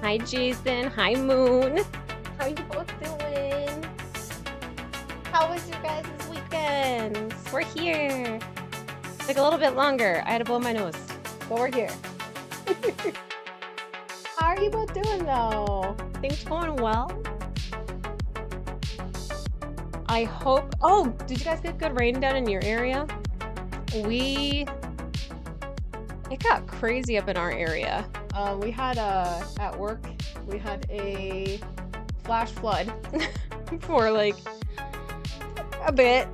Hi, Jason. Hi, Moon. How you both doing? How was your guys' weekends? We're here. Took a little bit longer. I had to blow my nose, but we're here. How are you both doing, though? Things going well? I hope. Oh, did you guys get good rain down in your area? It got crazy up in our area. We had at work, we had a flash flood for like a bit.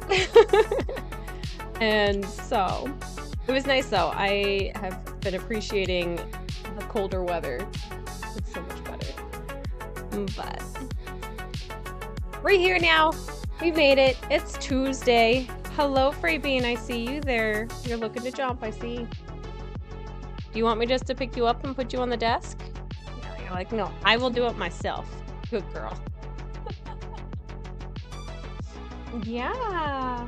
And so it was nice though. I have been appreciating the colder weather. It's so much better. But we're here now. We made it. It's Tuesday. Hello, Freebean. I see you there. You're looking to jump, I see. Do you want me just to pick you up and put you on the desk? No, you're like, no, I will do it myself. Good girl. Yeah.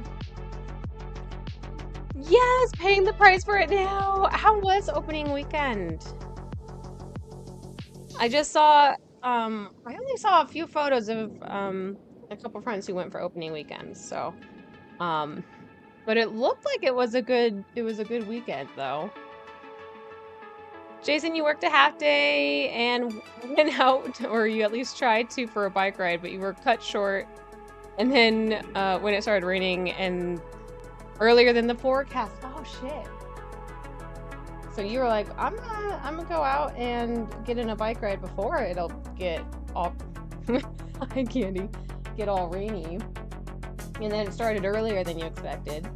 Yes, paying the price for it now. How was opening weekend? I just saw, I only saw a few photos of a couple friends who went for opening weekend, so, but it looked like it was a good weekend though. Jason, you worked a half day and went out, or you at least tried to for a bike ride, but you were cut short. And then when it started raining and earlier than the forecast, oh shit. So you were like, I'm gonna go out and get in a bike ride before it'll get all, hi Candy, get all rainy. And then it started earlier than you expected.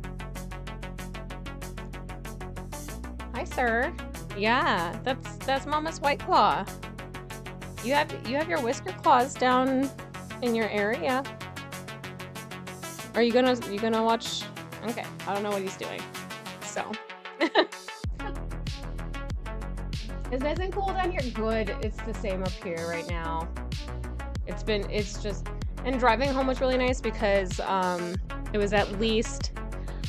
Hi, sir. Yeah, that's Mama's White Claw. You have your whisker claws down in your area. Are you gonna watch? Okay, I don't know what he's doing. So it's nice and cool down here. Good. It's the same up here right now. It's just, and driving home was really nice because it was at least,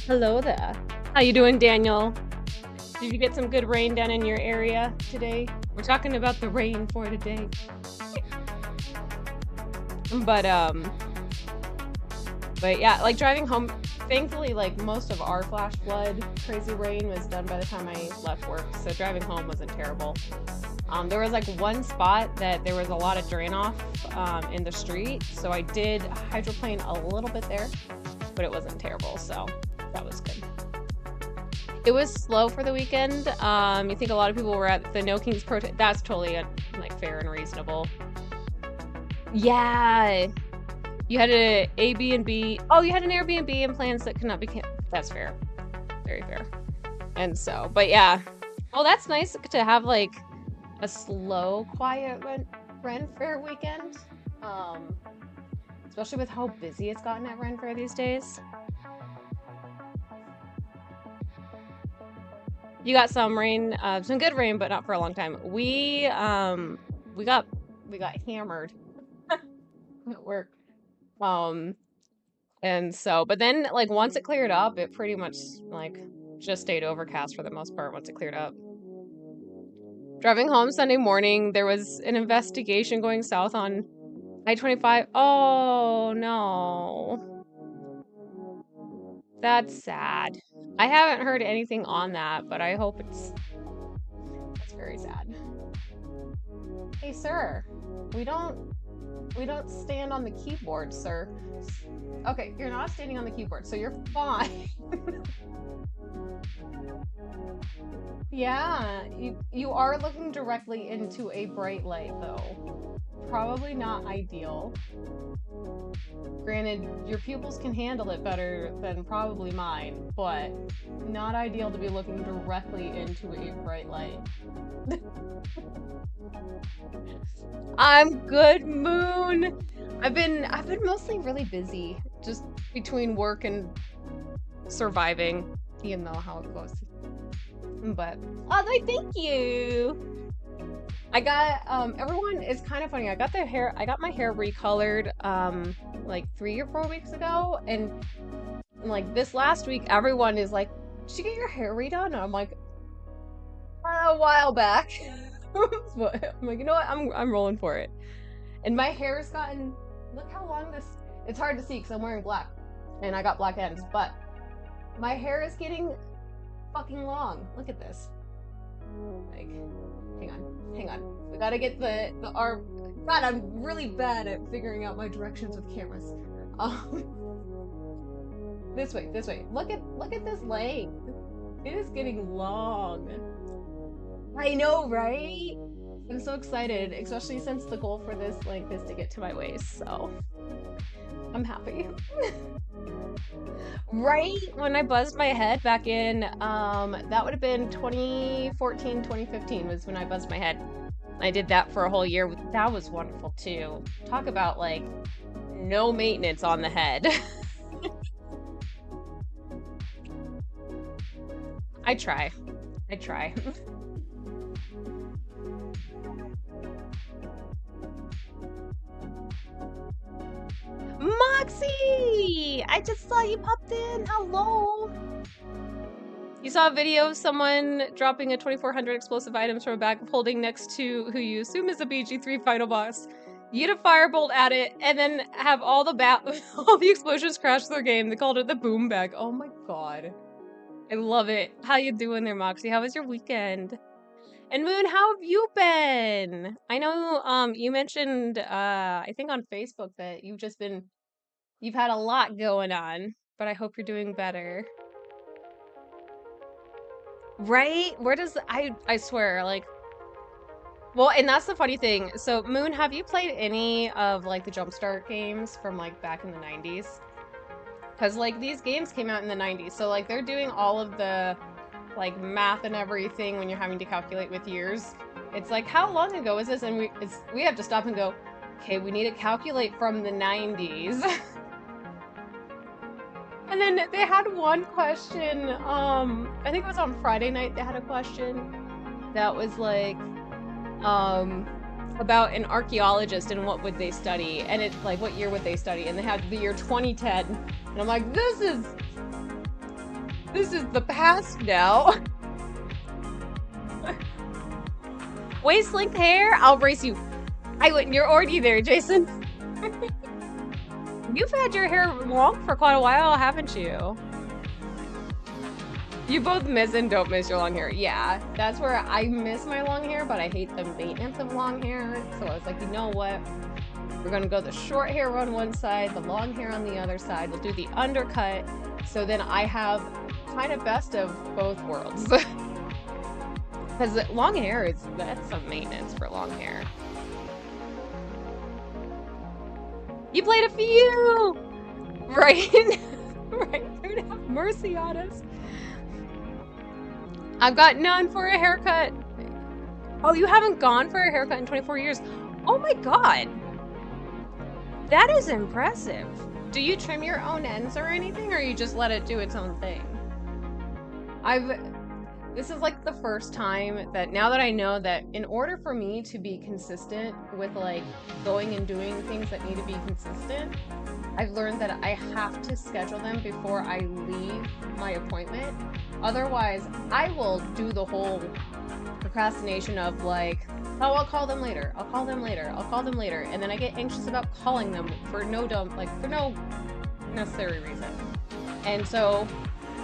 hello there. How you doing, Daniel? Did you get some good rain down in your area today? We're talking about the rain for today. But yeah, like driving home, thankfully, like most of our flash flood crazy rain was done by the time I left work, so driving home wasn't terrible. There was like one spot that there was a lot of drain off in the street, so I did hydroplane a little bit there, but it wasn't terrible, so that was good. It was slow for the weekend. You think a lot of people were at the No Kings protest. That's totally like fair and reasonable. Yeah. You had an Airbnb. Oh, you had an Airbnb and plans that could not be canceled. That's fair. Very fair. And so, but yeah. Oh, that's nice to have like a slow, quiet Ren Fair weekend. Especially with how busy it's gotten at Ren Fair these days. You got some rain, some good rain, but not for a long time. We got hammered at work. And so, but then like once it cleared up, it pretty much like just stayed overcast for the most part once it cleared up. Driving home Sunday morning, there was an investigation going south on I-25. Oh no. That's sad. I haven't heard anything on that, but I hope that's very sad. Hey, sir, we don't stand on the keyboard, sir. Okay, you're not standing on the keyboard, so you're fine. Yeah, you are looking directly into a bright light, though. Probably not ideal. Granted, your pupils can handle it better than probably mine, but not ideal to be looking directly into a bright light. I'm good, Moon. I've been mostly really busy, just between work and surviving. You know how it goes. But oh, thank you. I got everyone, it's kind of funny. I got my hair recolored like 3 or 4 weeks ago, and like this last week everyone is like, did you get your hair redone? And I'm like, a while back. But I'm like, you know what? I'm rolling for it. And my hair has gotten, look how long this, it's hard to see because I'm wearing black and I got black ends, but my hair is getting fucking long. Look at this. Like, hang on. We gotta get the arm. God, I'm really bad at figuring out my directions with cameras. This way. Look at this length. It is getting long. I know, right? I'm so excited, especially since the goal for this length is to get to my waist, so I'm happy. Right when I buzzed my head back in, that would have been 2014, 2015 was when I buzzed my head. I did that for a whole year. That was wonderful too. Talk about like no maintenance on the head. I try. Moxie! I just saw you popped in. Hello. You saw a video of someone dropping a 2400 explosive items from a bag of holding next to who you assume is a BG3 final boss. You hit a firebolt at it and then have all the explosions crash their game. They called it the boom bag. Oh my god. I love it. How you doing there, Moxie? How was your weekend? And Moon, how have you been? I know you mentioned I think on Facebook that you've had a lot going on, but I hope you're doing better. Right? Where does I swear, like, well, and that's the funny thing. So Moon, have you played any of like the Jumpstart games from like back in the 90s? Because like these games came out in the 90s, so like they're doing all of the like math and everything when you're having to calculate with years. It's like, how long ago is this? And we have to stop and go, okay, we need to calculate from the 90s. And then they had one question, I think it was on Friday night, they had a question that was like, about an archaeologist and what would they study, and it's like, what year would they study? And they had the year 2010, and I'm like, this is the past now. Waist length hair? I'll brace you. You're already there, Jason. You've had your hair long for quite a while, haven't you? You both miss and don't miss your long hair. Yeah, that's where I miss my long hair, but I hate the maintenance of long hair. So I was like, you know what? We're gonna go the short hair on one side, the long hair on the other side. We'll do the undercut. So then I have kind of best of both worlds. Because long hair that's some maintenance for long hair. You played a few! Right? Right? Have mercy on us. I've got none for a haircut. Oh, you haven't gone for a haircut in 24 years. Oh my god. That is impressive. Do you trim your own ends or anything, or you just let it do its own thing? This is like the first time that now that I know that in order for me to be consistent with like going and doing things that need to be consistent, I've learned that I have to schedule them before I leave my appointment. Otherwise, I will do the whole procrastination of like, oh, I'll call them later. I'll call them later. I'll call them later. And then I get anxious about calling them for no necessary reason. And so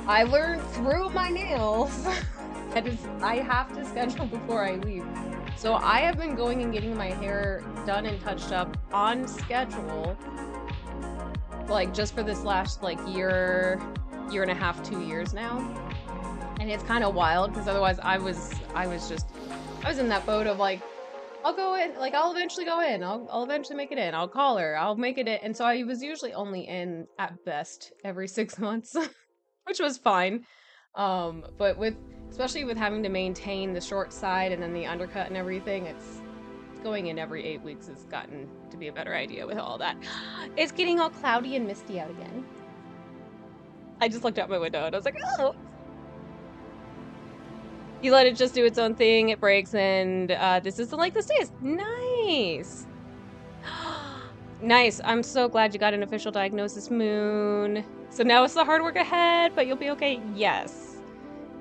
I learned through my nails that I have to schedule before I leave. So I have been going and getting my hair done and touched up on schedule, like just for this last like year and a half, 2 years now. And it's kind of wild because otherwise I was in that boat of like, I'll go in, like I'll eventually go in, I'll eventually make it in, I'll call her, I'll make it in. And so I was usually only in at best every 6 months, which was fine. But especially with having to maintain the short side and then the undercut and everything, it's going in every 8 weeks has gotten to be a better idea with all that. It's getting all cloudy and misty out again. I just looked out my window and I was like, oh! You let it just do its own thing, it breaks, and this isn't like this stays. Nice! Nice, I'm so glad you got an official diagnosis, Moon. So now it's the hard work ahead, but you'll be okay. Yes.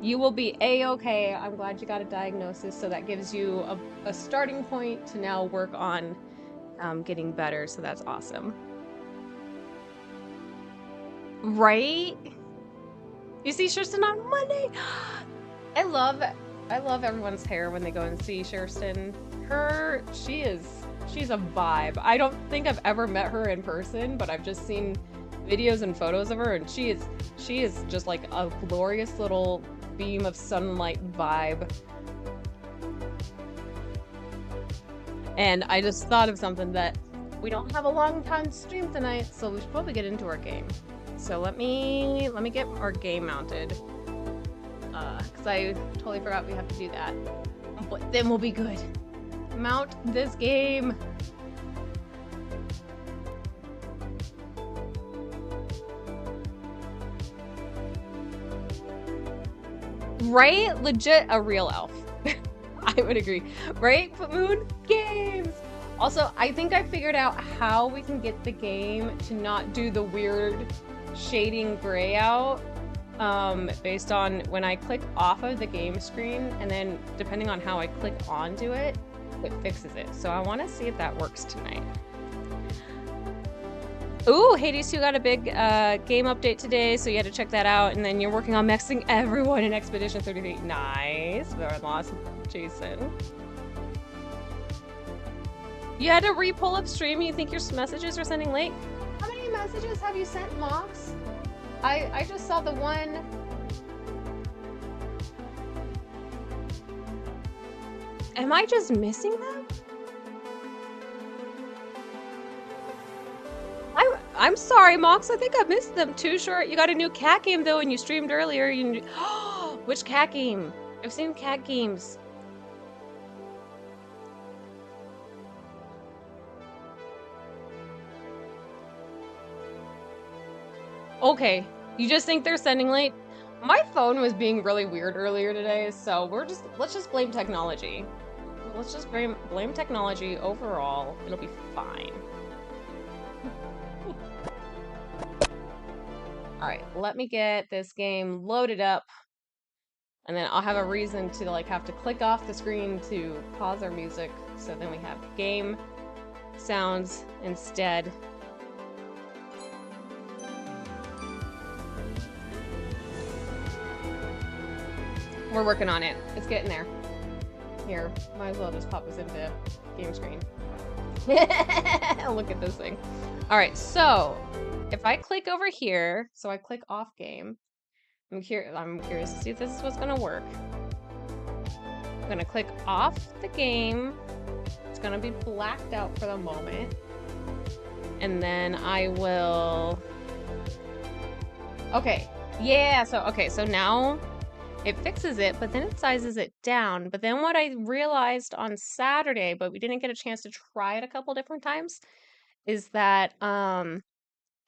You will be a-okay. I'm glad you got a diagnosis, so that gives you a starting point to now work on getting better, so that's awesome. Right? You see Kirsten on Monday? I love everyone's hair when they go and see Kirsten. She's a vibe. I don't think I've ever met her in person, but I've just seen videos and photos of her, and she is just like a glorious little beam of sunlight vibe. And I just thought of something that we don't have a long time stream tonight, so we should probably get into our game. So let me get our game mounted. Because I totally forgot we have to do that. But then we'll be good. Mount this game. Right? Legit a real elf. I would agree. Right? Moon games. Also, I think I figured out how we can get the game to not do the weird shading gray out. Based on when I click off of the game screen, and then depending on how I click onto it, it fixes it. So I want to see if that works tonight. Ooh, Hades 2 got a big game update today, so you had to check that out. And then you're working on maxing everyone in Expedition 33. Nice. Very lost, Jason. You had to re-pull up stream. You think your messages are sending late? How many messages have you sent, Mox? I just saw the one. Am I just missing them? I'm sorry, Mox. I think I missed them. Too short. You got a new cat game though, and you streamed earlier. Which cat game? I've seen cat games. Okay, you just think they're sending late? My phone was being really weird earlier today, so let's just blame technology. Let's just blame technology overall. It'll be fine. Alright, let me get this game loaded up, and then I'll have a reason to like have to click off the screen to pause our music, so then we have game sounds instead. We're working on it. It's getting there. Here, might as well just pop this into game screen. Look at this thing. Alright, so if I click over here, so I click off game, I'm curious to see if this is what's gonna work. I'm gonna click off the game. It's gonna be blacked out for the moment. And then I will... Okay, yeah, so now it fixes it, but then it sizes it down. But then what I realized on Saturday, but we didn't get a chance to try it a couple different times, is that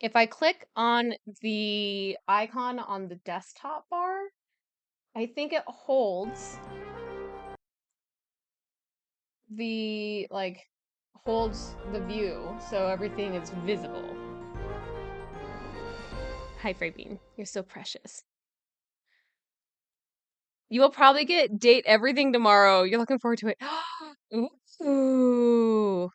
if I click on the icon on the desktop bar, I think it holds the view, so everything is visible. Hi, Freybean. You're so precious. You will probably get date everything tomorrow. You're looking forward to it. Ooh.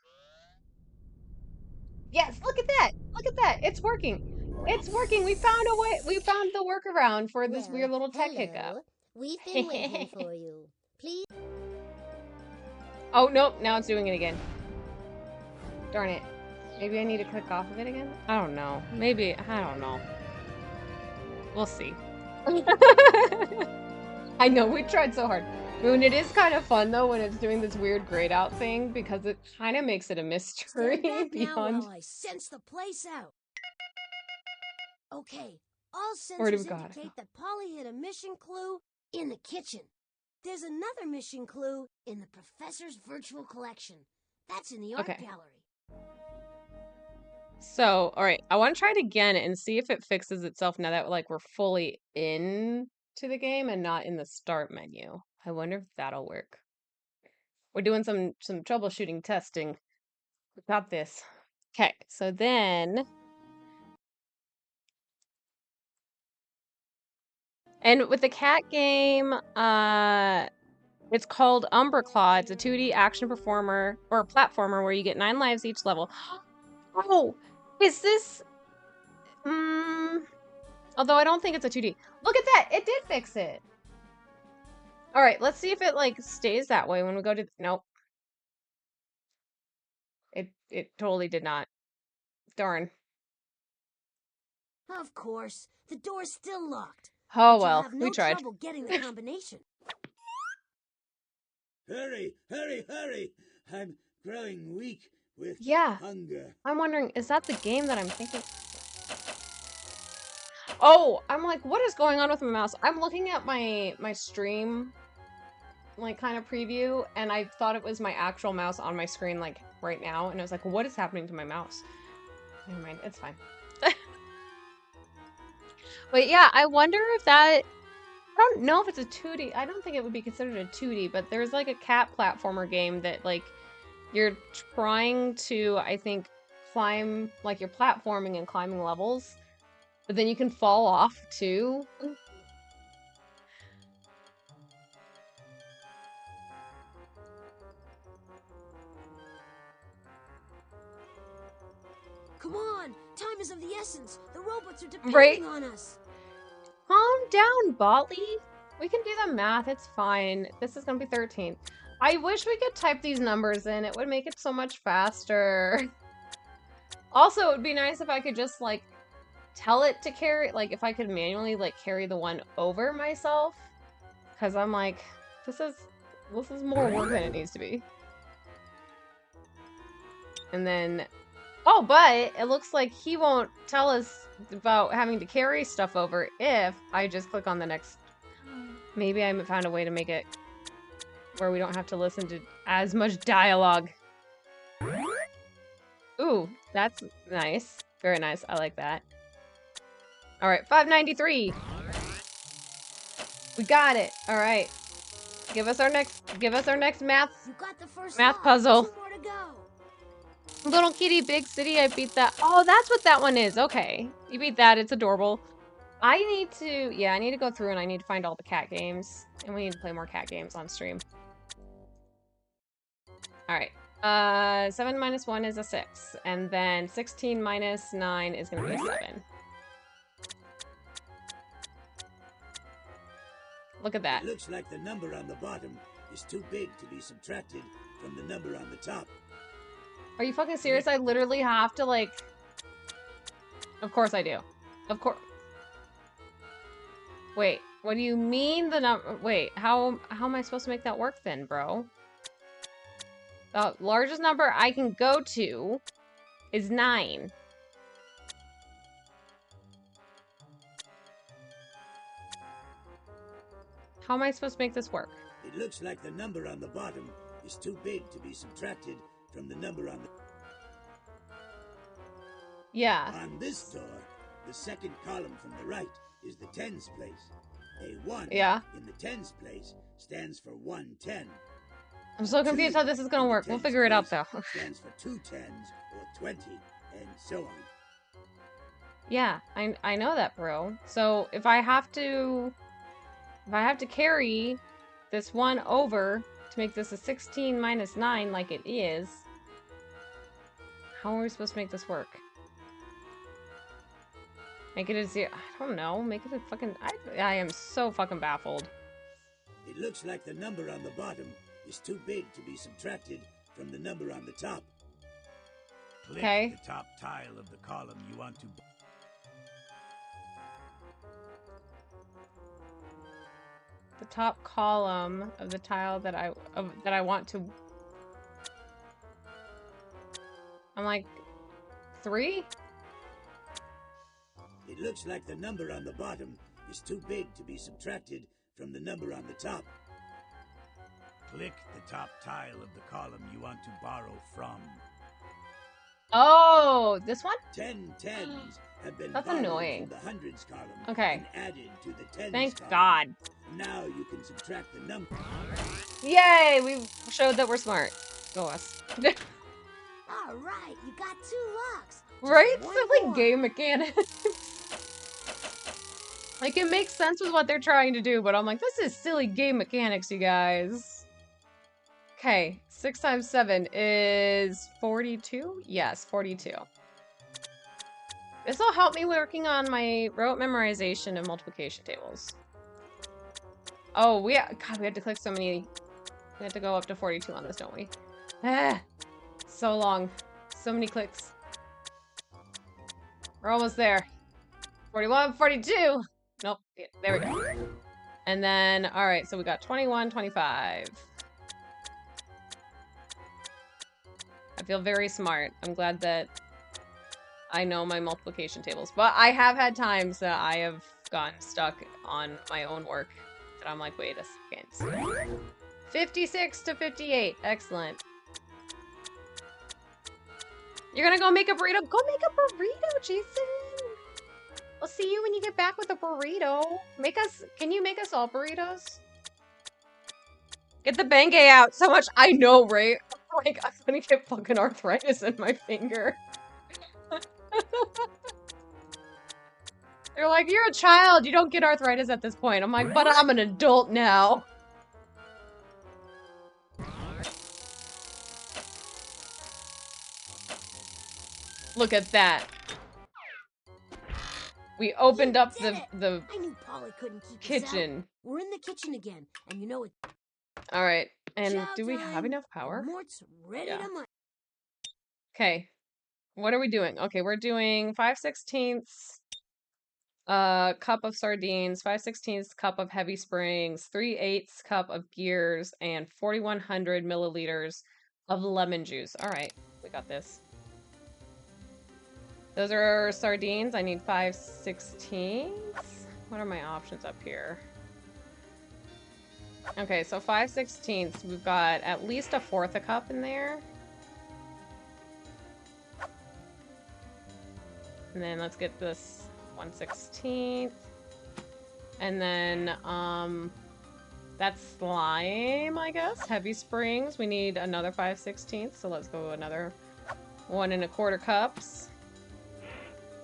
Yes, look at that. Look at that. It's working. It's working. We found a way. We found the workaround for this weird little tech hiccup. We've been waiting for you. Please. Oh, nope. Now it's doing it again. Darn it. Maybe I need to click off of it again? I don't know. Maybe. I don't know. We'll see. I know, we tried so hard. Moon, it is kind of fun though when it's doing this weird grayed out thing because it kind of makes it a mystery beyond. Now while I sense the place out. Okay, all sensors indicate that Polly hid a mission clue in the kitchen. There's another mission clue in the professor's virtual collection. That's in the art gallery. So, all right, I want to try it again and see if it fixes itself now that like we're fully in to the game and not in the start menu. I wonder if that'll work. We're doing some troubleshooting testing. We got this. Okay, so then And with the cat game, it's called Umberclaw. It's a 2D action performer or a platformer where you get 9 lives each level. Oh, is this? Although I don't think it's a 2D. Look at that! It did fix it. All right, let's see if it like stays that way when we go to. Nope. It totally did not. Darn. Of course, the door's still locked. Oh but well, you'll have no we tried. trouble getting the combination. Hurry, hurry, hurry! I'm growing weak with hunger. I'm wondering, is that the game that I'm thinking? Oh, I'm like, what is going on with my mouse? I'm looking at my stream, like, kind of preview, and I thought it was my actual mouse on my screen, like, right now, and I was like, what is happening to my mouse? Never mind, it's fine. But yeah, I wonder if that... I don't know if it's a 2D. I don't think it would be considered a 2D, but there's, like, a cat platformer game that, like, you're trying to, I think, climb, like, you're platforming and climbing levels, but then you can fall off, too. Come on! Time is of the essence! The robots are depending on us! Calm down, Botley. We can do the math, it's fine. This is gonna be 13. I wish we could type these numbers in. It would make it so much faster. Also, it would be nice if I could just, like, tell it to carry, like, if I could manually, like, carry the one over myself. Because I'm like, this is more work than it needs to be. And then, oh, but it looks like he won't tell us about having to carry stuff over if I just click on the next. Maybe I found a way to make it where we don't have to listen to as much dialogue. Ooh, that's nice. Very nice. I like that. All right, 593. We got it. All right. Give us our next math. You got the first math lot. puzzle. 2 more to go. Little Kitty Big City. I beat that. Oh, that's what that one is. Okay. You beat that. It's adorable. I need to go through and I need to find all the cat games. And we need to play more cat games on stream. All right. 7 minus 1 is a 6. And then 16 minus 9 is going to be a 7. Look at that. It looks like the number on the bottom is too big to be subtracted from the number on the top. Are you fucking serious? I literally have to, like... Of course I do. Of course... Wait, what do you mean the number... Wait, how am I supposed to make that work then, bro? The largest number I can go to is 9. How am I supposed to make this work? It looks like the number on the bottom is too big to be subtracted from the number on the... Yeah. On this door, the second column from the right is the tens place. A 1 in the tens place stands for 110. I'm so confused how this is gonna work. We'll figure it out though. Stands for 2 tens or 20, and so on. Yeah, I know that, bro. So if I have to carry this one over to make this a 16 minus 9 like it is, how are we supposed to make this work? Make it a 0. I don't know. Make it a fucking... I am so fucking baffled. It looks like the number on the bottom is too big to be subtracted from the number on the top. Click the top tile of the column you want to... The top column of the tile that I want to... I'm like... 3? It looks like the number on the bottom is too big to be subtracted from the number on the top. Click the top tile of the column you want to borrow from. Oh, this one? 10 tens have been That's borrowed annoying. from the hundreds column Okay. and added to the tens Thank column. God. Now you can subtract the number. Yay! We showed that we're smart. Go us. All right, you got 2 locks. Just Right? one Silly more. game mechanics. Like, it makes sense with what they're trying to do, but I'm like, this is silly game mechanics, you guys. Okay, 6 times 7 is 42? Yes, 42. This will help me working on my rote memorization of multiplication tables. Oh, God, we had to click so many. We had to go up to 42 on this, don't we? Ah, so long. So many clicks. We're almost there. 41, 42. Nope, yeah, there we go. And then, all right, so we got 21, 25. I feel very smart. I'm glad that I know my multiplication tables. But I have had times that I have gotten stuck on my own work. That I'm like, wait a second. 56 to 58. Excellent. You're gonna go make a burrito? Go make a burrito, Jason! I'll see you when you get back with a burrito. Can you make us all burritos? Get the Bengay out. So much, I know, right? Like, I'm gonna get fucking arthritis in my finger. They're like, you're a child. You don't get arthritis at this point. I'm like, but I'm an adult now. Look at that. We opened up the I knew Polly couldn't keep kitchen. Us out. We're in the kitchen again, and you know it. All right. And Chow do we have time. enough power? Mort's ready Yeah. to munch. Okay. What are we doing? Okay, we're doing 5/16 cup of sardines, 5/16 cup of heavy springs, 3/8 cup of gears, and 4,100 milliliters of lemon juice. All right, we got this. Those are sardines. I need 5/16. What are my options up here? Okay, so 5/16. We've got at least a fourth a cup in there. And then let's get this 1/16. And then, that's lime, I guess. Heavy springs. We need another 5/16. So let's go another 1 1/4 cups.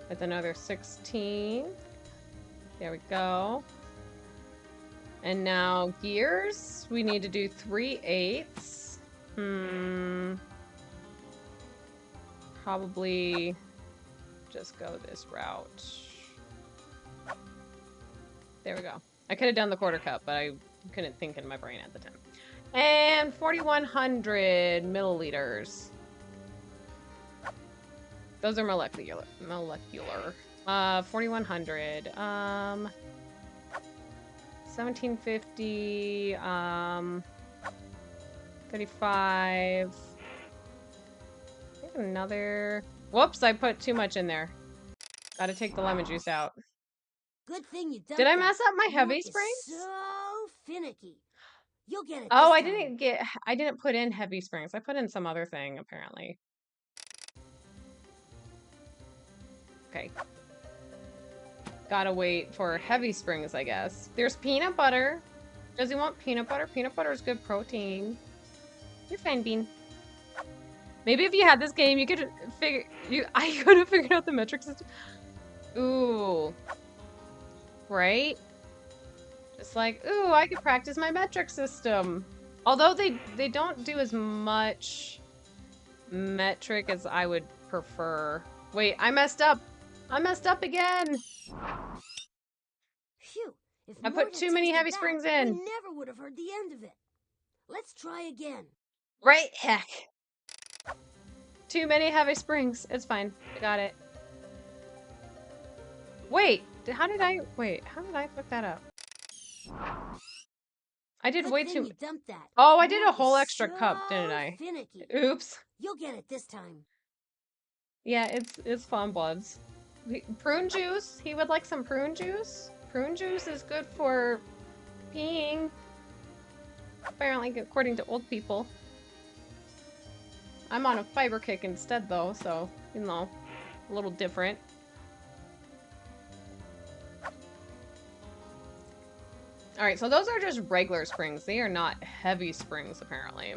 With another 16. There we go. And now gears. We need to do 3/8. Probably just go this route. There we go. I could have done the 1/4 cup, but I couldn't think in my brain at the time. And 4,100 milliliters. Those are molecular. 4,100. 1750. 35. I think another. Whoops! I put too much in there. Got to take the lemon juice out. Good thing you dumped Did I that. mess up my heavy Mort is springs? So finicky. You'll get it. Oh, this time. I didn't put in heavy springs. I put in some other thing, apparently. Okay. Gotta wait for heavy springs, I guess. There's peanut butter. Does he want peanut butter? Peanut butter is good protein. You're fine, Bean. Maybe if you had this game, you could figure... I could have figured out the metric system. Ooh. Right? Just like, ooh, I could practice my metric system. Although they don't do as much metric as I would prefer. Wait, I messed up. I messed up again. Phew. If I Mort put had too many tasted heavy that, springs in. We never would have heard the end of it. Let's try again. Right, heck. Too many heavy springs. It's fine. I got it. Wait, how did I fuck that up? I did way too. Oh, I did a whole extra cup, didn't I? Finicky. Oops. You'll get it this time. Yeah, it's fun, buds. Prune juice. He would like some prune juice. Prune juice is good for peeing. Apparently, according to old people. I'm on a fiber kick instead, though, so, you know, a little different. Alright, so those are just regular springs. They are not heavy springs, apparently.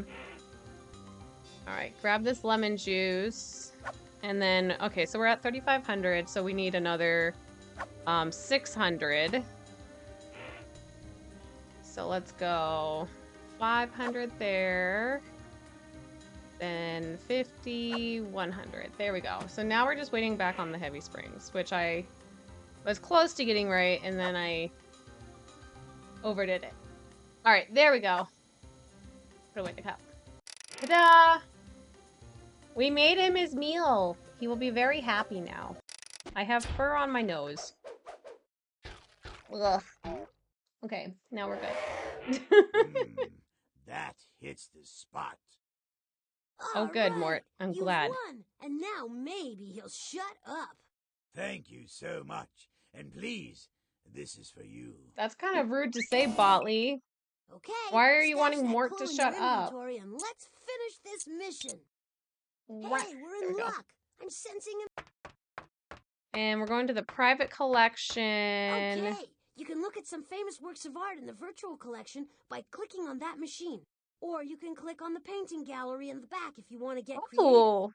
Alright, grab this lemon juice. And then, okay, so we're at 3,500, so we need another 600. So let's go 500 there. Then 50, 100. There we go. So now we're just waiting back on the heavy springs, which I was close to getting right, and then I overdid it. All right, there we go. Put away the cup. Ta-da! We made him his meal. He will be very happy now. I have fur on my nose. Ugh. Okay, now we're good. That hits the spot. Oh, good, Mort. I'm glad. Won, and now maybe he'll shut up. Thank you so much. And please, this is for you. That's kind of rude to say, Botley. Okay. Why are you stash wanting that Mort clue to in shut your up? inventory and let's finish this mission. What? Hey, we're There in we go. luck. I'm sensing him. And we're going to the private collection. Okay. You can look at some famous works of art in the virtual collection by clicking on that machine. Or you can click on the painting gallery in the back if you want to get creative. Oh.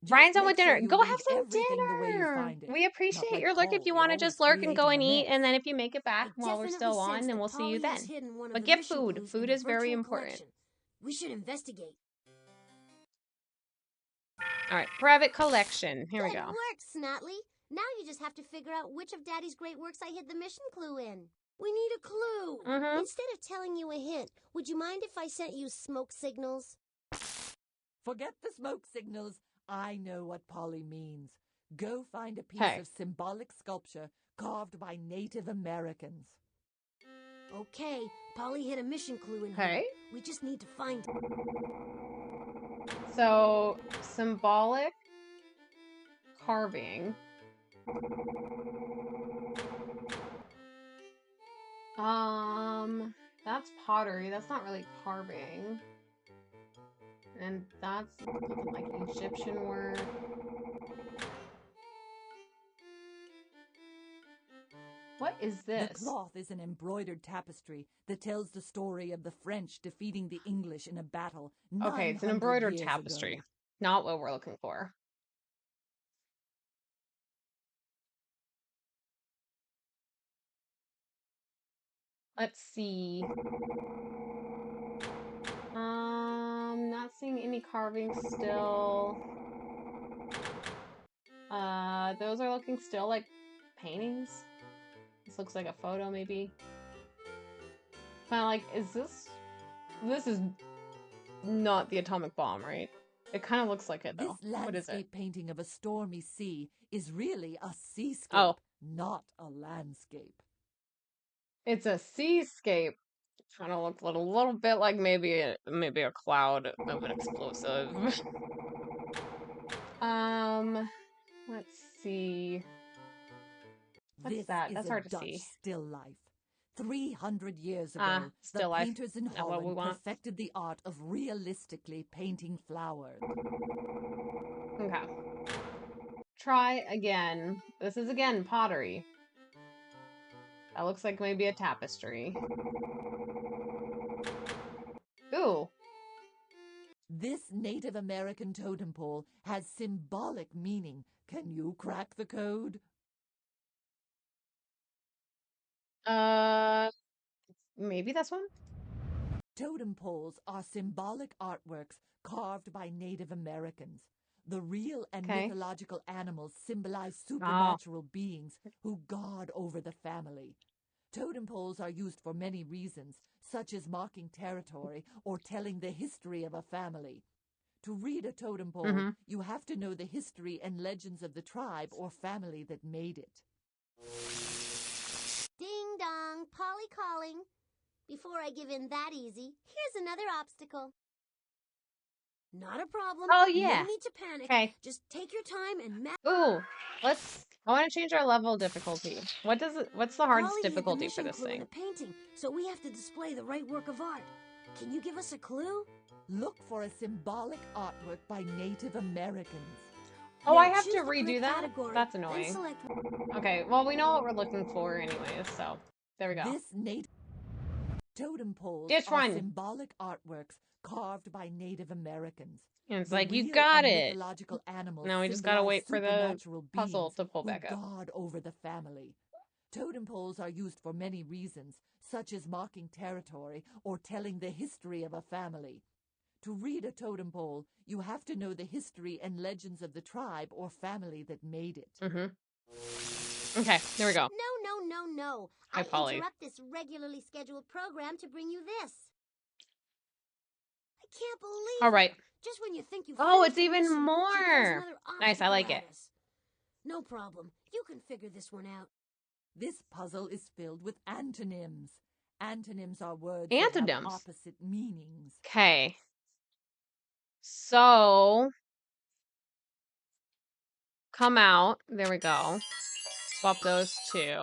Brian's on with dinner. Sure go have some the way you dinner. find it. We appreciate like your look if Paul, you you're want to always just lurk and go and creating a eat. And mess. then if you make it back I while we're definitely still on, sense then that we'll see you Polly then. has hidden one of But the get mission food. clues Food in the is very virtual important. collection. We should investigate. All right, private collection. Here we Good go. work, Snotley. Now you just have to figure out which of Daddy's great works I hid the mission clue in. We need a clue. Instead of telling you a hint, would you mind if I sent you smoke signals? Forget the smoke signals. I know what Polly means. Go find a piece Hey. of symbolic sculpture carved by Native Americans. Okay, Polly hid a mission clue in Okay. here. We just need to find it. So, symbolic carving. That's pottery. That's not really carving. And that's looking like Egyptian work. What is this? The cloth is an embroidered tapestry that tells the story of the French defeating the English in a battle. Okay, it's an 900 embroidered years tapestry. ago. Not what we're looking for. Let's see. Not seeing any carving still. Those are looking still like paintings. This looks like a photo, maybe. Kind of like, this is not the atomic bomb, right? It kind of looks like it, though. This What is it? landscape painting of a stormy sea is really a seascape, Oh. not a landscape. It's a seascape. Kind of looks a little bit like maybe a cloud of an explosive. Let's see. What's This that? is That's a hard to Dutch see. still life. 300 years ago, Still the life. painters in Not what we Holland want. perfected the art of realistically painting flowers. Okay. Try again. This is again pottery. That looks like maybe a tapestry. Ooh. This Native American totem pole has symbolic meaning. Can you crack the code? Maybe this one? Totem poles are symbolic artworks carved by Native Americans. The real and mythological animals symbolize supernatural beings who guard over the family. Totem poles are used for many reasons, such as marking territory or telling the history of a family. To read a totem pole, you have to know the history and legends of the tribe or family that made it. Ding dong, Polly calling. Before I give in that easy, here's another obstacle. Not a problem. Oh, yeah. No need to panic. Okay. Just take your time and Ooh. I want to change our level of difficulty. What's the hardest Polly hid the difficulty for mission this clue in thing? the painting, so we have to display the right work of art. Can you give us a clue? Look for a symbolic artwork by Native Americans. Oh, Now I have choose to the correct redo that? category, That's then annoying. select... Okay, well, we know what we're looking for anyways, so there we go. This native totem poles Ditch are one. symbolic artworks carved by Native Americans. And it's The like, you real got and it. mythological animals Now we just gotta symbolize wait for the supernatural puzzle beings to pull who back up. guard over the family. Totem poles are used for many reasons, such as marking territory or telling the history of a family. To read a totem pole, you have to know the history and legends of the tribe or family that made it. Okay, there we go. No. Hi, I Polly. interrupt this regularly scheduled program to bring you this. I can't believe All right. it. Just when you think you Oh, finished it's the even mission, she throws more. another Nice, I obstacle like at it. us. No problem. You can figure this one out. This puzzle is filled with antonyms. Antonyms are words that have Antonyms. opposite meanings. Okay. So, come out. There we go. Swap those two.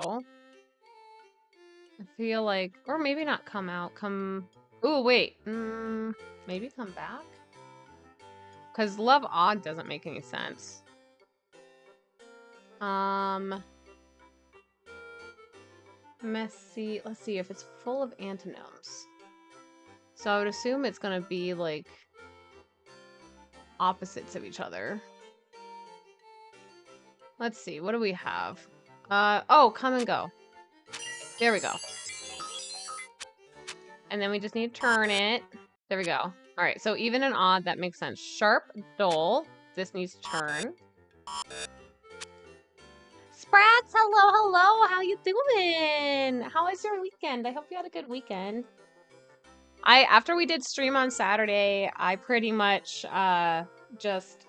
I feel like, or maybe not come out. Come. Ooh, wait. Maybe come back? Because love odd doesn't make any sense. Messy. Let's see if it's full of antonyms. So I would assume it's gonna be like opposites of each other. Let's see. What do we have? Oh, come and go. There we go. And then we just need to turn it. There we go. All right. So even and odd, that makes sense. Sharp, dull. This needs to turn. Sprats, hello. How you doing? How was your weekend? I hope you had a good weekend. After we did stream on Saturday, I pretty much just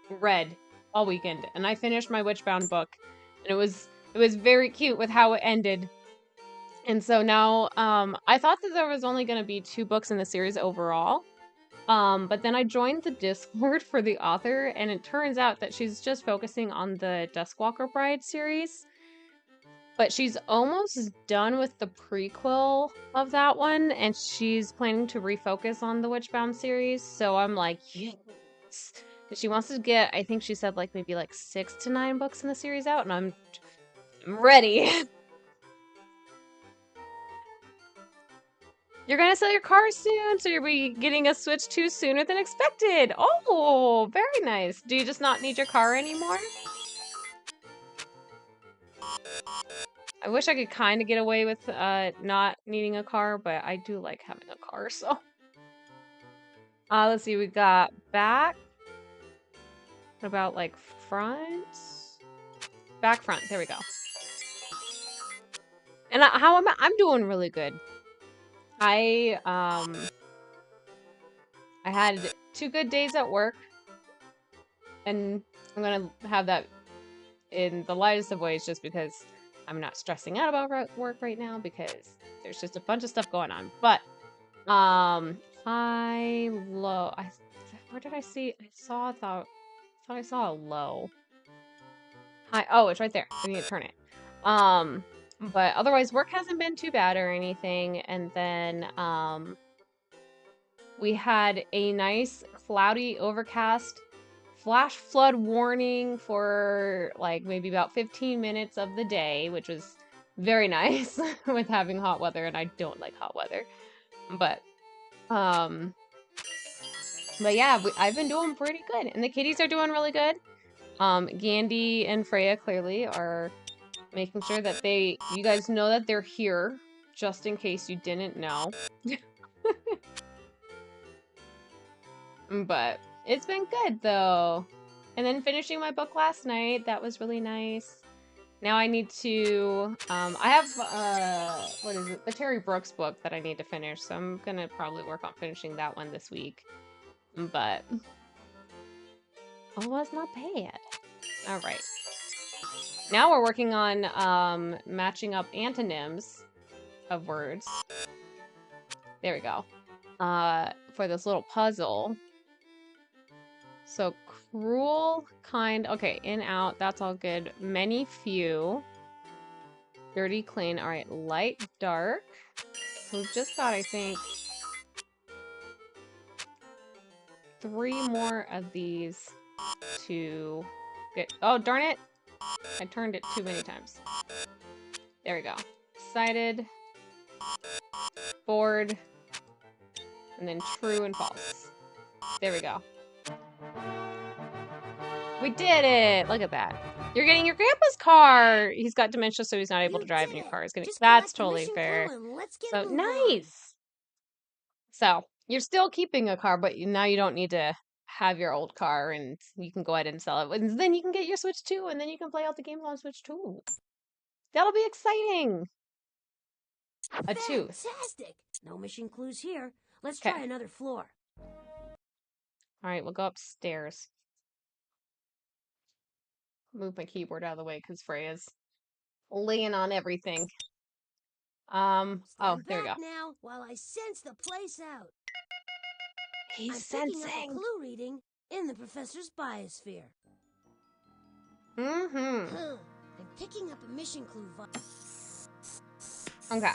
read all weekend, and I finished my Witchbound book, and it was very cute with how it ended. And so now I thought that there was only going to be 2 books in the series overall. But then I joined the Discord for the author, and it turns out that she's just focusing on the Duskwalker Bride series. But she's almost done with the prequel of that one, and she's planning to refocus on the Witchbound series. So I'm like, yes. She wants to get, I think she said like maybe like 6 to 9 books in the series out, and I'm ready. You're gonna sell your car soon, so you'll be getting a Switch 2 sooner than expected. Oh, very nice. Do you just not need your car anymore? I wish I could kind of get away with not needing a car, but I do like having a car, so. Let's see, we got back. What about like front? Back front, there we go. And how am I? I'm doing really good. I had 2 good days at work, and I'm gonna have that in the lightest of ways just because I'm not stressing out about work right now because there's just a bunch of stuff going on. But high, low. Where did I see? Thought I saw a low. High. Oh, it's right there. I need to turn it. But otherwise work hasn't been too bad or anything. And then we had a nice cloudy, overcast flash flood warning for like maybe about 15 minutes of the day, which was very nice with having hot weather, and I don't like hot weather. But yeah, I've been doing pretty good, and the kitties are doing really good. Gandhi and Freya clearly are making sure that you guys know that they're here, just in case you didn't know. But it's been good though. And then finishing my book last night, that was really nice. Now I need to, I have, what is it? The Terry Brooks book that I need to finish, so I'm gonna probably work on finishing that one this week. But, oh, it's not bad. All right. Now we're working on, matching up antonyms of words. There we go. For this little puzzle. So, cruel, kind, okay, in, out, that's all good. Many, few. Dirty, clean, all right, light, dark. So we've just got, I think, 3 more of these to get, oh, darn it! I turned it too many times. There we go. Excited, bored, and then true and false. There we go. We did it! Look at that. You're getting your grandpa's car! He's got dementia, so he's not able to drive in your car. That's totally fair. So, nice! So, you're still keeping a car, but now you don't need to have your old car, and you can go ahead and sell it. And then you can get your Switch 2, and then you can play all the games on Switch 2. That'll be exciting! A tooth. Fantastic! No mission clues here. Let's try another floor. Alright, we'll go upstairs. Move my keyboard out of the way because Freya's laying on everything. Oh, there we go. Now, while I sense the place out. He's picking sensing. up a clue reading in the professor's biosphere. I'm picking up a mission clue. Okay.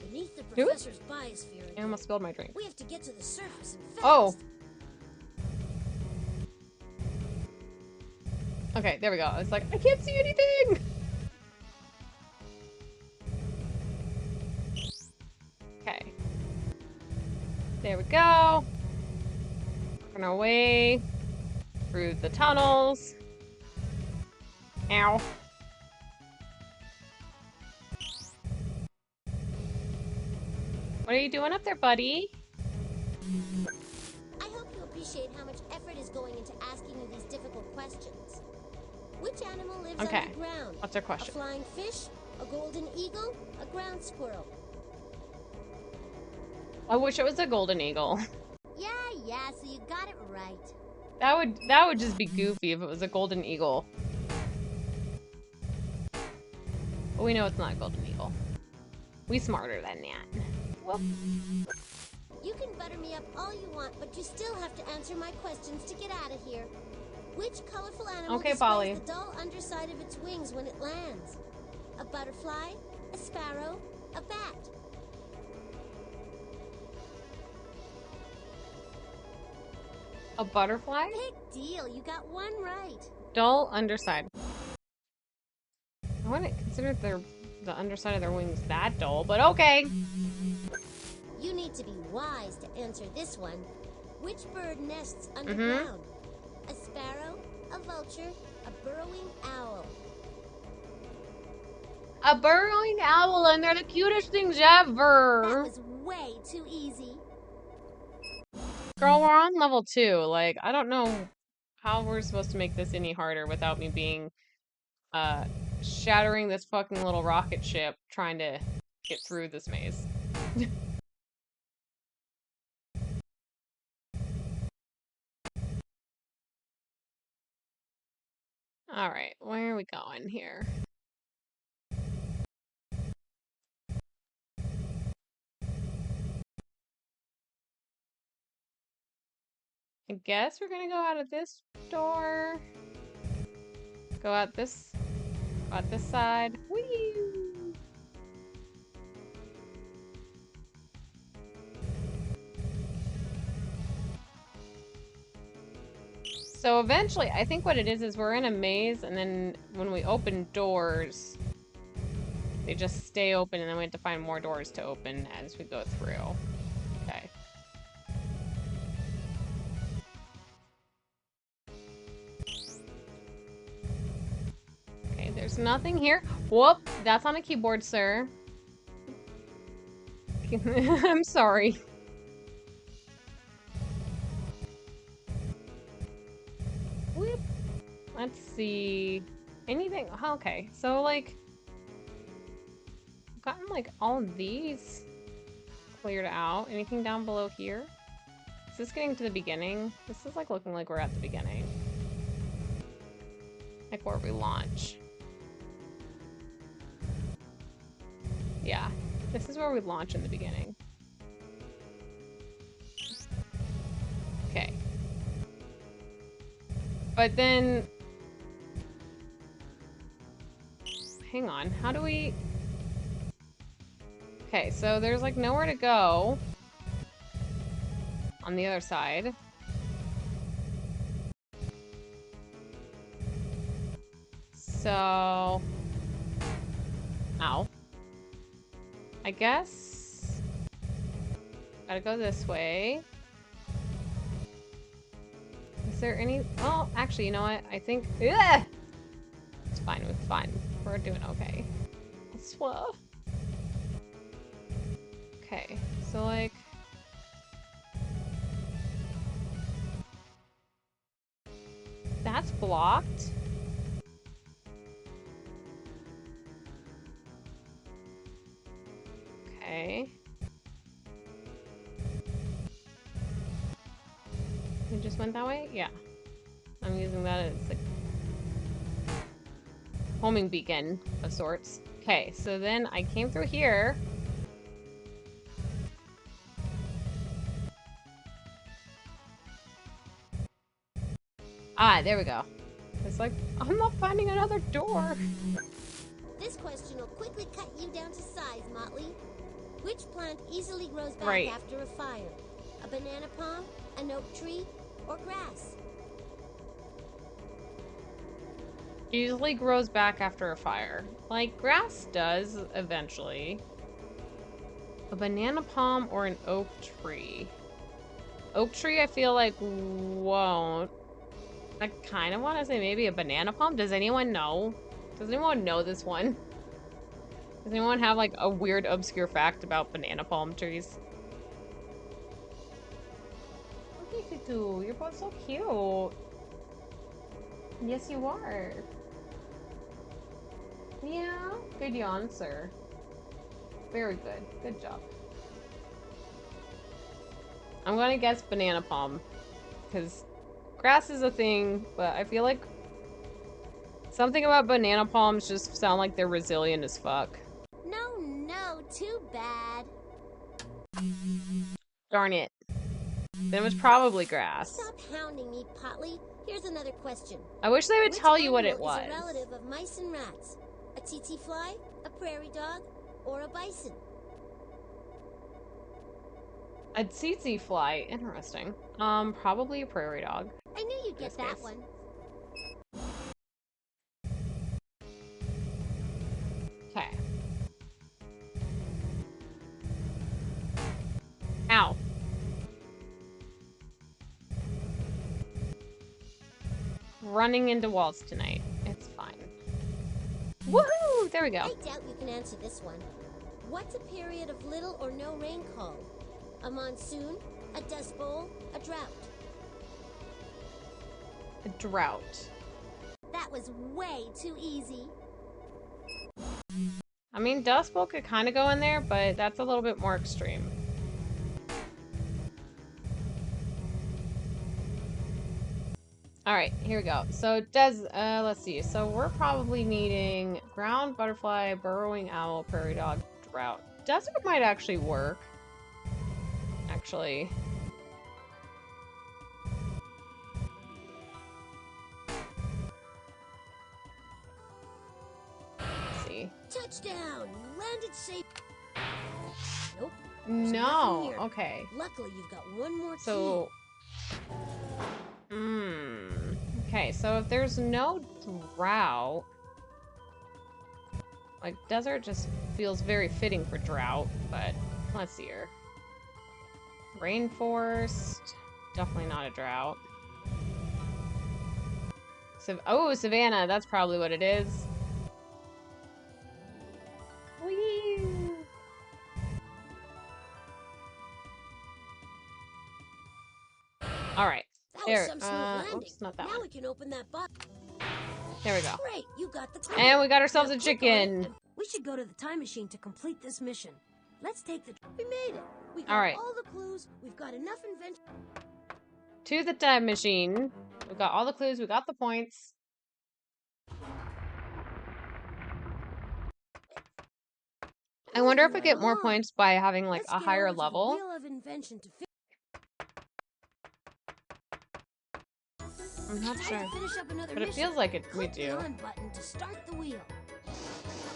Beneath the professor's biosphere. I almost spilled my drink. We have to get to the surface and fast. Oh. Okay, there we go. I was like, I can't see anything! Okay. There we go. On our way through the tunnels. Ow. What are you doing up there, buddy? I hope you appreciate how much effort is going into asking you these difficult questions. Which animal lives underground? What's our question? A flying fish, a golden eagle, a ground squirrel. I wish it was a golden eagle. Yeah, so you got it right. That would just be goofy if it was a golden eagle. But we know it's not a golden eagle. We smarter than that. Whoop. You can butter me up all you want, but you still have to answer my questions to get out of here. Which colorful animal displays the dull underside of its wings when it lands? A butterfly, a sparrow, a bat. A butterfly? Big deal, you got one right. Dull underside. I wouldn't consider the underside of their wings that dull, but okay. You need to be wise to answer this one. Which bird nests underground? A sparrow, a vulture, a burrowing owl. A burrowing owl, and they're the cutest things ever. That was way too easy. Girl, we're on level 2. Like, I don't know how we're supposed to make this any harder without me being, shattering this fucking little rocket ship trying to get through this maze. Alright, where are we going here? I guess we're gonna go out of this door. Go out this side. Whee! So eventually, I think what it is we're in a maze, and then when we open doors, they just stay open, and then we have to find more doors to open as we go through. Okay. Okay, there's nothing here. Whoop! That's on a keyboard, sir. I'm sorry. Whoop. Let's see. Anything? Okay, so like, I've gotten like all of these cleared out. Anything down below here? Is this getting to the beginning? This is like looking like we're at the beginning. Like where we launch. Yeah, this is where we launch in the beginning. Okay. But then, hang on, how do we, okay, so there's like nowhere to go on the other side. So, ow. I guess, gotta go this way. Is there any... Oh, actually, you know what? I think... Ugh! It's fine. It's fine. We're doing okay. I swear. Okay. So, like... That's blocked. Okay. We just went that way? Yeah. I'm using that as like homing beacon of sorts. Okay, so then I came through here. Ah, there we go. It's like, I'm not finding another door. This question will quickly cut you down to size, Motley. Which plant easily grows back after a fire? A banana palm, an oak tree, or grass? Usually grows back after a fire. Like, grass does eventually. A banana palm or an oak tree? Oak tree, I feel like, won't. I kind of want to say maybe a banana palm. Does anyone know? Does anyone know this one? Does anyone have, like, a weird, obscure fact about banana palm trees? Okay, Tutu, you're both so cute. Yes, you are. Yeah, good answer. Very good. Good job. I'm gonna guess banana palm, because grass is a thing, but I feel like something about banana palms just sound like they're resilient as fuck. No, too bad. Darn it. Then it was probably grass. Stop hounding me, Potley. Here's another question. I wish they would tell you what it Which was. animal is a relative of mice and rats? A tsetse fly, a prairie dog, or a bison? A tsetse fly. Interesting. Probably a prairie dog. I knew you'd get that one. Okay. Ow. Running into walls tonight. It's fine. Woohoo! There we go. I doubt you can answer this one. What's a period of little or no rain called? A monsoon, a dust bowl, a drought? A drought. That was way too easy. I mean, Dust Bowl could kind of go in there, but that's a little bit more extreme. Alright, here we go. So, let's see. So, we're probably needing ground, butterfly, burrowing owl, prairie dog, drought. Desert might actually work. Actually. Let's see. Touchdown! Landed safe. Nope. No. Okay. Luckily, you've got one more key. So. Okay, so if there's no drought, like desert just feels very fitting for drought, but let's see here. Rainforest, definitely not a drought. So, oh, savanna, that's probably what it is. Whee! All right. There. Oops, not that now one. we can open that box. There we go. Great, you got the clue. And we got ourselves a chicken. We should go to the time machine to complete this mission. Let's take the. We made it. We got all right. all the clues. We've got enough invention. To the time machine. We got all the clues. We got the points. I wonder if I get more points by having like a higher level. Wheel of invention to I'm not sure, but it mission. feels like we do. The on button to start the wheel.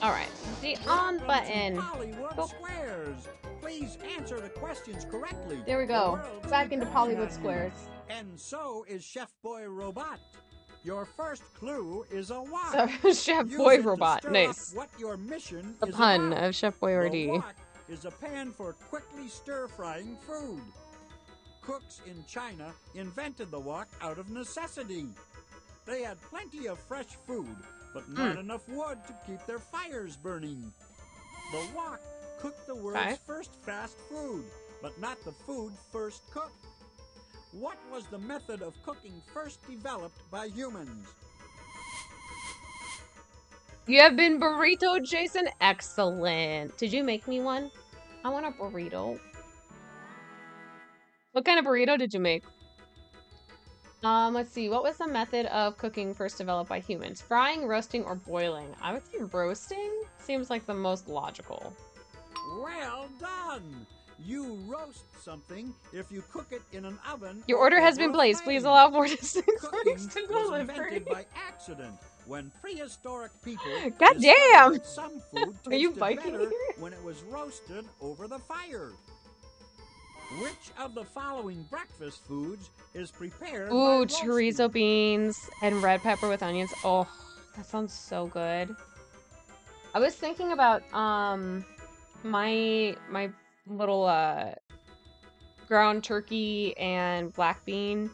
All right, the on button. Hollywood Squares. Please answer the questions correctly. There we go. Back into Hollywood Squares. And so is Chef Boy Robot. Your first clue is a wok. So, Chef Boy Robot, nice. What your mission the is pun about. of Chef Boy The RD. wok is a pan for quickly stir-frying food. cooks in China invented the wok out of necessity. They had plenty of fresh food, but not enough wood to keep their fires burning. The wok cooked the world's first fast food, but not the food first cooked. What was the method of cooking first developed by humans? You have been burrito, Jason. Excellent. Did you make me one? I want a burrito. What kind of burrito did you make? Let's see. What was the method of cooking first developed by humans? Frying, roasting, or boiling? I would say roasting seems like the most logical. Well done! You roast something if you cook it in an oven. Your order has been placed. Please allow more distinct Cooking to was invented by accident when prehistoric people God damn! that some food Are you tasted biking better here? when it was roasted over the fire. Which of the following breakfast foods is prepared by roasting? Chorizo beans and red pepper with onions. Oh, that sounds so good. I was thinking about my little ground turkey and black bean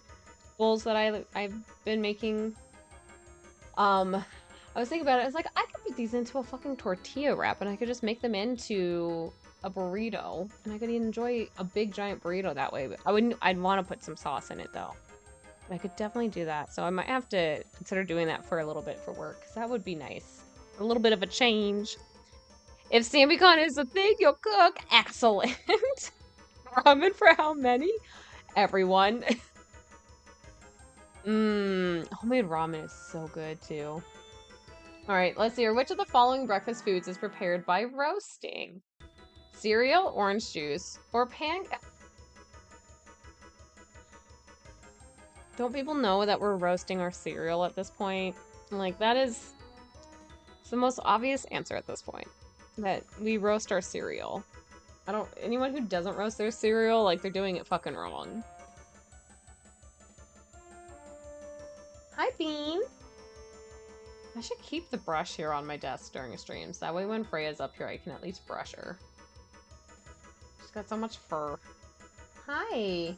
bowls that I've been making. I was thinking about it. I was like, I could put these into a fucking tortilla wrap, and I could just make them into a burrito, and I could enjoy a big giant burrito that way. But I'd want to put some sauce in it though. But I could definitely do that. So I might have to consider doing that for a little bit for work, because that would be nice. A little bit of a change. If Samicon is a thing, you'll cook. Excellent. Ramen for how many? Everyone. Homemade ramen is so good too. Alright, let's see here. Which of the following breakfast foods is prepared by roasting? Cereal, orange juice, or Don't people know that we're roasting our cereal at this point? Like, that is the most obvious answer at this point. That we roast our cereal. Anyone who doesn't roast their cereal, like, they're doing it fucking wrong. Hi, Bean! I should keep the brush here on my desk during a stream, so that way when Freya's up here, I can at least brush her. She's got so much fur. Hi!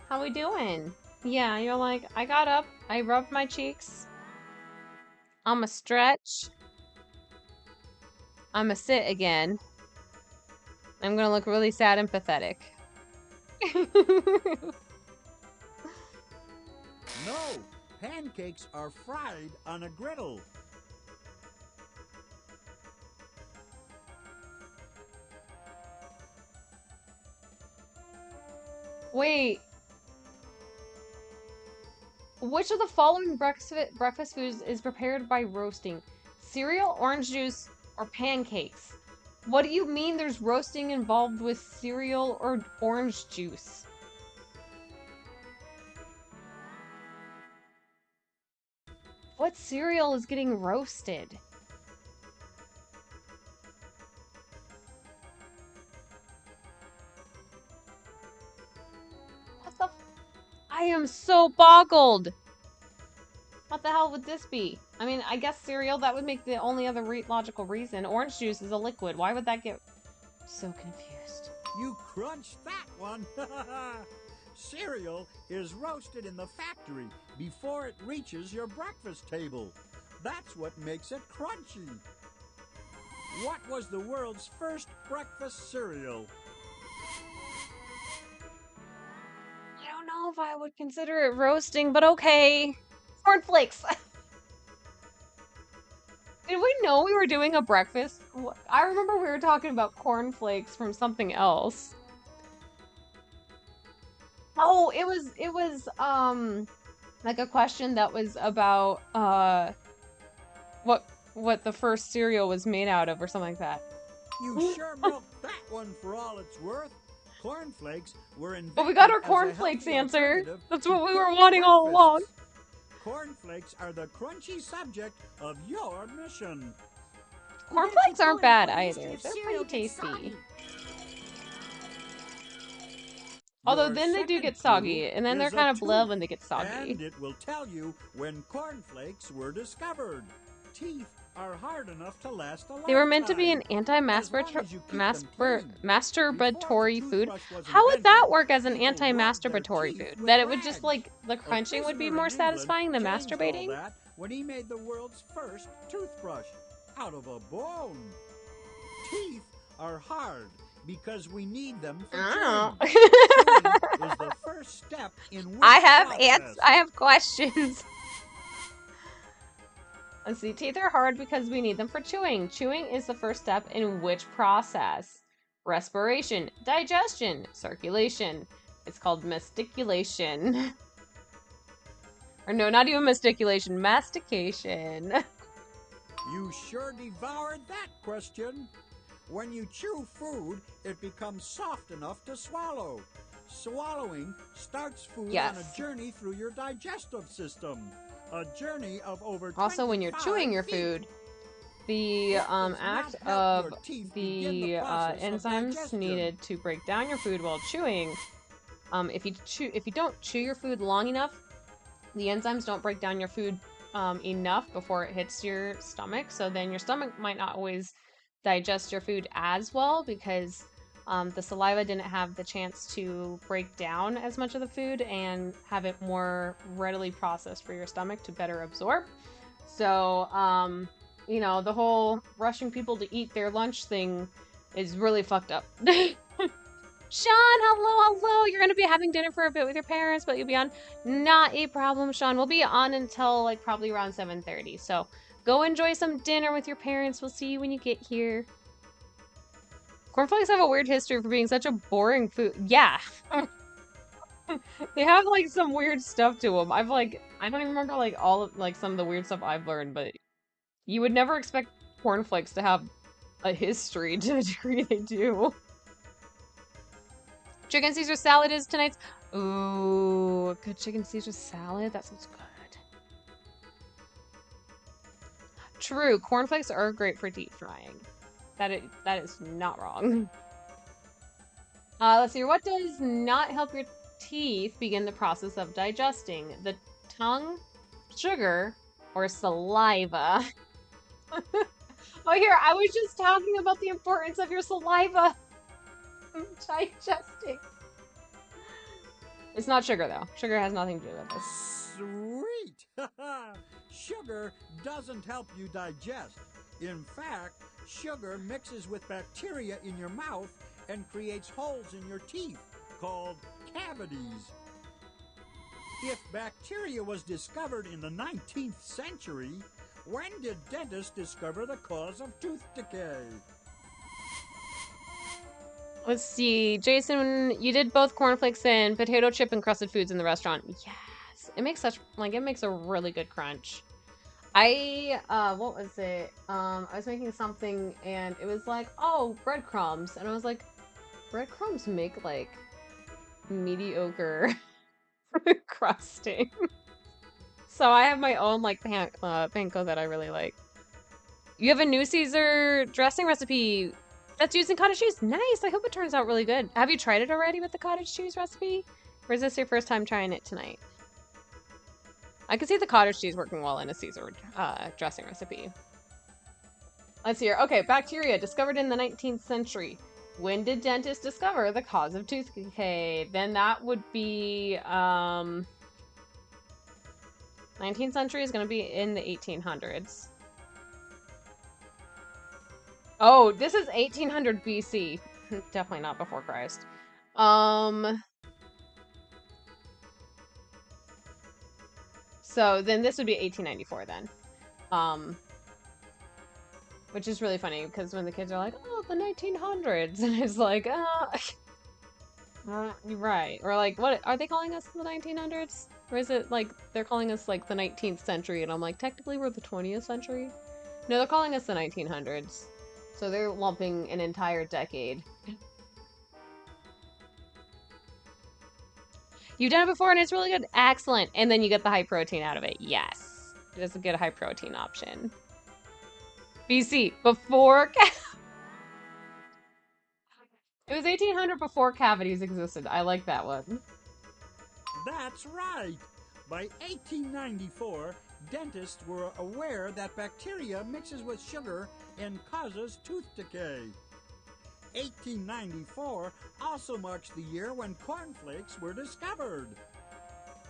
How we doing? Yeah, you're like, I got up, I rubbed my cheeks. I'ma stretch. I'ma sit again. I'm gonna look really sad and pathetic. No, pancakes are fried on a griddle. Wait. Which of the following breakfast foods is prepared by roasting? Cereal, orange juice, or pancakes? What do you mean there's roasting involved with cereal or orange juice? What cereal is getting roasted? What the I am so boggled! What the hell would this be? I mean, I guess cereal, that would make the only other logical reason. Orange juice is a liquid. Why would that get... So confused. You crunched that one! Cereal is roasted in the factory before it reaches your breakfast table. That's what makes it crunchy. What was the world's first breakfast cereal? I don't know if I would consider it roasting, but okay. Cornflakes. Did we know we were doing a breakfast? I remember we were talking about cornflakes from something else. Oh, it was like a question that was about what the first cereal was made out of or something like that. You sure milked that one for all it's worth. Cornflakes were invented. But we got our cornflakes answer. That's what we were wanting all along. Cornflakes are the crunchy subject of your mission. Cornflakes aren't bad either. They're pretty tasty. Although then they do get soggy, and then they're kind of blah when they get soggy. And it will tell you when cornflakes were discovered. Teeth are hard enough to last a lifetime. They were meant to be an anti-masturbatory food. How would that work as an anti-masturbatory food? That it would just like the crunching would be more satisfying than masturbating? That when he made the world's first toothbrush out of a bone. Teeth are hard because we need them for chewing. Chewing is the first step in which I have questions. Let's see. Teeth are hard because we need them for chewing. Chewing is the first step in which process? Respiration, digestion, circulation. It's called masticulation. Or no, not even masticulation, mastication. You sure devoured that question. When you chew food, it becomes soft enough to swallow. Swallowing starts food on a journey through your digestive system. A journey of over 25 Also, when you're chewing your food, the act of the enzymes needed to break down your food while chewing, if you don't chew your food long enough, the enzymes don't break down your food enough before it hits your stomach. So then your stomach might not always digest your food as well because the saliva didn't have the chance to break down as much of the food and have it more readily processed for your stomach to better absorb. So, you know, the whole rushing people to eat their lunch thing is really fucked up. Sean, hello. You're going to be having dinner for a bit with your parents, but you'll be on. Not a problem, Sean. We'll be on until like probably around 7:30. So go enjoy some dinner with your parents. We'll see you when you get here. Cornflakes have a weird history for being such a boring food. Yeah. They have like some weird stuff to them. I don't even remember like all of like some of the weird stuff I've learned, but you would never expect cornflakes to have a history to the degree they do. Chicken Caesar salad is tonight's. Ooh, good chicken Caesar salad. That sounds good. True, cornflakes are great for deep frying. That is not wrong. Let's see. What does not help your teeth begin the process of digesting? The tongue, sugar, or saliva? Oh, here, I was just talking about the importance of your saliva digesting. It's not sugar, though. Sugar has nothing to do with this. Sweet! Sugar doesn't help you digest. In fact, sugar mixes with bacteria in your mouth and creates holes in your teeth, called cavities. If bacteria was discovered in the 19th century, when did dentists discover the cause of tooth decay? Let's see. Jason, you did both cornflakes and potato chip encrusted foods in the restaurant. Yes. It makes it makes a really good crunch. What was it? I was making something and it was like, oh, breadcrumbs. And I was like, breadcrumbs make like mediocre crusting. So I have my own like panko that I really like. You have a new Caesar dressing recipe that's using cottage cheese. Nice. I hope it turns out really good. Have you tried it already with the cottage cheese recipe? Or is this your first time trying it tonight? I can see the cottage cheese working well in a Caesar dressing recipe. Let's see here. Okay, bacteria discovered in the 19th century. When did dentists discover the cause of tooth decay? Then that would be 19th century is going to be in the 1800s. Oh, this is 1800 BC. Definitely not before Christ. So then this would be 1894 then. Which is really funny because when the kids are like, oh, the 1900s, and it's like, you're right. Or like, what are they calling us, the 1900s? Or is it like they're calling us like the 19th century? And I'm like, technically we're the 20th century? No, they're calling us the 1900s. So they're lumping an entire decade. You've done it before and it's really good. Excellent. And then you get the high protein out of it. Yes. It is a good high protein option. BC, before... It was 1800 before cavities existed. I like that one. That's right. By 1894, dentists were aware that bacteria mixes with sugar and causes tooth decay. 1894 also marks the year when cornflakes were discovered.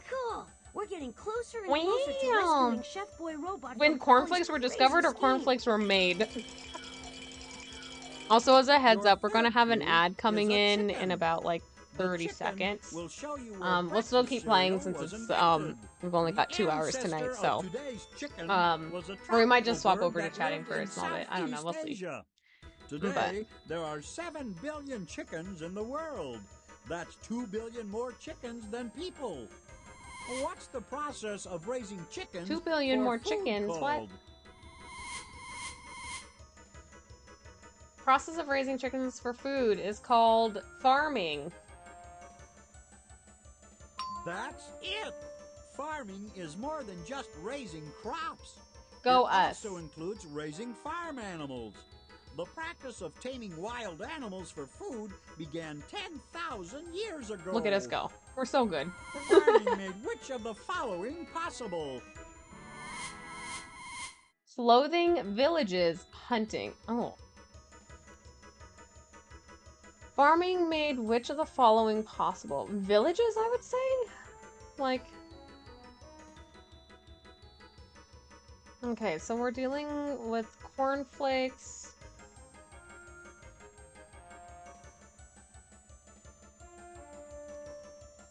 Cool. We're getting closer and closer to rescuing Chef Boy Robot. When cornflakes were discovered or cornflakes were made? Also, as a heads up, we're going to have an ad coming in about like 30 seconds. We'll still keep playing since it's we've only got 2 hours tonight, so or we might just swap over to chatting for a small bit. I don't know, we'll see. Today, there are 7 billion chickens in the world. That's 2 billion more chickens than people. What's the process of raising chickens? 2 billion more chickens, what? Process of raising chickens for food is called farming. That's it! Farming is more than just raising crops. Go it us. Also includes raising farm animals. The practice of taming wild animals for food began 10,000 years ago. Look at us go. We're so good. Farming made which of the following possible? Clothing, villages, hunting. Oh. Farming made which of the following possible? Villages, I would say? Like... Okay, so we're dealing with cornflakes.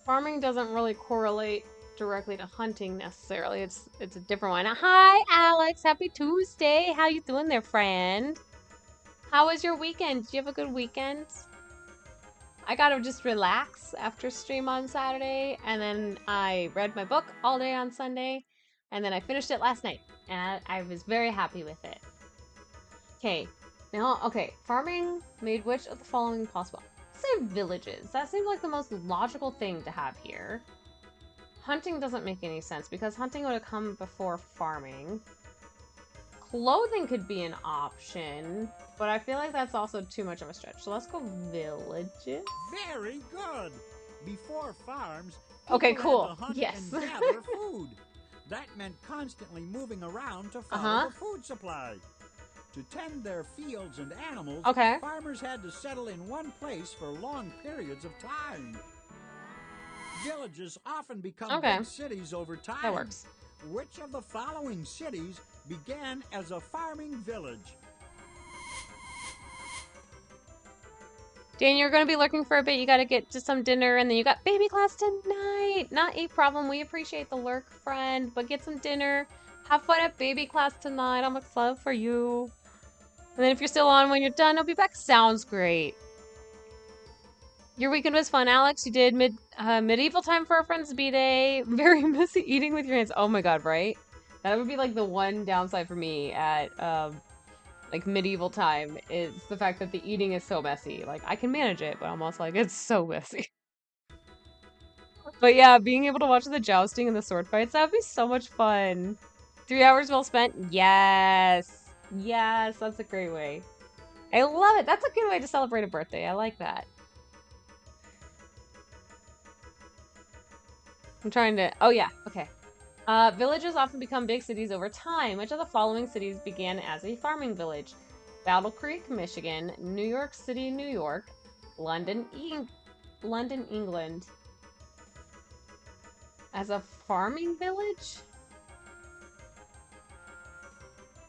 Farming doesn't really correlate directly to hunting necessarily. It's a different one. Hi, Alex. Happy Tuesday. How you doing there, friend? How was your weekend? Did you have a good weekend? I got to just relax after stream on Saturday, and then I read my book all day on Sunday, and then I finished it last night, and I was very happy with it. Okay. Now, okay. Farming made which of the following possible? Say villages. That seems like the most logical thing to have here. Hunting doesn't make any sense because hunting would have come before farming. Clothing could be an option, but I feel like that's also too much of a stretch. So let's go villages. Very good. Before farms, okay, cool. Had to hunt yes. and gather food. That meant constantly moving around to follow the food supply. To tend their fields and animals, farmers had to settle in one place for long periods of time. Villages often become big cities over time. That works. Which of the following cities began as a farming village? Dan, you're going to be lurking for a bit. You got to get to some dinner, and then you got baby class tonight. Not a problem. We appreciate the lurk, friend, but get some dinner. Have fun at baby class tonight. I'm excited for you. And then if you're still on when you're done, I'll be back. Sounds great. Your weekend was fun, Alex. You did medieval time for a friend's B-day. Very messy eating with your hands. Oh my god, right? That would be like the one downside for me at like medieval time is the fact that the eating is so messy. Like I can manage it, but I'm also like it's so messy. But yeah, being able to watch the jousting and the sword fights, that would be so much fun. 3 hours well spent? Yes. Yes, that's a great way. I love it. That's a good way to celebrate a birthday. I like that. I'm trying to... Oh, yeah. Okay. Villages often become big cities over time. Which of the following cities began as a farming village? Battle Creek, Michigan. New York City, New York. London, England. As a farming village?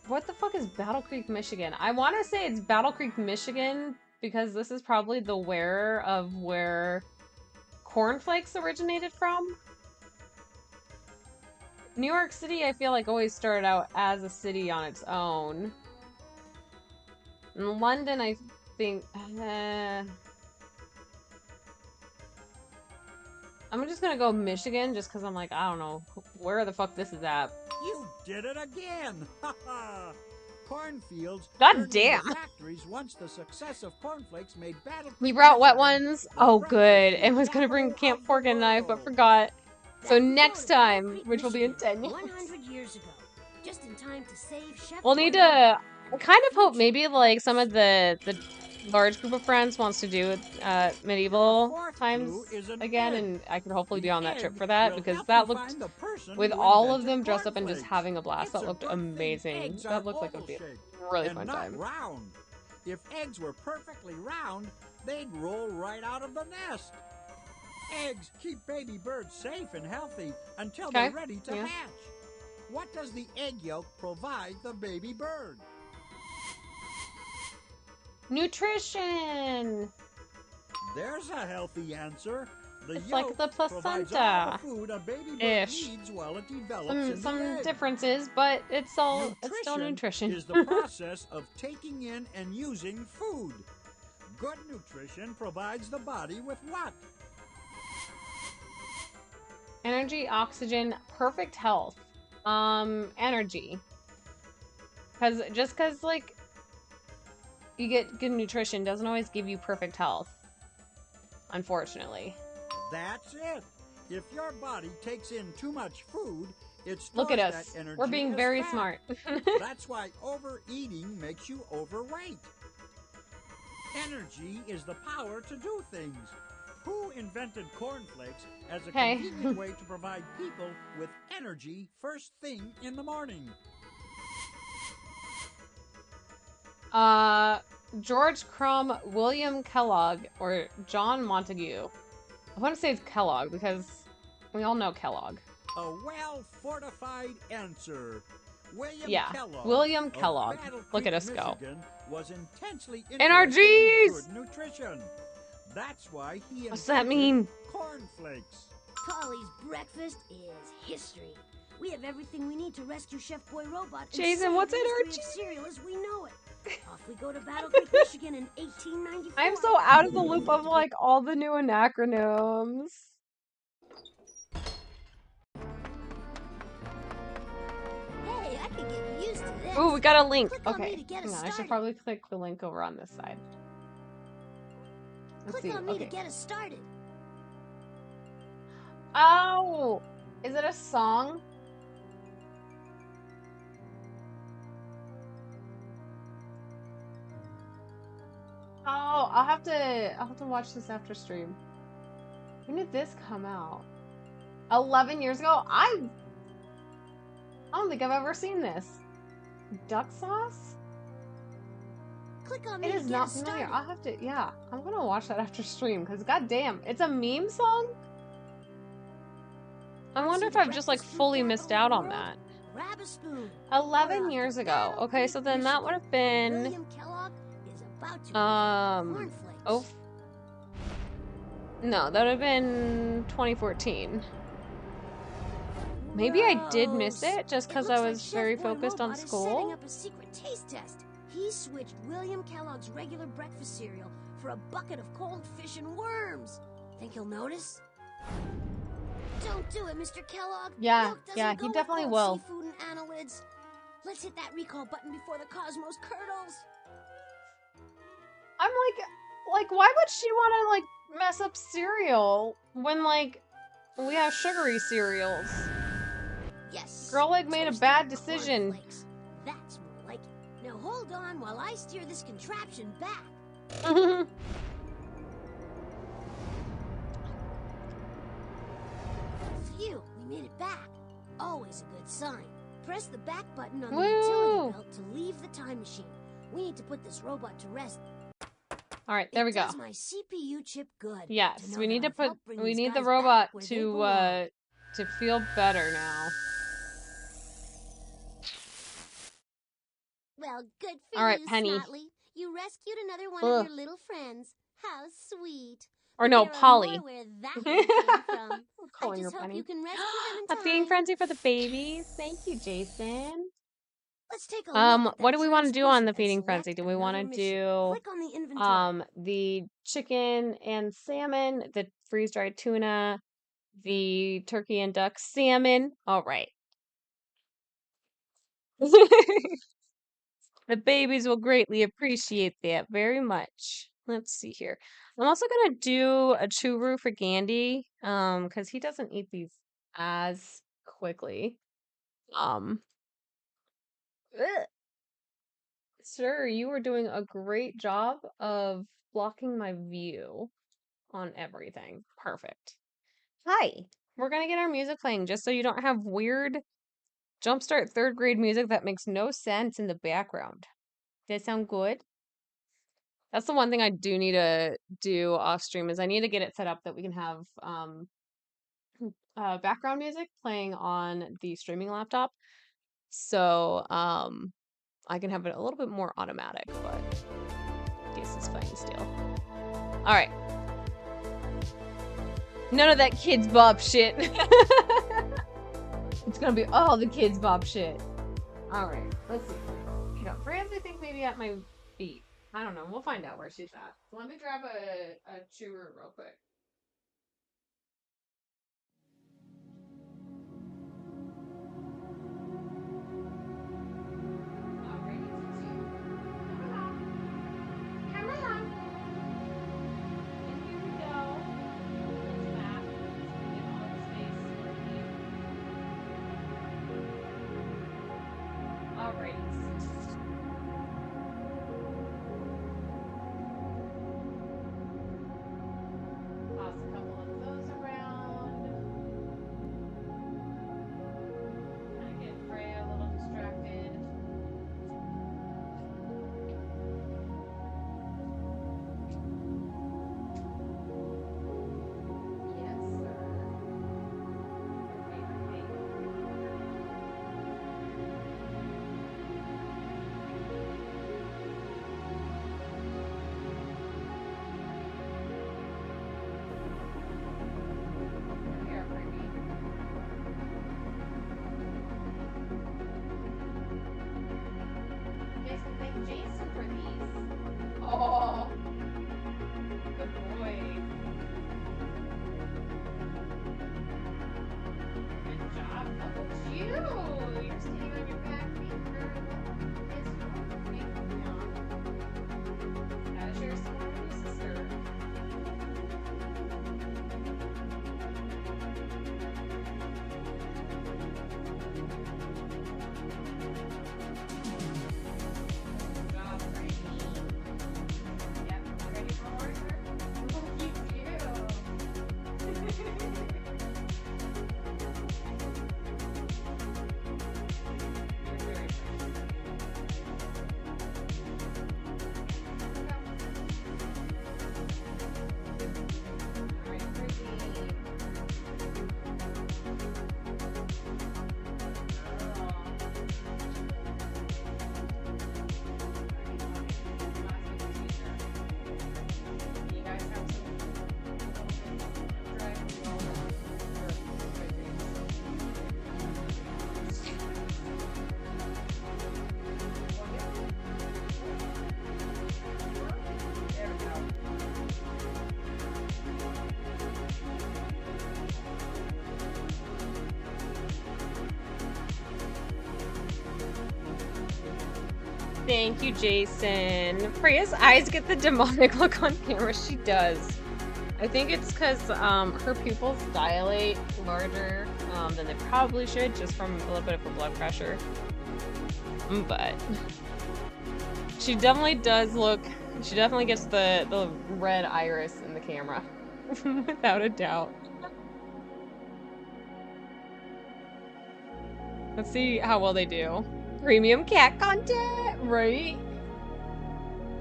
What the fuck is Battle Creek, Michigan? I want to say it's Battle Creek, Michigan, because this is probably the wearer of where cornflakes originated from. New York City, I feel like, always started out as a city on its own. In London, I think... I'm just gonna go Michigan, just because I'm like, I don't know where the fuck this is at. You did it again! Haha! Cornfields. God damn! Factories once the success of cornflakes made battle. We brought wet ones. Oh, good. And was gonna bring camp fork and knife, but forgot. So next time, which will be in 10 years. 100 years ago, just in time to save Chef. We'll need to kind of hope maybe like some of the large group of friends wants to do medieval times again, egg. and I could hopefully be on that trip Egg for that will because help that you looked, find the person with who all of invented them dressed up and just cornflakes. having a blast, It's that a looked good thing amazing. eggs That are looked like it would be a oval-shaped really and fun not time. round. If eggs were perfectly round, they'd roll right out of the nest. Eggs keep baby birds safe and healthy until they're ready to hatch. What does the egg yolk provide the baby bird? Nutrition! There's a healthy answer. The It's yolk like the provides all the placenta. food a baby bird needs while it develops in the Some egg. differences, but it's still nutrition. is the process of taking in and using food. Good nutrition provides the body with what? Energy, oxygen, perfect health. Energy. Because like you get good nutrition doesn't always give you perfect health. Unfortunately. That's it. If your body takes in too much food, it stores Look at us. that energy We're being as very fat. smart. That's why overeating makes you overweight. Energy is the power to do things. Who invented cornflakes as a convenient way to provide people with energy first thing in the morning? George Crumb, William Kellogg, or John Montague. I want to say it's Kellogg because we all know Kellogg. A well-fortified answer. William Kellogg. William Kellogg. Look at us go. Was intensely NRGs! in good nutrition. That's why he What's that mean? Cornflakes. Polly's breakfast is history. We have everything we need to rescue Chef Boy Robot. Jason, what's NRG? Cereal as we know it. Off we go to Battle Creek, Michigan in 1894. I'm so out of the loop of like all the new anacronyms. Hey, I can get used to this. Ooh, we got a link. Click Okay, hang on. I should probably click the link over on this side. Let's Click see. on me to get us started. Oh, is it a song? Oh, I'll have to watch this after stream. When did this come out? 11 years ago? I don't think I've ever seen this. Duck sauce? Click on me It is not familiar. I'll have to, yeah. I'm gonna watch that after stream because goddamn, it's a meme song? I wonder if I've just like fully missed out on that. Grab a spoon. 11 years ago. Okay, so then that would have been William Kellogg is about to cornflakes. Oh. No, that would have been 2014. Maybe I did miss it just because I was very focused on school. Setting up a secret taste test. He switched William Kellogg's regular breakfast cereal for a bucket of cold fish and worms. Think he'll notice? Don't do it, Mr. Kellogg. Yeah, he definitely will. Seafood and annelids. Let's hit that recall button before the cosmos curdles. I'm like, why would she want to like mess up cereal when like we have sugary cereals? Yes. Girl like made a bad decision. That's more like it. Now hold on while I steer this contraption back. Phew, we made it back. Always a good sign. Press the back button on the utility belt to leave the time machine. We need to put this robot to rest. All right, there we go. Does my CPU chip good. Yes, we need the robot to feel better now. Well, good for all right, you, Penny. Snotley. You rescued another one of your little friends. How sweet. Or no, Polly. Where that one came from. I'm calling her Penny. Hope you can rescue them in time. A feeding frenzy for the babies. Thank you, Jason. Let's take a look what do we want to do on the feeding frenzy? Do we want to do Click on the inventory. the chicken and salmon, the freeze-dried tuna, the turkey and duck salmon? All right. The babies will greatly appreciate that very much. Let's see here. I'm also gonna do a churu for Gandhi, because he doesn't eat these as quickly. Ugh. Sir, you are doing a great job of blocking my view on everything. Perfect. Hi. We're gonna get our music playing just so you don't have weird Jumpstart 3rd grade music that makes no sense in the background. Does that sound good? That's the one thing I do need to do off stream is I need to get it set up that we can have background music playing on the streaming laptop. So I can have it a little bit more automatic, but this is playing still. All right. None of that Kids Bop shit. It's gonna be all the Kids Bop shit. All right, let's see. You know, Fran's I think maybe at my feet. I don't know. We'll find out where she's at. Let me grab a chewer real quick. Jason for these. Oh, good boy. Good job. Look at you. You're sitting on your back feet for this week now. Gotta share some more with your sister. Thank you, Jason. Freya's eyes get the demonic look on camera. She does. I think it's because her pupils dilate larger than they probably should, just from a little bit of her blood pressure. But she definitely does look. She definitely gets the red iris in the camera, without a doubt. Let's see how well they do. Premium cat content, right?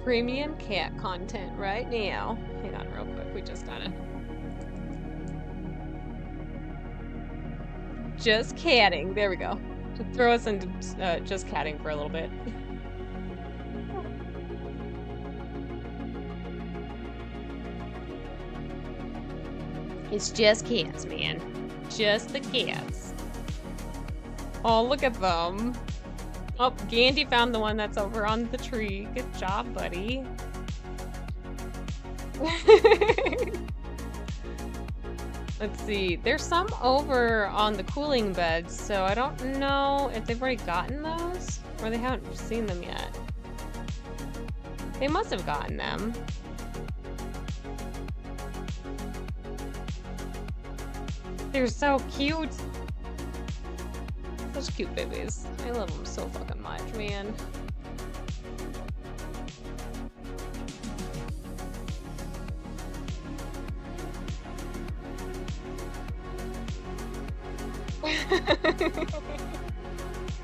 Premium cat content right now. Hang on real quick, we just gotta... Just catting, there we go. To throw us into just catting for a little bit. It's just cats, man. Just the cats. Oh, look at them. Oh, Gandhi found the one that's over on the tree. Good job, buddy. Let's see. There's some over on the cooling beds, so I don't know if they've already gotten those or they haven't seen them yet. They must have gotten them. They're so cute. Such cute babies. I love them so fucking much, man.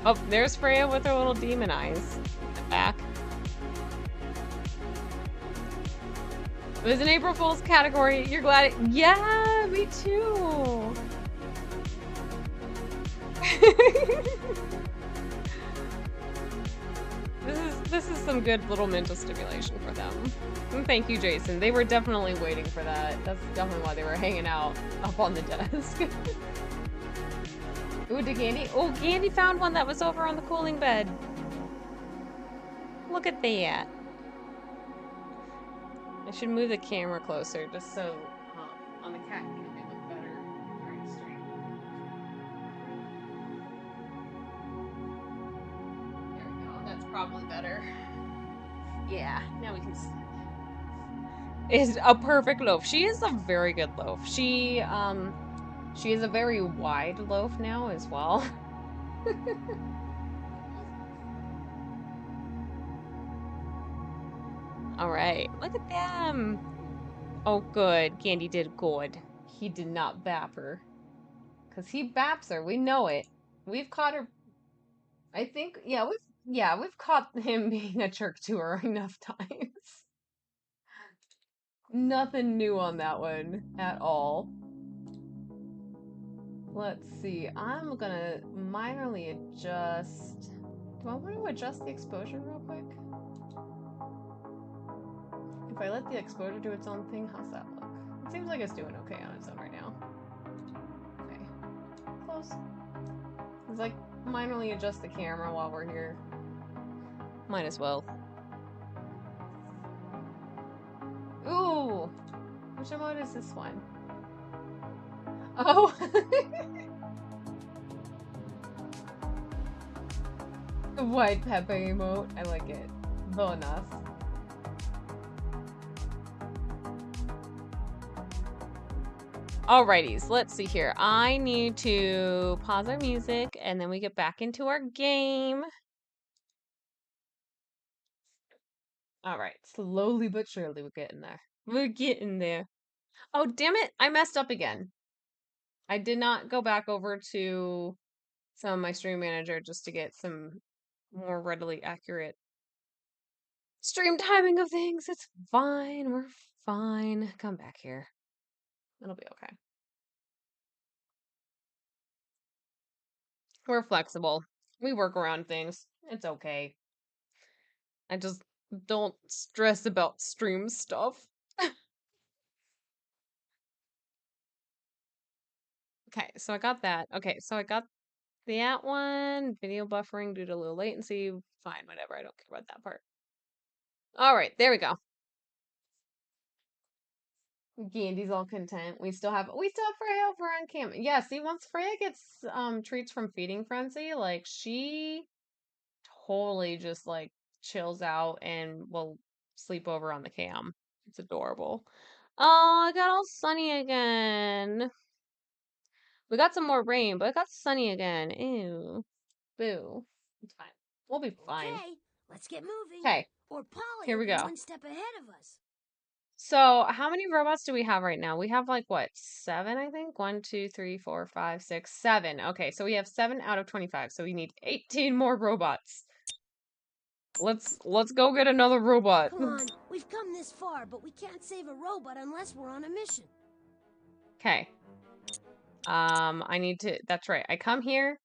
Oh, there's Freya with her little demon eyes. Back. It was an April Fool's category. You're glad yeah, me too. This is some good little mental stimulation for them. And thank you, Jason. They were definitely waiting for that. That's definitely why they were hanging out up on the desk. Ooh, did Candy? Oh, Candy found one that was over on the cooling bed. Look at that. I should move the camera closer just so on the cat cam it look better. Very straight. There we go. That's probably better. Yeah, now we can see. Is a perfect loaf. She is a very good loaf. She is a very wide loaf now as well. All right, look at them. Oh, good. Candy did good. He did not bap her. Because he baps her. We know it. We've caught her. I think, yeah, we've caught him being a jerk to her enough times. Nothing new on that one at all. Let's see. I'm gonna minorly adjust. Do I want to adjust the exposure real quick? If I let the exposure do its own thing, how's that look? It seems like it's doing okay on its own right now. Okay. Close. It's like minorly adjust the camera while we're here. Might as well. Ooh! Which emote is this one? Oh! White pepper emote. I like it. Bonus. Alrighties, let's see here. I need to pause our music and then we get back into our game. Alright, slowly but surely we're getting there. We're getting there. Oh, damn it! I messed up again. I did not go back over to some of my stream manager just to get some more readily accurate stream timing of things. It's fine. We're fine. Come back here. It'll be okay. We're flexible. We work around things. It's okay. I just don't stress about stream stuff. Okay, so I got that. Okay, so I got that one. Video buffering due to low latency. Fine, whatever. I don't care about that part. All right, there we go. Gandy's all content. We still have Freya over on cam. Yeah, see, once Freya gets treats from Feeding Frenzy, like she totally just like chills out and will sleep over on the cam. It's adorable. Oh, I got all sunny again. We got some more rain, but it got sunny again. Ew. Boo. It's fine. We'll be fine. Okay, let's get moving. Okay. Or Polly Here we will be go. one step ahead of us. So, how many robots do we have right now? We have like what, 7, I think? 1, 2, 3, 4, 5, 6, 7. Okay, so we have 7 out of 25. So we need 18 more robots. Let's go get another robot. Come on, we've come this far, but we can't save a robot unless we're on a mission. Okay. I need to, that's right. I come here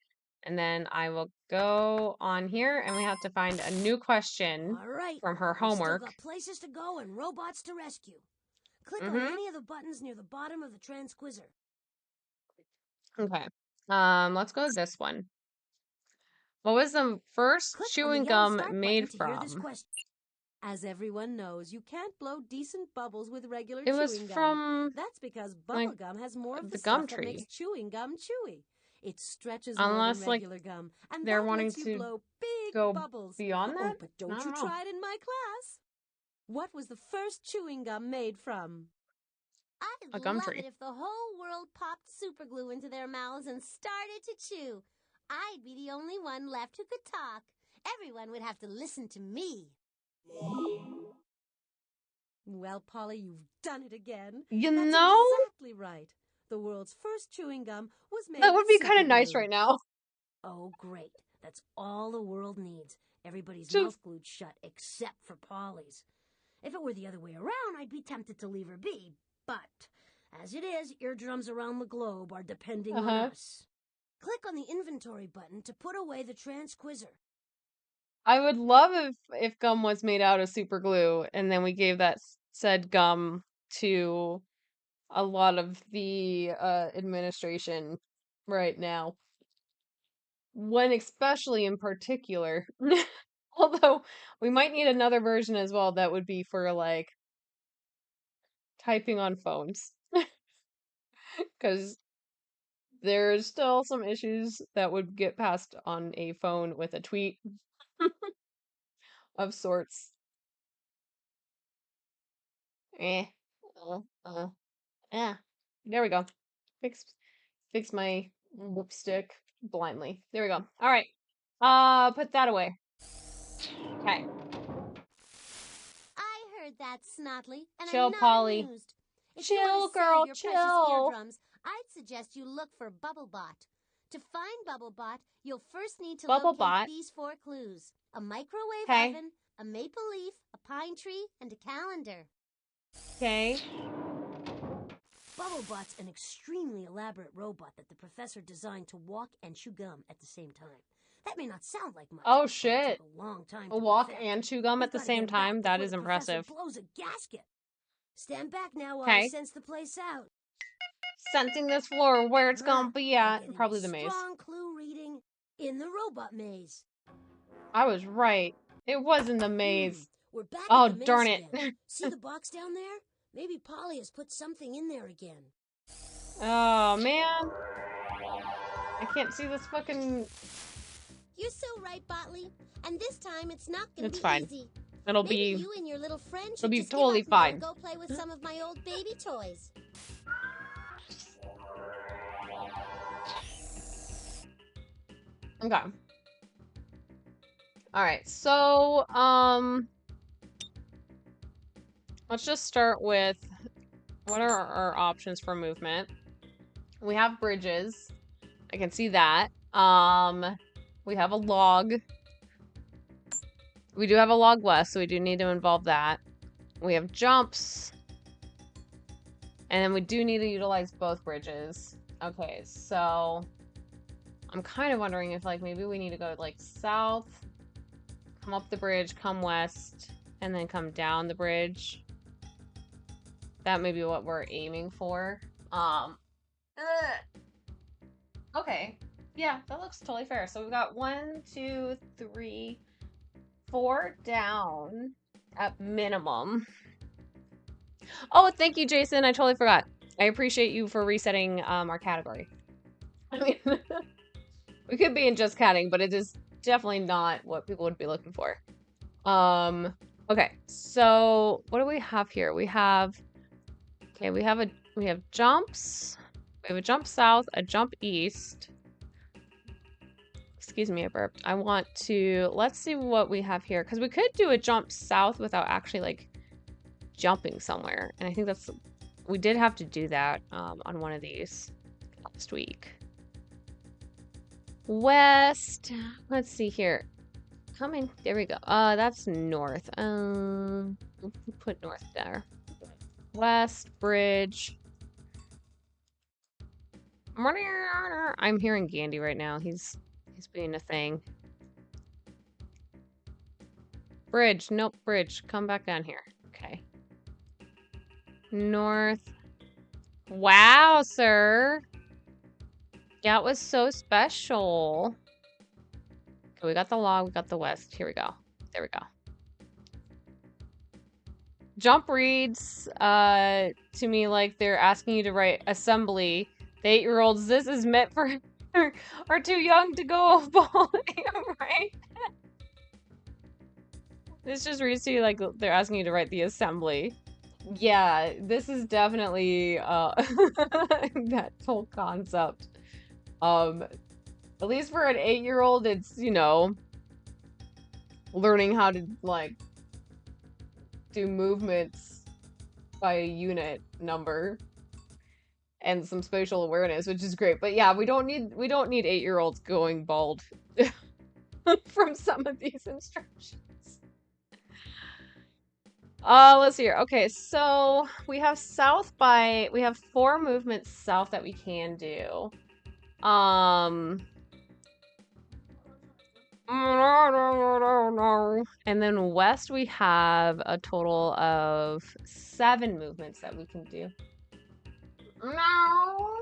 and then I will go on here and we have to find a new question All right, from her we've homework. still got places to go and robots to rescue. Click on any of the buttons near the bottom of the transquizzer. Okay. Let's go with this one. What was the first Click chewing on the yellow gum start made button to hear this from? question. As everyone knows, you can't blow decent bubbles with regular It was chewing gum. from That's because like, bubble gum has more of the the gum stuff that tree. makes chewing gum chewy. It stretches Unless, more than like, regular gum, and they're that wanting lets you to blow big go bubbles. beyond that? Oh, but don't I you don't know. try it in my class. What was the first chewing gum made from? A I'd gum love tree. it if the whole world popped super glue into their mouths and started to chew. I'd be the only one left who could talk. Everyone would have to listen to me. Well, Polly, you've done it again. You That's know? exactly right. The world's first chewing gum was made That would be with kind of nice superglue. right now. Oh, great. That's all the world needs. Everybody's Just- mouth glued shut except for Polly's. If it were the other way around, I'd be tempted to leave her be. But as it is, eardrums around the globe are depending on us. Click on the inventory button to put away the transquizzer. I would love if gum was made out of super glue and then we gave that said gum to a lot of the administration right now. One especially in particular. Although we might need another version as well that would be for like typing on phones. Because there's still some issues that would get passed on a phone with a tweet of sorts. Yeah. There we go. Fix my lipstick blindly. There we go. All right. Put that away. Okay. I heard that, Snotley, and Chill, I'm not Polly. amused. If Chill, you want to girl, save your precious chill. eardrums, I'd suggest you look for Bubblebot. To find Bubblebot, you'll first need to Bubblebot? locate these 4 clues. A microwave Okay. oven, a maple leaf, a pine tree, and a calendar. Okay. Bubblebot's an extremely elaborate robot that the professor designed to walk and chew gum at the same time. That may not sound like much. Oh, but it shit. took a long time to Walk perfect. and chew gum We've at the gotta same get it back time? That before is the professor impressive. blows a gasket. Stand back now while Okay. I sense the place out. Sensing this floor where it's gonna be I'm at. getting Probably a the maze. strong clue reading in the robot maze. I was right. It was in the maze. We're back Oh, at the maze darn it. again. See the box down there? Maybe Polly has put something in there again. Oh, man. I can't see this fucking... You're so right, Botley. And this time it's not gonna It's be fine. easy. It'll Maybe be... you and your little friend It'll should be just totally give up now fine. and go play with some of my old baby toys. Okay. Alright, so, let's just start with what are our options for movement. We have bridges. I can see that. We have a log. We do have a log west, so we do need to involve that. We have jumps. And then we do need to utilize both bridges. Okay, so I'm kind of wondering if like maybe we need to go like south, come up the bridge, come west, and then come down the bridge. That may be what we're aiming for. Okay. Yeah, that looks totally fair. So we've got 1, 2, 3, 4 down at minimum. Oh, thank you, Jason. I totally forgot. I appreciate you for resetting our category. I mean, we could be in just catting, but it is definitely not what people would be looking for. Okay, so what do we have here? We have, okay, we have jumps. We have a jump south, a jump east. Excuse me, I burped. I want to, let's see what we have here. Because we could do a jump south without actually, like, jumping somewhere. And I think that's, we did have to do that on one of these last week. West, let's see here. Coming, there we go. That's north. Put north there. West, bridge. I'm hearing Gandhi right now. He's being a thing. Bridge, nope, bridge. Come back down here. Okay. North. Wow, sir. That was so special. Okay, we got the log, we got the west. Here we go. There we go. Jump reads to me like they're asking you to write assembly. The 8-year-olds, this is meant for are too young to go right? This just reads to you like they're asking you to write the assembly. Yeah, this is definitely that whole concept. At least for an 8-year-old, it's, you know, learning how to like do movements by a unit number. and some spatial awareness, which is great. But yeah, we don't need 8-year-olds going bald from some of these instructions. Let's see here. Okay, so we have we have 4 movements south that we can do. And then west we have a total of 7 movements that we can do. No.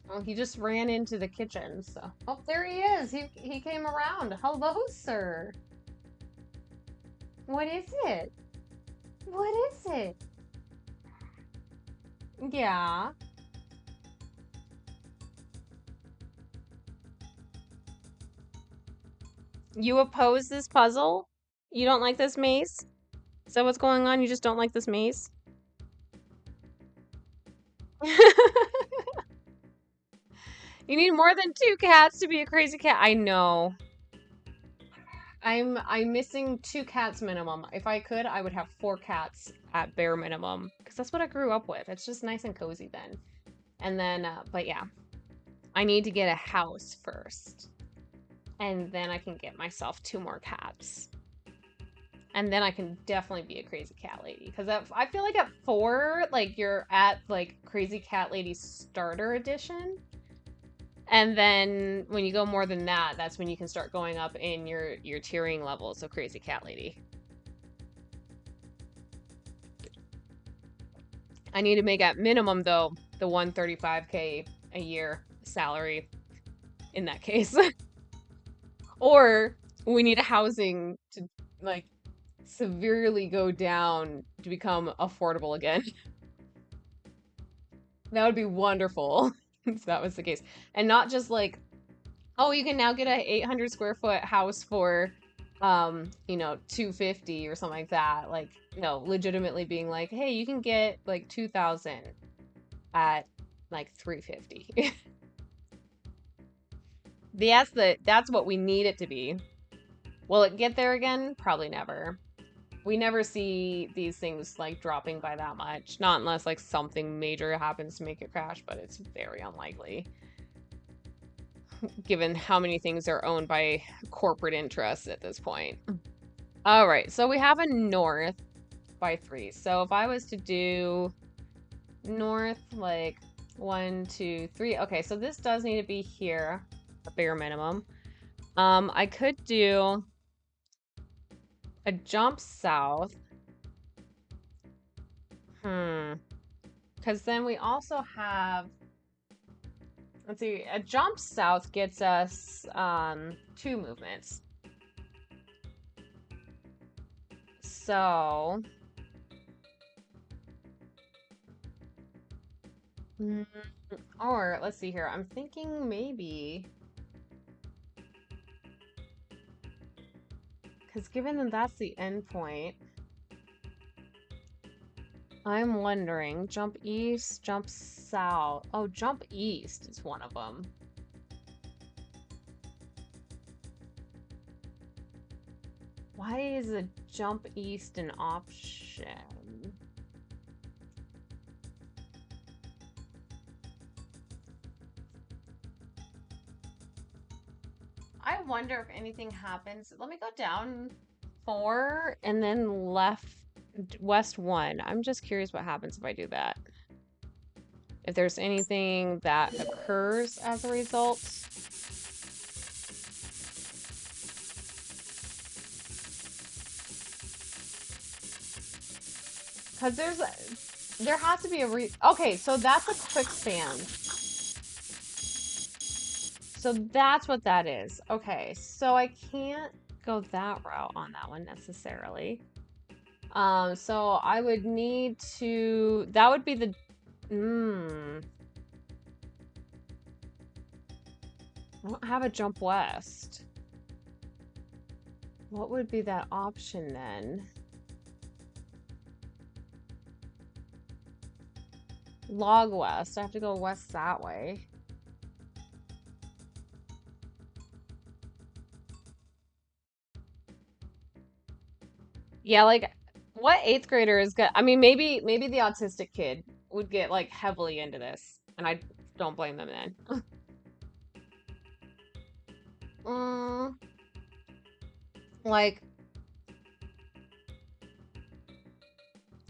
Oh, he just ran into the kitchen, so. Oh, there he is. He came around. Hello, sir. What is it? What is it? Yeah. You oppose this puzzle? You don't like this maze? Is that what's going on? You just don't like this maze? You need more than 2 cats to be a crazy cat. I know. I'm missing 2 cats minimum. If I could, I would have 4 cats at bare minimum. Because that's what I grew up with. It's just nice and cozy then. And then, but yeah. I need to get a house first. And then I can get myself 2 more cats. And then I can definitely be a crazy cat lady. Because I feel like at 4, like, you're at, like, Crazy Cat Lady Starter Edition. And then when you go more than that, that's when you can start going up in your tiering levels of Crazy Cat Lady. I need to make at minimum, though, the $135K a year salary in that case. Or we need a housing to, like, severely go down to become affordable again. That would be wonderful if that was the case. And not just like, oh, you can now get a 800 square foot house for, you know, $250 or something like that. Like, no, legitimately being like, hey, you can get like 2,000 at like $350. That's what we need it to be. Will it get there again? Probably never. We never see these things like dropping by that much. Not unless like something major happens to make it crash, but it's very unlikely. Given how many things are owned by corporate interests at this point. All right, so we have a north by 3. So if I was to do north, like 1, 2, 3. Okay, so this does need to be here, a bare minimum. I could do a jump south. Because then we also have, let's see, a jump south gets us 2 movements. So or let's see here. I'm thinking maybe, because given that that's the end point, I'm wondering, jump east, jump south. Oh, jump east is one of them. Why is a jump east an option? I wonder if anything happens. Let me go down 4 and then west 1. I'm just curious what happens if I do that. If there's anything that occurs as a result. Because there has to be okay, so that's a quicksand. So that's what that is. Okay, so I can't go that route on that one necessarily. So I would need to, that would be the, I don't have a jump west. What would be that option then? Log west. I have to go west that way. Yeah, like what 8th grader is good? I mean, maybe the autistic kid would get like heavily into this, and I don't blame them then. Like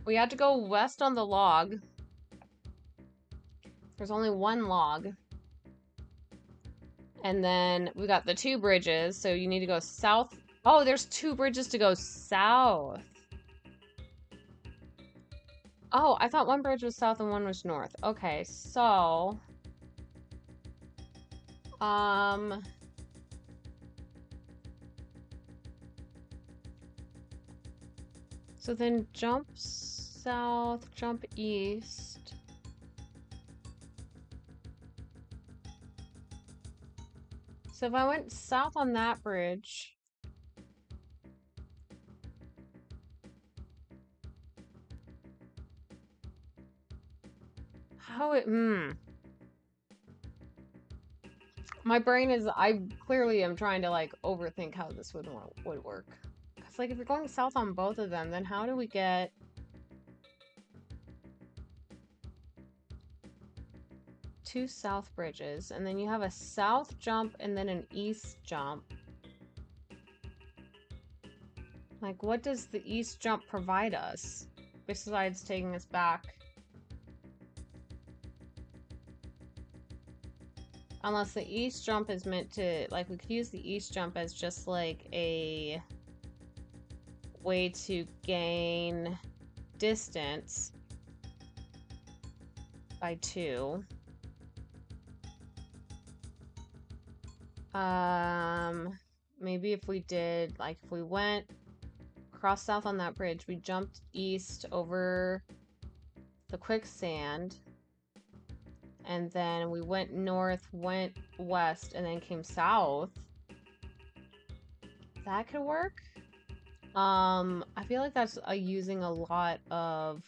we had to go west on the log. There's only one log. And then we got the 2 bridges, so you need to go south. Oh, there's 2 bridges to go south. Oh, I thought one bridge was south and one was north. Okay, so so then jump south, jump east. So if I went south on that bridge, how it, my brain is, I clearly am trying to like overthink how this would work. Cause like if you're going south on both of them, then how do we get 2 south bridges, and then you have a south jump and then an east jump? Like, what does the east jump provide us besides taking us back? Unless the east jump is meant to, like, we could use the east jump as just like a way to gain distance by 2. Maybe if we did, like, if we went across south on that bridge, we jumped east over the quicksand, and then we went north, went west, and then came south. That could work. I feel like that's using a lot of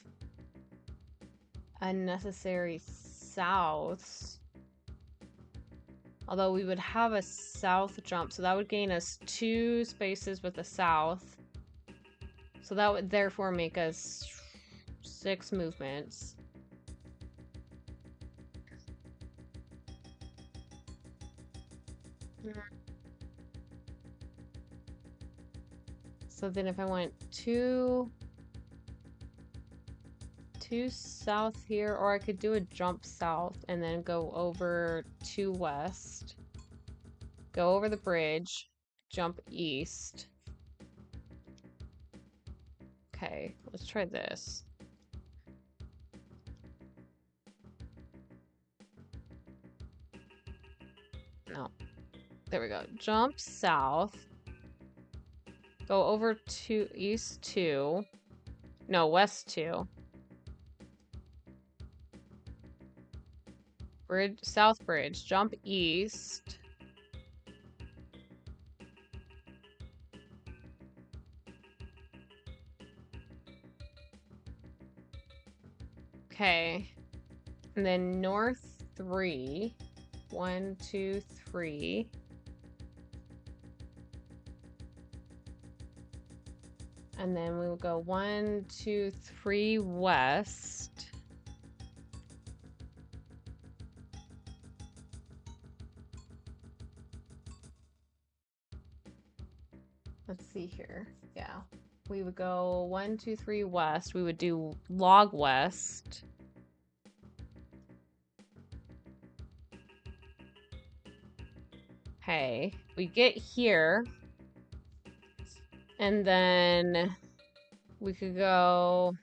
unnecessary souths. Although we would have a south jump, so that would gain us 2 spaces with a south. So that would therefore make us 6 movements. So then if I went 2 south here, or I could do a jump south and then go over 2 west, go over the bridge, jump east. Okay, let's try this. No. There we go. Jump south. Go over to east 2. No, west 2. Bridge, south bridge. Jump east. Okay. And then north 3. 1, 2, 3. And then we will go 1, 2, 3 west. Let's see here. Yeah. We would go 1, 2, 3 west. We would do log west. Okay. We get here. And then we could go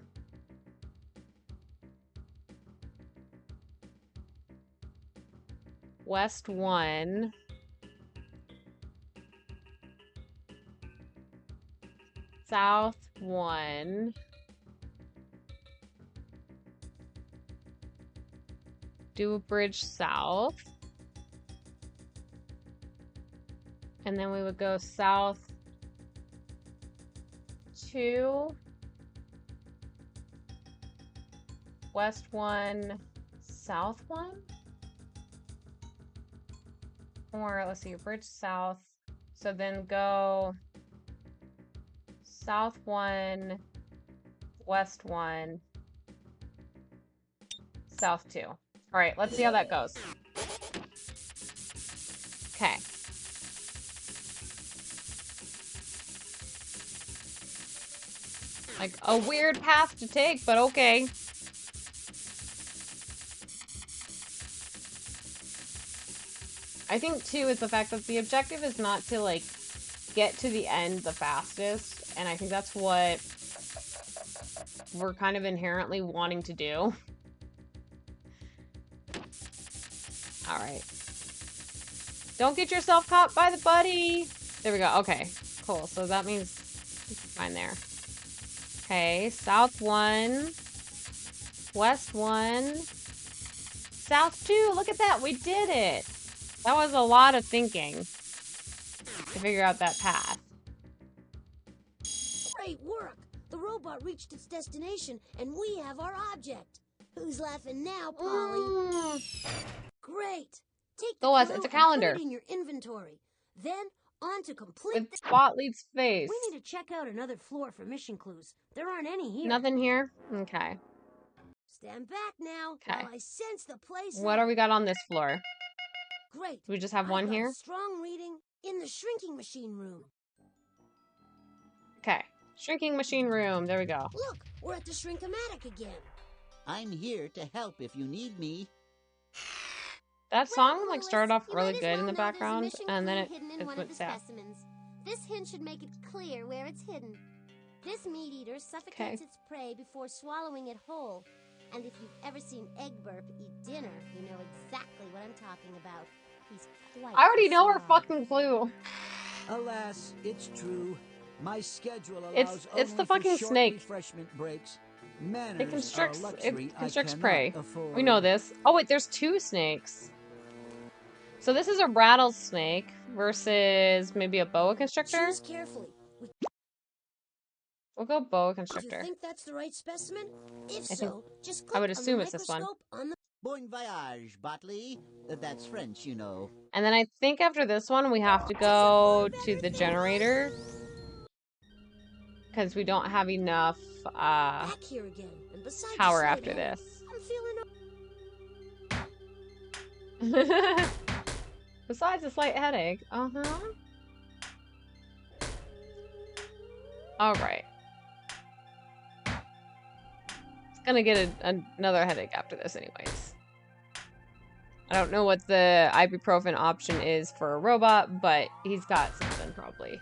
west 1. South 1. Do a bridge south. And then we would go south 2. West 1. South 1. Or let's see, bridge south. So then go South 1, West 1, South 2. All right, let's see how that goes. Okay. Like a weird path to take, but okay. I think too is the fact that the objective is not to like get to the end the fastest, and I think that's what we're kind of inherently wanting to do. All right. Don't get yourself caught by the buddy. There we go. Okay, cool. So that means fine there. Okay, South 1, West 1, South 2. Look at that. We did it. That was a lot of thinking to figure out that path. Great work. The robot reached its destination, and we have our object. Who's laughing now, Polly? Great. Take the it's a calendar. And put it in your inventory. Then on to complete. With Spot Lead's face. We need to check out another floor for mission clues. There aren't any here. Nothing here? Okay. Stand back now. Okay. While I sense the place. What are we got on this floor? Great. Do we just have one here? Strong reading in the shrinking machine room. Okay. Shrinking machine room. There we go. Look, we're at the Shrink-O-Matic again. I'm here to help if you need me. That song like started off really good in the background, and then it went sad. This hint should make it clear where it's hidden. This meat eater suffocates its prey before swallowing it whole. And if you've ever seen Egbert eat dinner, you know exactly what I'm talking about. He's quite I already know her fucking clue. Alas, it's true. My schedule allows it's the only fucking for short snake. refreshment breaks. It Manners constricts. are a luxury It constricts I prey. cannot afford. We know this. Oh wait, there's two snakes. So this is a rattlesnake versus maybe a boa constrictor. Choose carefully. We'll go boa Do you constrictor. think that's the right specimen? If I so, just click I would on the assume it's this one. microscope on the Bon voyage, Botley. That's French, you know. And then I think after this one we have to go to the generator because we don't have enough back here again. And besides the power slight after headache, this. I'm feeling Besides a slight headache. Alright. It's gonna get another headache after this anyways. I don't know what the ibuprofen option is for a robot, but he's got something probably.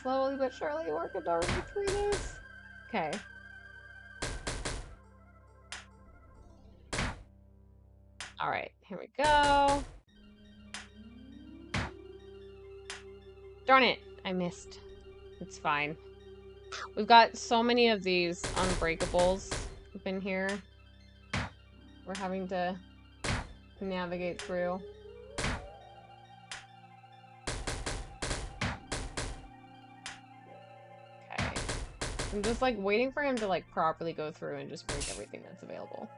Slowly but surely working towards between us. Okay. Alright, here we go. Darn it, I missed. It's fine. We've got so many of these unbreakables up in here. We're having to navigate through. Okay. I'm just like waiting for him to like properly go through and just break everything that's available.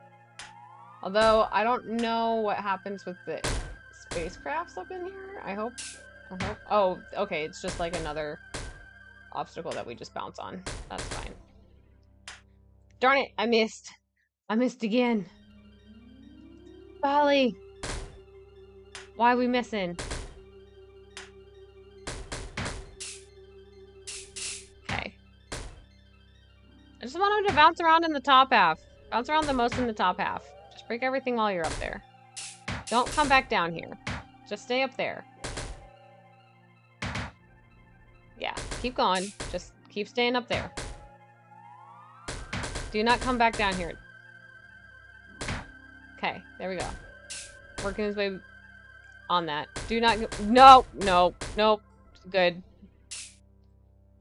Although I don't know what happens with the spacecrafts up in here. I hope. Oh, okay. It's just like another obstacle that we just bounce on. That's fine. Darn it! I missed. I missed again. Polly! Why are we missing? Okay. I just want him to bounce around in the top half. Bounce around the most in the top half. Just break everything while you're up there. Don't come back down here. Just stay up there. Yeah, keep going. Just keep staying up there. Do not come back down here. Okay, there we go. Working his way on that. Do not go. No, no, nope. Good.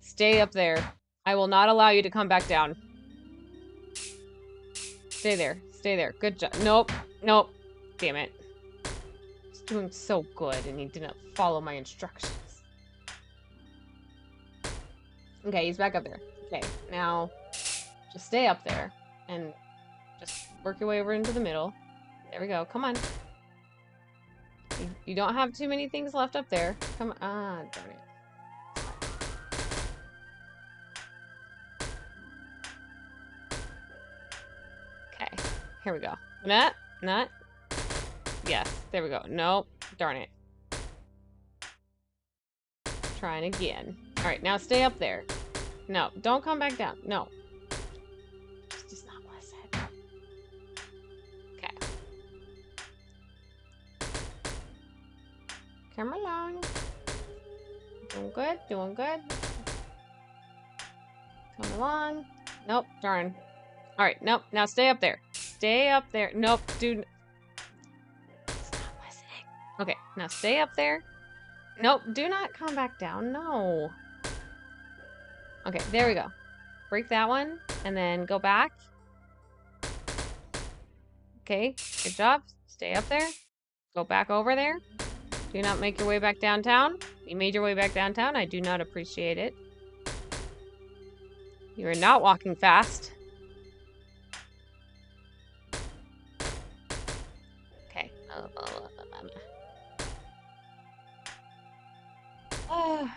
Stay up there. I will not allow you to come back down. Stay there. Stay there. Good job. Nope. Nope. Damn it. He's doing so good and he didn't follow my instructions. Okay, he's back up there. Okay, now just stay up there and just work your way over into the middle. There we go. Come on. You don't have too many things left up there. Come on. Ah, darn it. Here we go. Not. Yes, there we go. Nope. Darn it. Trying again. All right, now stay up there. No, don't come back down. No. Just not listen. Okay. Come along. Doing good, doing good. Come along. Nope, darn. All right, nope. Now stay up there. Stay up there. Nope, dude. Stop listening. Okay, now stay up there. Nope, do not come back down. No. Okay, there we go. Break that one, and then go back. Okay, good job. Stay up there. Go back over there. Do not make your way back downtown. You made your way back downtown. I do not appreciate it. You are not walking fast. Okay.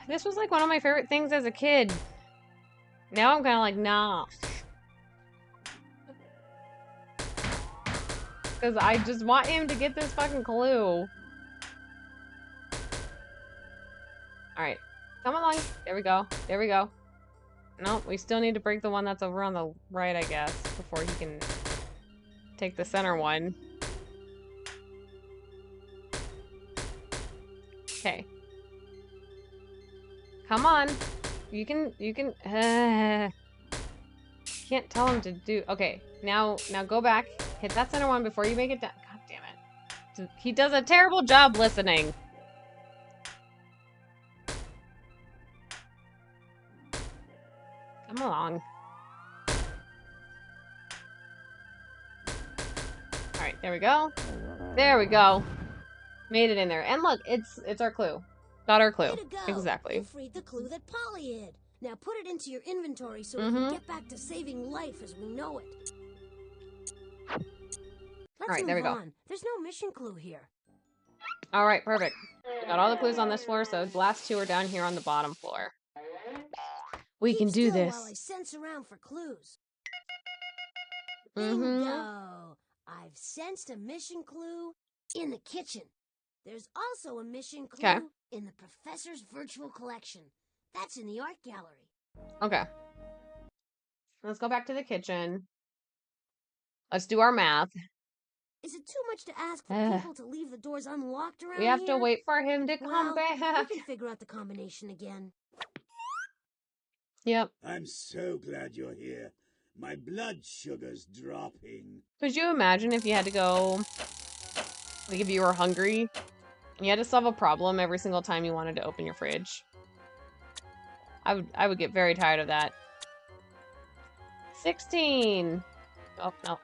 This was like one of my favorite things as a kid. Now I'm kind of like, nah. Because I just want him to get this fucking clue. Alright. Come along. There we go. There we go. No, we still need to break the one that's over on the right, I guess, before he can take the center one. Okay. Come on. You can, can't tell him to do, okay. Now go back. Hit that center one before you make it down. God damn it. He does a terrible job listening. Come along. Alright, there we go. There we go. Made it in there. And look, it's our clue. Got our clue. Exactly. You freed the clue that Polly hid. Now put it into your inventory so we can get back to saving life as we know it. Let's move on. There's no mission clue here. Alright, perfect. We got all the clues on this floor, so the last two are down here on the bottom floor. We can do this. While I sense around for clues. Bingo! I've sensed a mission clue in the kitchen. There's also a mission clue in the professor's virtual collection. That's in the art gallery. Okay. Let's go back to the kitchen. Let's do our math. Is it too much to ask for people to leave the doors unlocked around here? We have to wait for him to come back. We can figure out the combination again. Yep. I'm so glad you're here. My blood sugar's dropping. Could you imagine if you had to go, like if you were hungry, and you had to solve a problem every single time you wanted to open your fridge? I would get very tired of that. 16! Oh, no.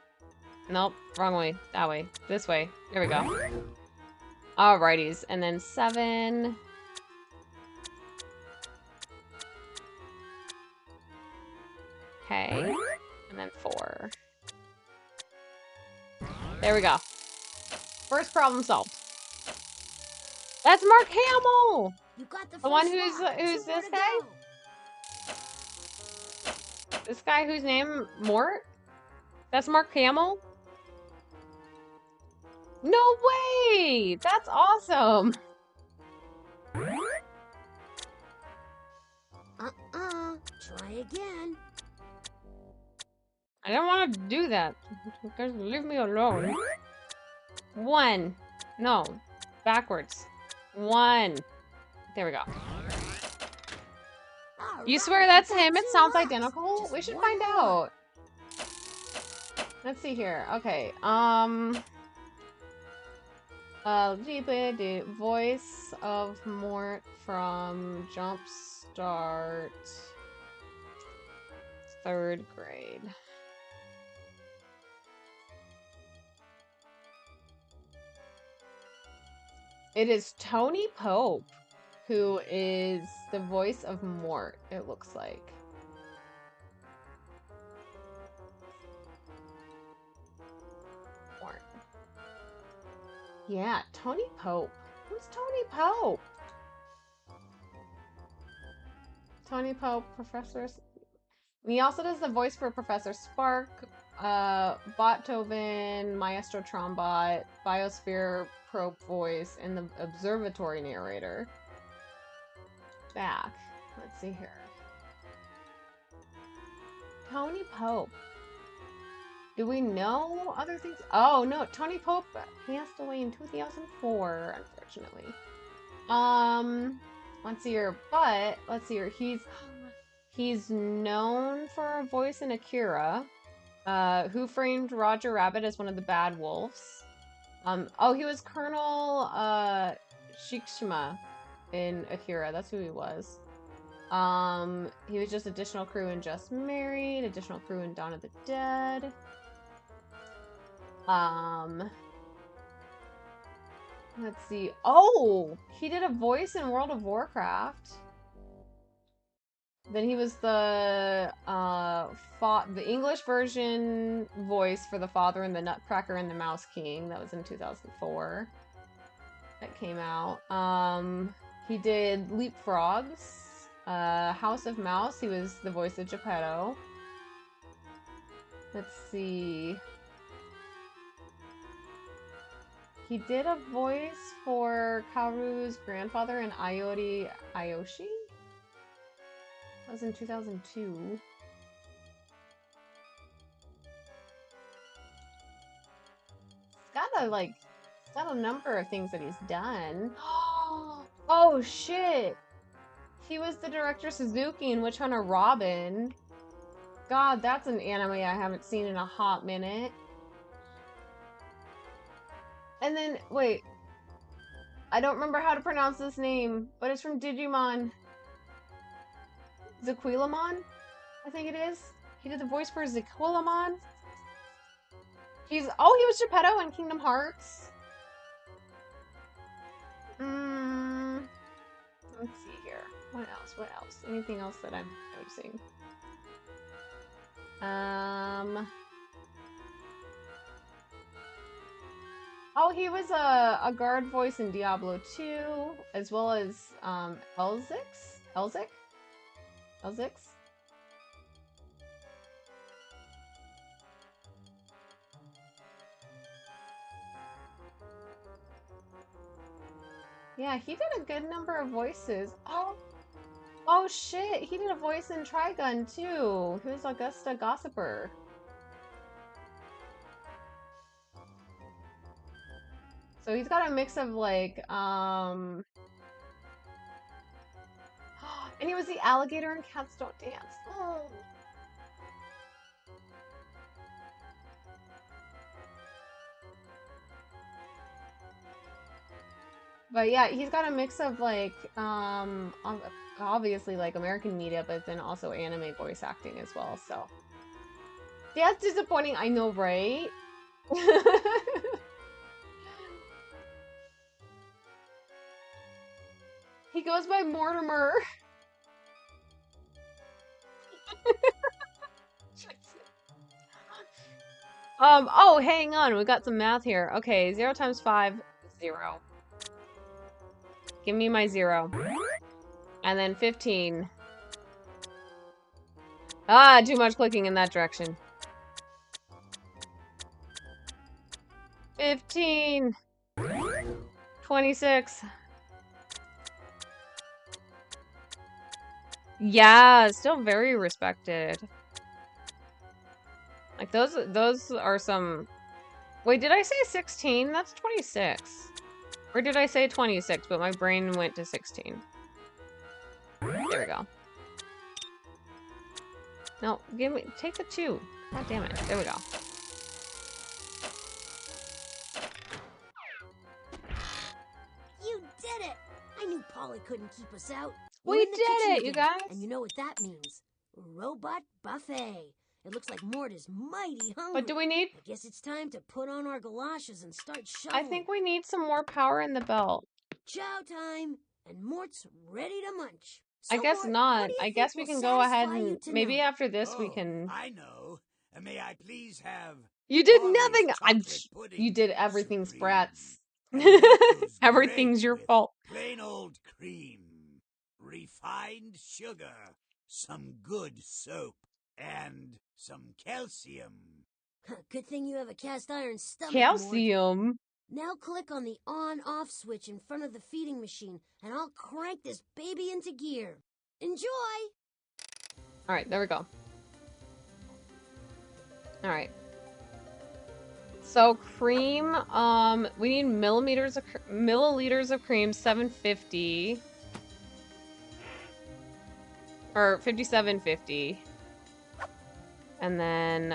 Nope, wrong way. That way. This way. There we go. Alrighties, and then 7... Okay. And then 4. There we go. First problem solved. That's Mark Hamill! You got the one who's this guy? This guy whose name Mort? That's Mark Hamill? No way! That's awesome! Try again. I don't want to do that. Just leave me alone. 1. No. Backwards. 1. There we go. You swear that's him? It sounds identical? We should find out. Let's see here. Okay. Voice of Mort from Jumpstart. 3rd grade. It is Tony Pope, who is the voice of Mort, it looks like. Mort. Yeah, Tony Pope. Who's Tony Pope? Tony Pope, Professor... He also does the voice for Professor Spark, Bottoven, Maestro Trombot, Biosphere Probe Voice, and the Observatory Narrator. Back. Let's see here. Tony Pope. Do we know other things? Oh, no. Tony Pope passed away in 2004, unfortunately. Let's see here. But, let's see here. He's known for a voice in Akira. Who Framed Roger Rabbit as one of the bad wolves. Oh, he was Colonel, Shikishima in Akira. That's who he was. He was just additional crew in Just Married, additional crew in Dawn of the Dead. Let's see. Oh, he did a voice in World of Warcraft. Then he was the English version voice for the father in the Nutcracker and the Mouse King. That was in 2004. That came out. He did Leapfrogs. House of Mouse. He was the voice of Geppetto. Let's see. He did a voice for Kaoru's grandfather in Iori Ayoshi. That was in 2002. It's got a number of things that he's done. Oh shit! He was the director Suzuki in Witch Hunter Robin. God, that's an anime I haven't seen in a hot minute. And then, wait. I don't remember how to pronounce this name, but it's from Digimon. Zaquilamon? I think it is. He did the voice for Zaquilamon. He was Geppetto in Kingdom Hearts. Let's see here. What else? Anything else that I'm noticing? Oh, he was a guard voice in Diablo 2, as well as Elzix? Yeah, he did a good number of voices. Oh shit, he did a voice in Trigun too. He was Augusta Gossiper. So he's got a mix of like, and he was the alligator in Cats Don't Dance. Oh. But yeah, he's got a mix of like, obviously like American media, but then also anime voice acting as well, so. Yeah, it's disappointing, I know, right? He goes by Mortimer. Oh, hang on, we got some math here. Okay, 0 times 5, 0. Give me my 0. And then 15. Ah, too much clicking in that direction. 15. 26. Yeah, still very respected. Like those are some. Wait, did I say 16? That's 26. Or did I say 26, but my brain went to 16? There we go. No, take the 2. God damn it. There we go. You did it! I knew Polly couldn't keep us out. We did it, you guys! And you know what that means. Robot buffet. It looks like Mort is mighty hungry. But do we need... I guess it's time to put on our galoshes and start shoveling. I think we need some more power in the belt. Chow time! And Mort's ready to munch. So I guess Mort, not. I guess we can go ahead and... Maybe after this we can... I know. May I please have... You did nothing! You did everything, Sprats. Everything's your fault. Plain old cream. Refined sugar. Some good soap. And some calcium. Good thing you have a cast iron stomach, Calcium. Mort. Now click on the on-off switch in front of the feeding machine, and I'll crank this baby into gear. Enjoy! Alright, there we go. Alright. So, cream, we need milliliters of cream, 750. Or 5750. And then,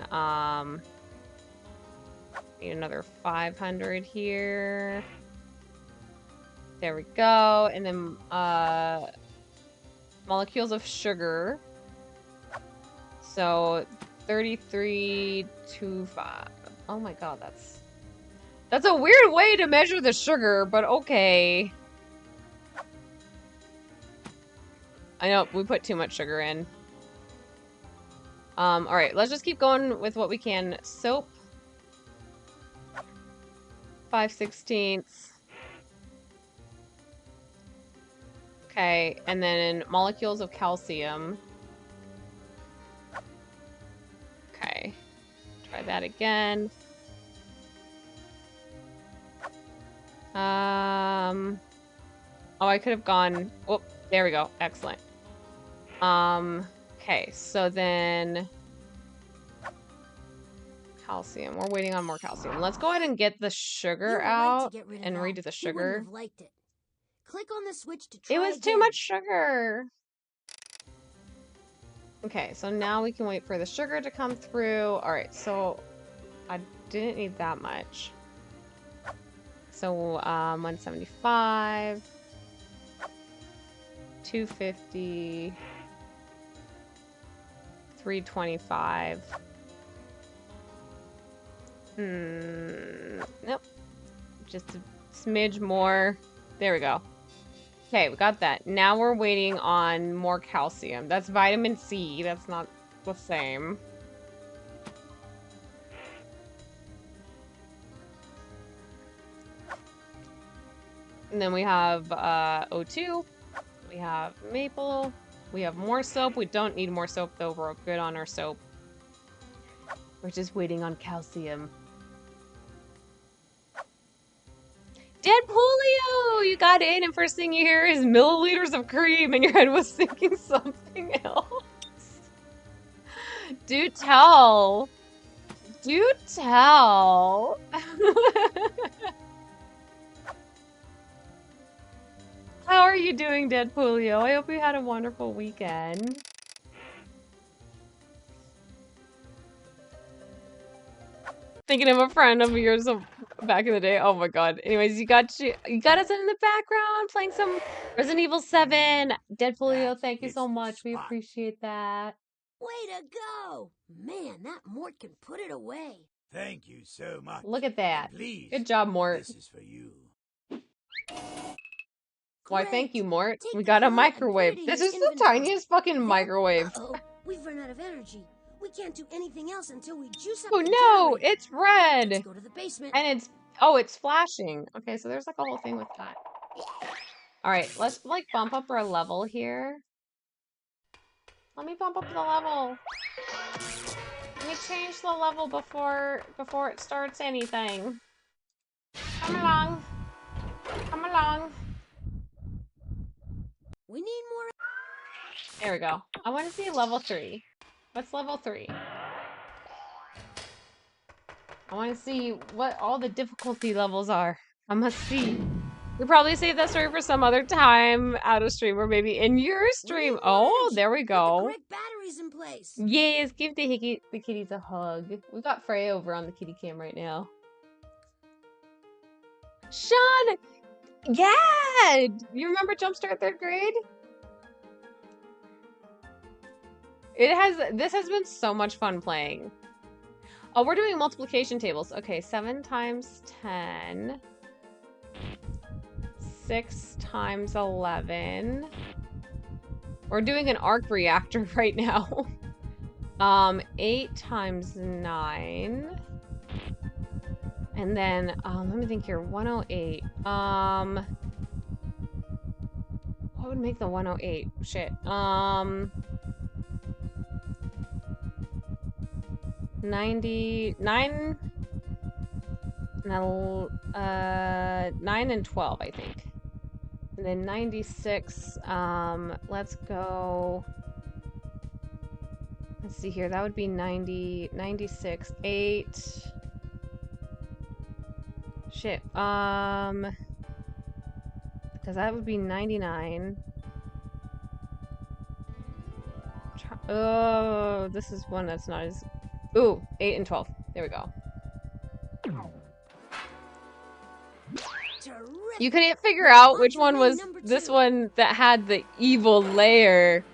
need another 500 here. There we go. And then, molecules of sugar. So, 3325. Oh my god, that's a weird way to measure the sugar, but okay. I know, we put too much sugar in. Alright, let's just keep going with what we can. Soap. 5/16. Okay, and then molecules of calcium. Okay. Try that again. Oh, I could have gone... Oh, there we go. Excellent. Okay, so then... Calcium. We're waiting on more calcium. Let's go ahead and get the sugar out and redo the sugar. Liked it. Click on the switch to try It was again. too much sugar. Okay, so now we can wait for the sugar to come through. Alright, so I didn't need that much. So, 175, 250, 325. Nope. Just a smidge more. There we go. Okay, we got that. Now we're waiting on more calcium. That's vitamin C. That's not the same. And then we have O2. We have maple. We have more soap. We don't need more soap, though. We're good on our soap. We're just waiting on calcium. Deadpoolio! You got in, and first thing you hear is milliliters of cream, and your head was thinking something else. Do tell. Do tell. How are you doing, Deadpoolio? I hope you had a wonderful weekend. Thinking of a friend of yours back in the day. Oh my god. Anyways, you got us in the background playing some Resident Evil 7. Deadpoolio, thank you so much. We appreciate that. Way to go! Man, that Mort can put it away. Thank you so much. Look at that. Please, good job, Mort. This is for you. Why, thank you, Mort. We got a microwave. This is the tiniest fucking microwave. Uh-oh. We've run out of energy. We can't do anything else until we juice up Oh the no, generator. it's red. Let's go to the basement. And it's, oh, it's flashing. Okay, so there's like a whole thing with that. All right, let's like bump up our level here. Let me bump up the level. Let me change the level before it starts anything. Come along. Come along. We need more. There we go. I want to see level 3. What's level 3? I want to see what all the difficulty levels are. I must see. We'll probably save that story for some other time out of stream or maybe in your stream. Oh, there we go. Put the correct batteries in place. Yes, give the kitties a hug. We got Frey over on the kitty cam right now. Sean! Yeah! You remember Jumpstart 3rd grade? This has been so much fun playing. Oh, we're doing multiplication tables. Okay, 7 times 10. 6 times 11. We're doing an arc reactor right now. 8 times 9. And then, let me think here. 108. What would make the 108? Shit. 99, 9 and 12, I think. And then 96, let's go. Let's see here. That would be 90, 96, 8. Shit. Because that would be 99. Oh, this is one that's not as. Ooh, 8 and 12. There we go. You couldn't figure out which one was this one that had the evil lair.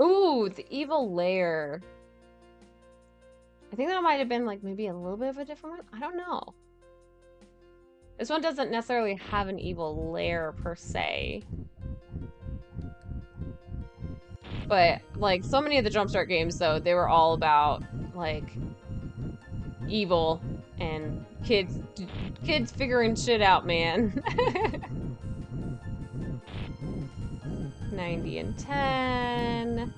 Ooh, the evil lair. I think that might have been like maybe a little bit of a different one. I don't know. This one doesn't necessarily have an evil lair per se. But like so many of the Jumpstart games though, they were all about like evil and kids figuring shit out, man. 90 and 10.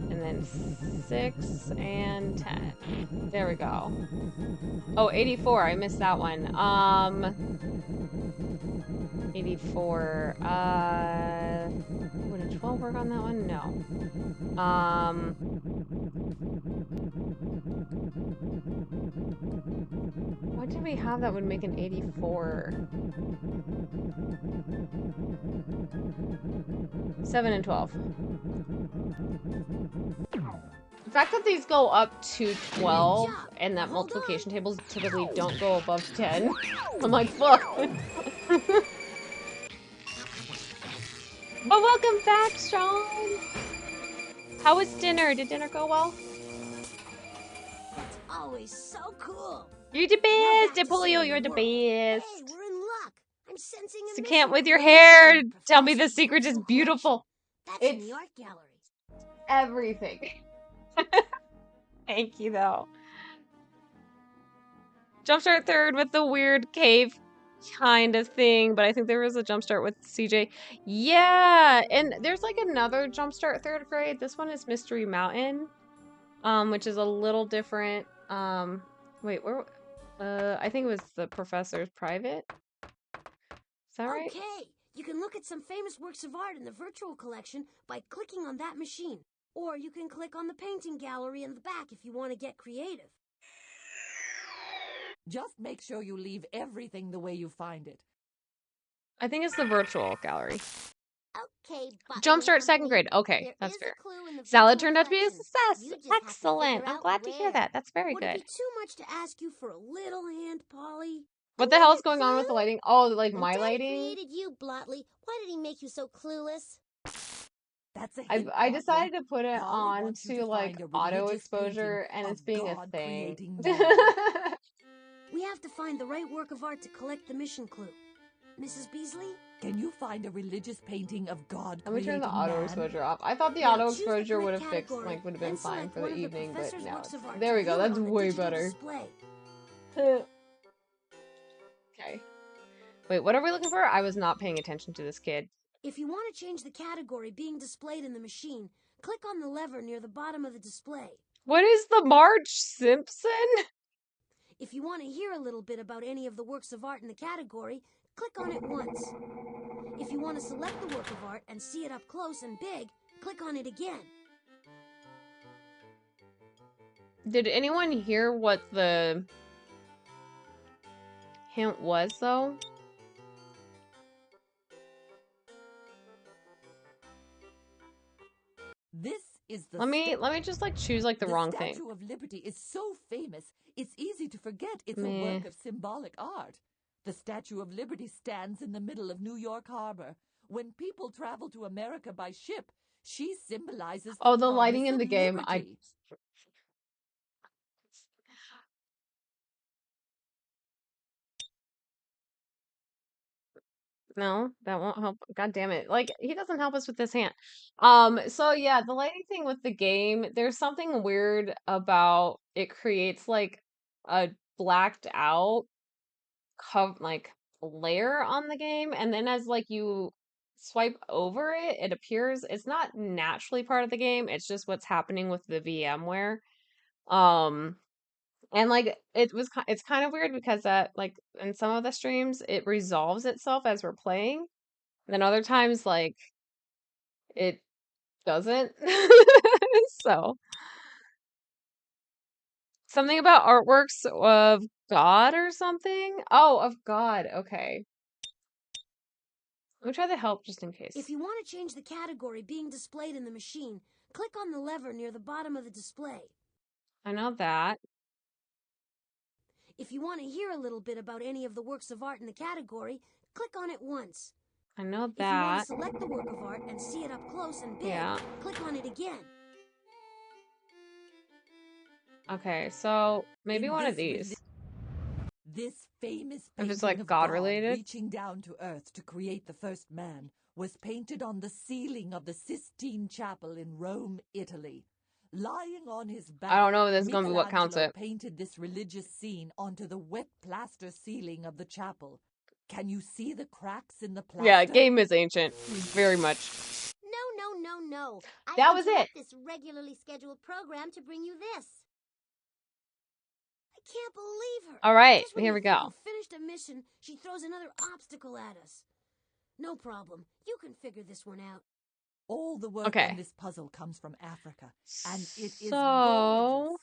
And then 6 and 10. There we go. Oh, 84. I missed that one. 84. Would a 12 work on that one? No. What did we have that would make an 84? 7 and 12. The fact that these go up to 12 and that multiplication tables typically don't go above 10, I'm like, fuck. But welcome back, Sean. How was dinner? Did dinner go well? That's always so cool. You're the best, Depolio. You're the best. Hey, we're in luck. I'm sensing a can't with your hair. Tell me the secret is beautiful. That's in the art gallery. Everything. Thank you, though. Jumpstart third with the weird cave kind of thing, but I think there was a Jumpstart with CJ. Yeah, and there's like another Jumpstart third grade. This one is Mystery Mountain, which is a little different. Wait, where? I think it was the professor's private. Is that right? Okay, you can look at some famous works of art in the virtual collection by clicking on that machine. Or you can click on the painting gallery in the back if you want to get creative. Just make sure you leave everything the way you find it. I think it's the virtual gallery. Okay, Jumpstart second grade. Okay, that's fair. Salad turned out to be a success. Excellent. I'm glad to hear that. That's very good. Would it be too much to ask you for a little hand, Polly? What the hell is going on with the lighting? Oh, like my Dad lighting? created you, Blotley. Why did he make you so clueless? That's a hint, I decided to put it Polly on wants you to to like find a auto religious exposure, painting and it's of being a God thing. creating man. We have to find the right work of art to collect the mission clue. Mrs. Beasley? Can you find a religious painting of God Let me turn the auto man? exposure off. I thought the Now auto choose the exposure would correct have fixed, category like, would have been and fine select for one the of the evening, but professor's now works of art there we to go. view it That's on the way digital better. display. Okay. Wait, what are we looking for? I was not paying attention to this kid. If you want to change the category being displayed in the machine, click on the lever near the bottom of the display. What is the Marge Simpson? If you want to hear a little bit about any of the works of art in the category, click on it once. If you want to select the work of art and see it up close and big, click on it again. Did anyone hear what the hint was, though? This is the Let me just like choose like the wrong thing. The Statue of Liberty is so famous, it's easy to forget it's Meh. a work of symbolic art. The Statue of Liberty stands in the middle of New York Harbor. When people travel to America by ship, she symbolizes Oh, the promise lighting in of the game. liberty. No, that won't help. God damn it. Like, he doesn't help us with this hand. So yeah, the lighting thing with the game, there's something weird about it creates like a blacked out like layer on the game, and then as like you swipe over it, it appears it's not naturally part of the game, it's just what's happening with the VMware. And like it's kind of weird because that like in some of the streams it resolves itself as we're playing. And then other times like it doesn't. So something about artworks of God or something? Oh, of God. Okay. Let me try the help just in case. If you want to change the category being displayed in the machine, click on the lever near the bottom of the display. I know that. If you want to hear a little bit about any of the works of art in the category, click on it once. I know If you want that. to select the work of art and see it up close and big, Yeah. click on it again. Okay, so maybe one of these. This famous If it's painting like of God God related. reaching down to earth to create the first man was painted on the ceiling of the Sistine Chapel in Rome, Italy. Lying on his back, I don't know if this is gonna be what counts Michelangelo it. painted this religious scene onto the wet plaster ceiling of the chapel. Can you see the cracks in the plaster? Yeah, game is ancient. Very much. No. That was it. This regularly scheduled program to bring you this. I can't believe her. All right, Just when here you we think go. we've finished a mission, she throws another obstacle at us. No problem. You can figure this one out. All the work Okay. on this puzzle comes from Africa, and it is So,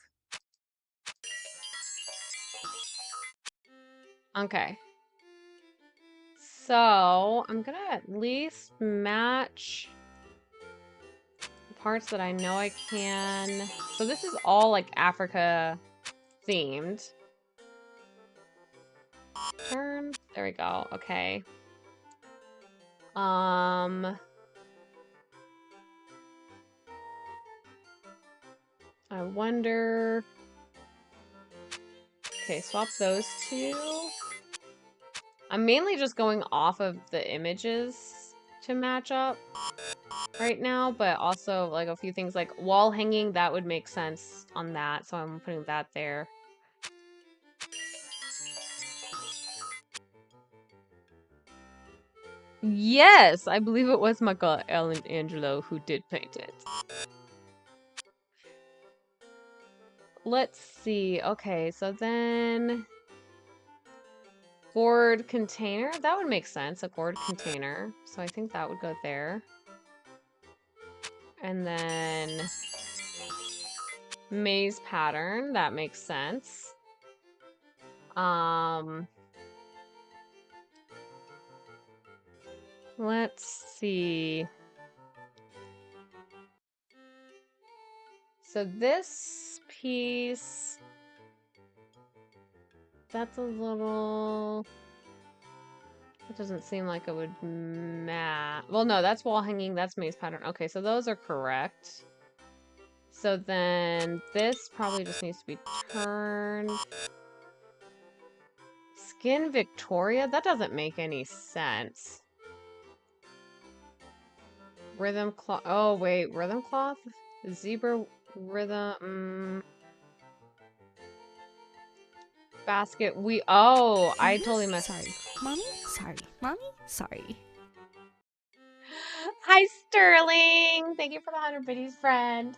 gorgeous. okay. So, I'm gonna at least match the parts that I know I can. So this is all like Africa themed. Turn. There we go. Okay. I wonder. Okay, swap those two. I'm mainly just going off of the images to match up right now, but also like a few things like wall hanging, that would make sense on that, so I'm putting that there. Yes, I believe it was Michelangelo who did paint it. Let's see. Okay, so then gourd container, that would make sense, a gourd container. So I think that would go there. And then maze pattern, that makes sense. Let's see. So this piece, that's a little, it doesn't seem like it would match. Well, no, that's wall hanging, that's maze pattern. Okay, so those are correct. So then this probably just needs to be turned. Skin Victoria? That doesn't make any sense. Rhythm cloth. Oh, wait. Rhythm cloth? Zebra rhythm. Basket. Oh, I totally messed. Sorry. Mommy? Sorry. Mommy? Sorry. Hi, Sterling. Thank you for the 100 biddies, friend.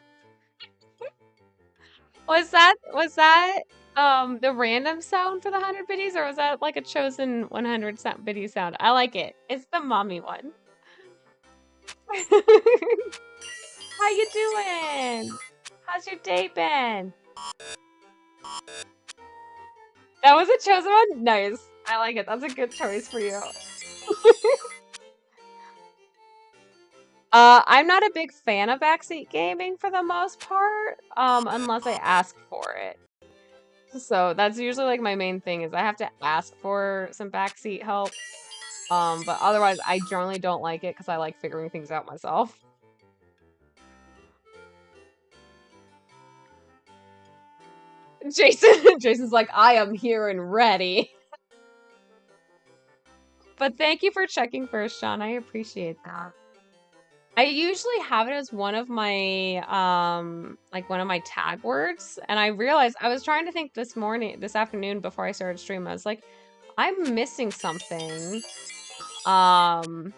Was that the random sound for the 100 biddies, or was that like a chosen 100 biddy sound? I like it. It's the mommy one. How you doing? How's your day been? That was a chosen one? Nice. I like it. That's a good choice for you. I'm not a big fan of backseat gaming for the most part, unless I ask for it. So that's usually like my main thing is I have to ask for some backseat help. But otherwise I generally don't like it because I like figuring things out myself. Jason's like, I am here and ready. But thank you for checking first, Sean. I appreciate that. I usually have it as one of my like one of my tag words, and I realized I was trying to think this afternoon before I started stream. I was like, I'm missing something. And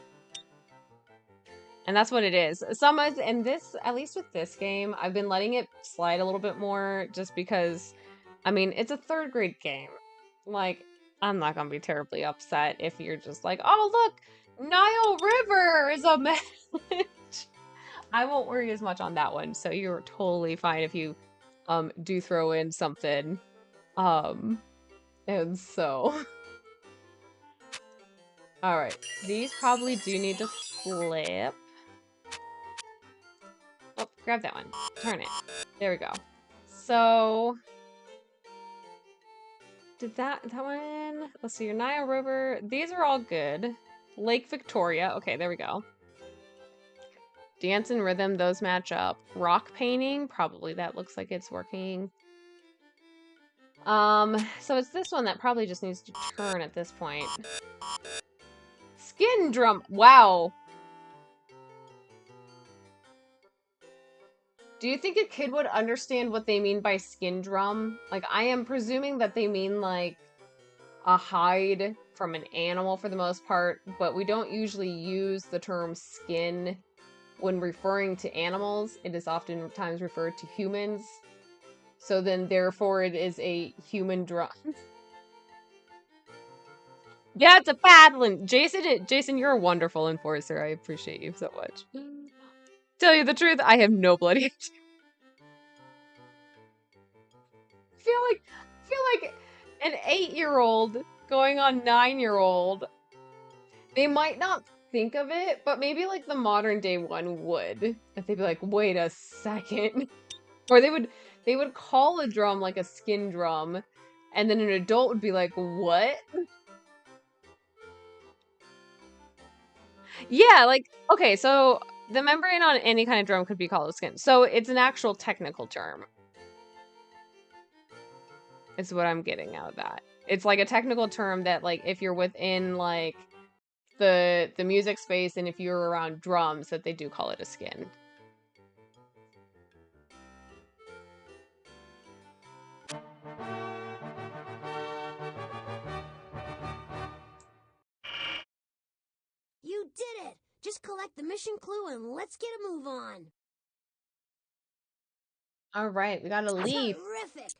And that's what it is. And this, at least with this game, I've been letting it slide a little bit more just because, I mean, it's a 3rd grade game. Like, I'm not gonna be terribly upset if you're just like, oh, look, Nile River is a message. I won't worry as much on that one. So you're totally fine if you do throw in something. And so all right, these probably do need to flip. Oh, grab that one. Turn it. There we go. So did that one? Let's see, your Nile River. These are all good. Lake Victoria. Okay, there we go. Dance and rhythm, those match up. Rock painting, probably that looks like it's working. So it's this one that probably just needs to turn at this point. Skin drum. Wow. Do you think a kid would understand what they mean by skin drum? Like, I am presuming that they mean, like, a hide from an animal for the most part, but we don't usually use the term skin when referring to animals. It is oftentimes referred to humans. So then, therefore, it is a human drum. Yeah, it's a paddling. Jason, you're a wonderful enforcer. I appreciate you so much. Tell you the truth, I have no bloody idea. I feel like an 8-year-old going on 9-year-old, they might not think of it, but maybe like the modern day one would. If they'd be like, wait a second. Or they would call a drum like a skin drum, and then an adult would be like, what? Yeah, like, okay, so the membrane on any kind of drum could be called a skin. So it's an actual technical term. Is what I'm getting out of that. It's like a technical term that, like, if you're within, like, the music space and if you're around drums, that they do call it a skin. You did it! Just collect the mission clue and let's get a move on. All right, we got a leaf. Terrific!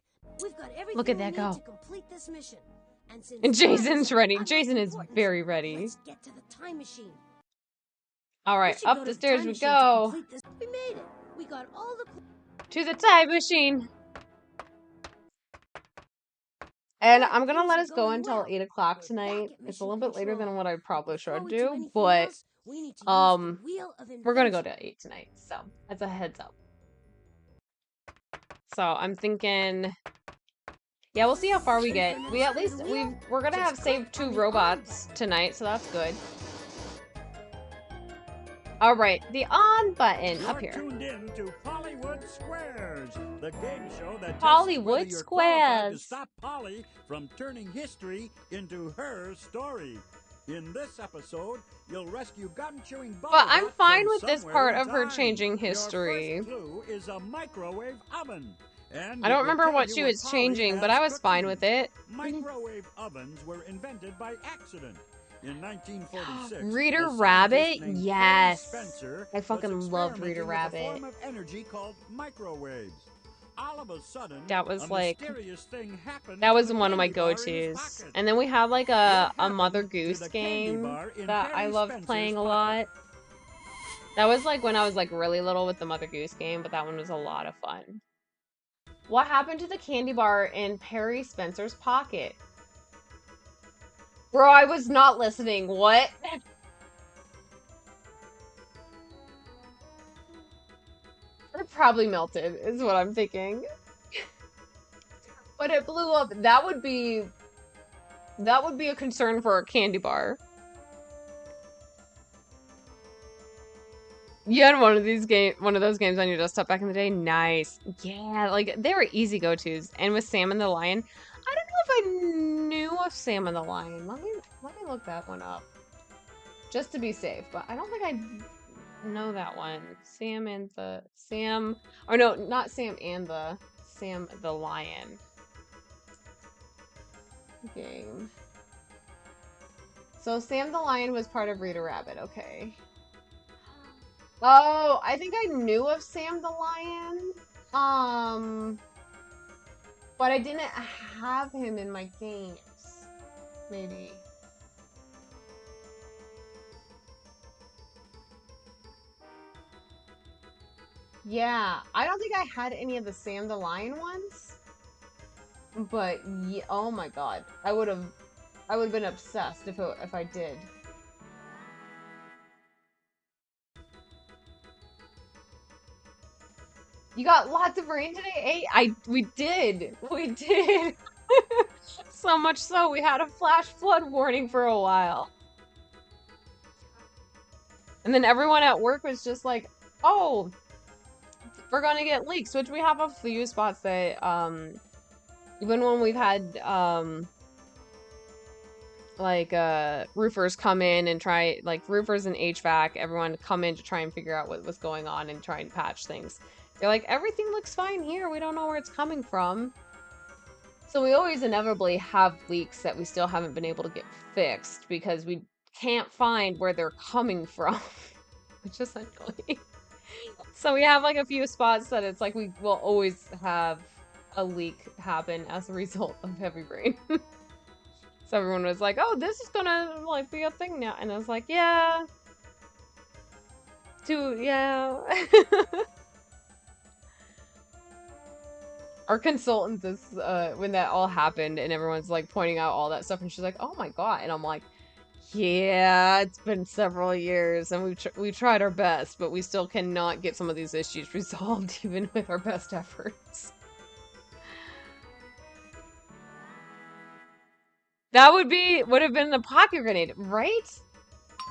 We've got everything Look at we that need go. to complete this mission. And Jason's ready. Jason is very ready. Let's get to the time machine. All right, up the stairs we go. We made it. We got all the to the time machine. And I'm gonna let us go until 8 o'clock tonight. It's a little bit later than what I probably should do, but we're gonna go to 8 tonight. So that's a heads up. So I'm thinking, yeah, we'll see how far we get. We're gonna have saved 2 robots tonight, so that's good. All right, the on button up here. Tuned in to Hollywood Squares, the game show that Hollywood Squares to stop Polly from turning history into her story. In this episode, you'll rescue gum-chewing Bubba. But I'm fine with this somewhere part in of her time. changing history. Your first clue is a microwave oven. And I don't it will remember tell what you she was Polly changing, but has I was fine cooking. with it. Microwave ovens were invented by accident. In 1946, Reader a Rabbit? scientist named Yes. Perry Spencer I fucking was loved Reader experimenting with Rabbit. a form of energy called microwaves. All of a sudden, That was a like, mysterious thing happened that was to the one of my candy bar in his go-tos. pocket. And then we had like What a happened Mother to Goose the candy game bar in that I Perry loved Spencer's playing a pocket? lot. That was like when I was like really little with the Mother Goose game, but that one was a lot of fun. What happened to the candy bar in Perry Spencer's pocket? Bro, I was not listening. What? It probably melted, is what I'm thinking. But it blew up. That would be a concern for a candy bar. You had one of those games on your desktop back in the day? Nice. Yeah, like they were easy go-tos. And with Sam and the Lion, I don't know if I knew of Sam and the Lion. Let me look that one up. Just to be safe, but I don't think I know that one. Sam, or no, not Sam the Lion game. So Sam the Lion was part of Reader Rabbit, okay. Oh, I think I knew of Sam the Lion. But I didn't have him in my games. Maybe. Yeah, I don't think I had any of the Sam the Lion ones. But yeah, oh my god, I would have been obsessed if I did. You got lots of rain today, eh? We did. We did. So much so we had a flash flood warning for a while. And then everyone at work was just like, "Oh, we're gonna get leaks," which we have a few spots that even when we've had like roofers come in and try, like roofers and HVAC, everyone come in to try and figure out what was going on and try and patch things. They're like, everything looks fine here, we don't know where it's coming from. So we always inevitably have leaks that we still haven't been able to get fixed because we can't find where they're coming from, which is annoying. So we have like a few spots that it's like we will always have a leak happen as a result of heavy rain. So everyone was like, "Oh, this is gonna like be a thing now," and I was like, "Yeah, yeah." Our consultant is when that all happened and everyone's like pointing out all that stuff, and she's like, "Oh my god," and I'm like, "Yeah, it's been several years, and we tried our best, but we still cannot get some of these issues resolved, even with our best efforts." That would have been the pocket grenade, right?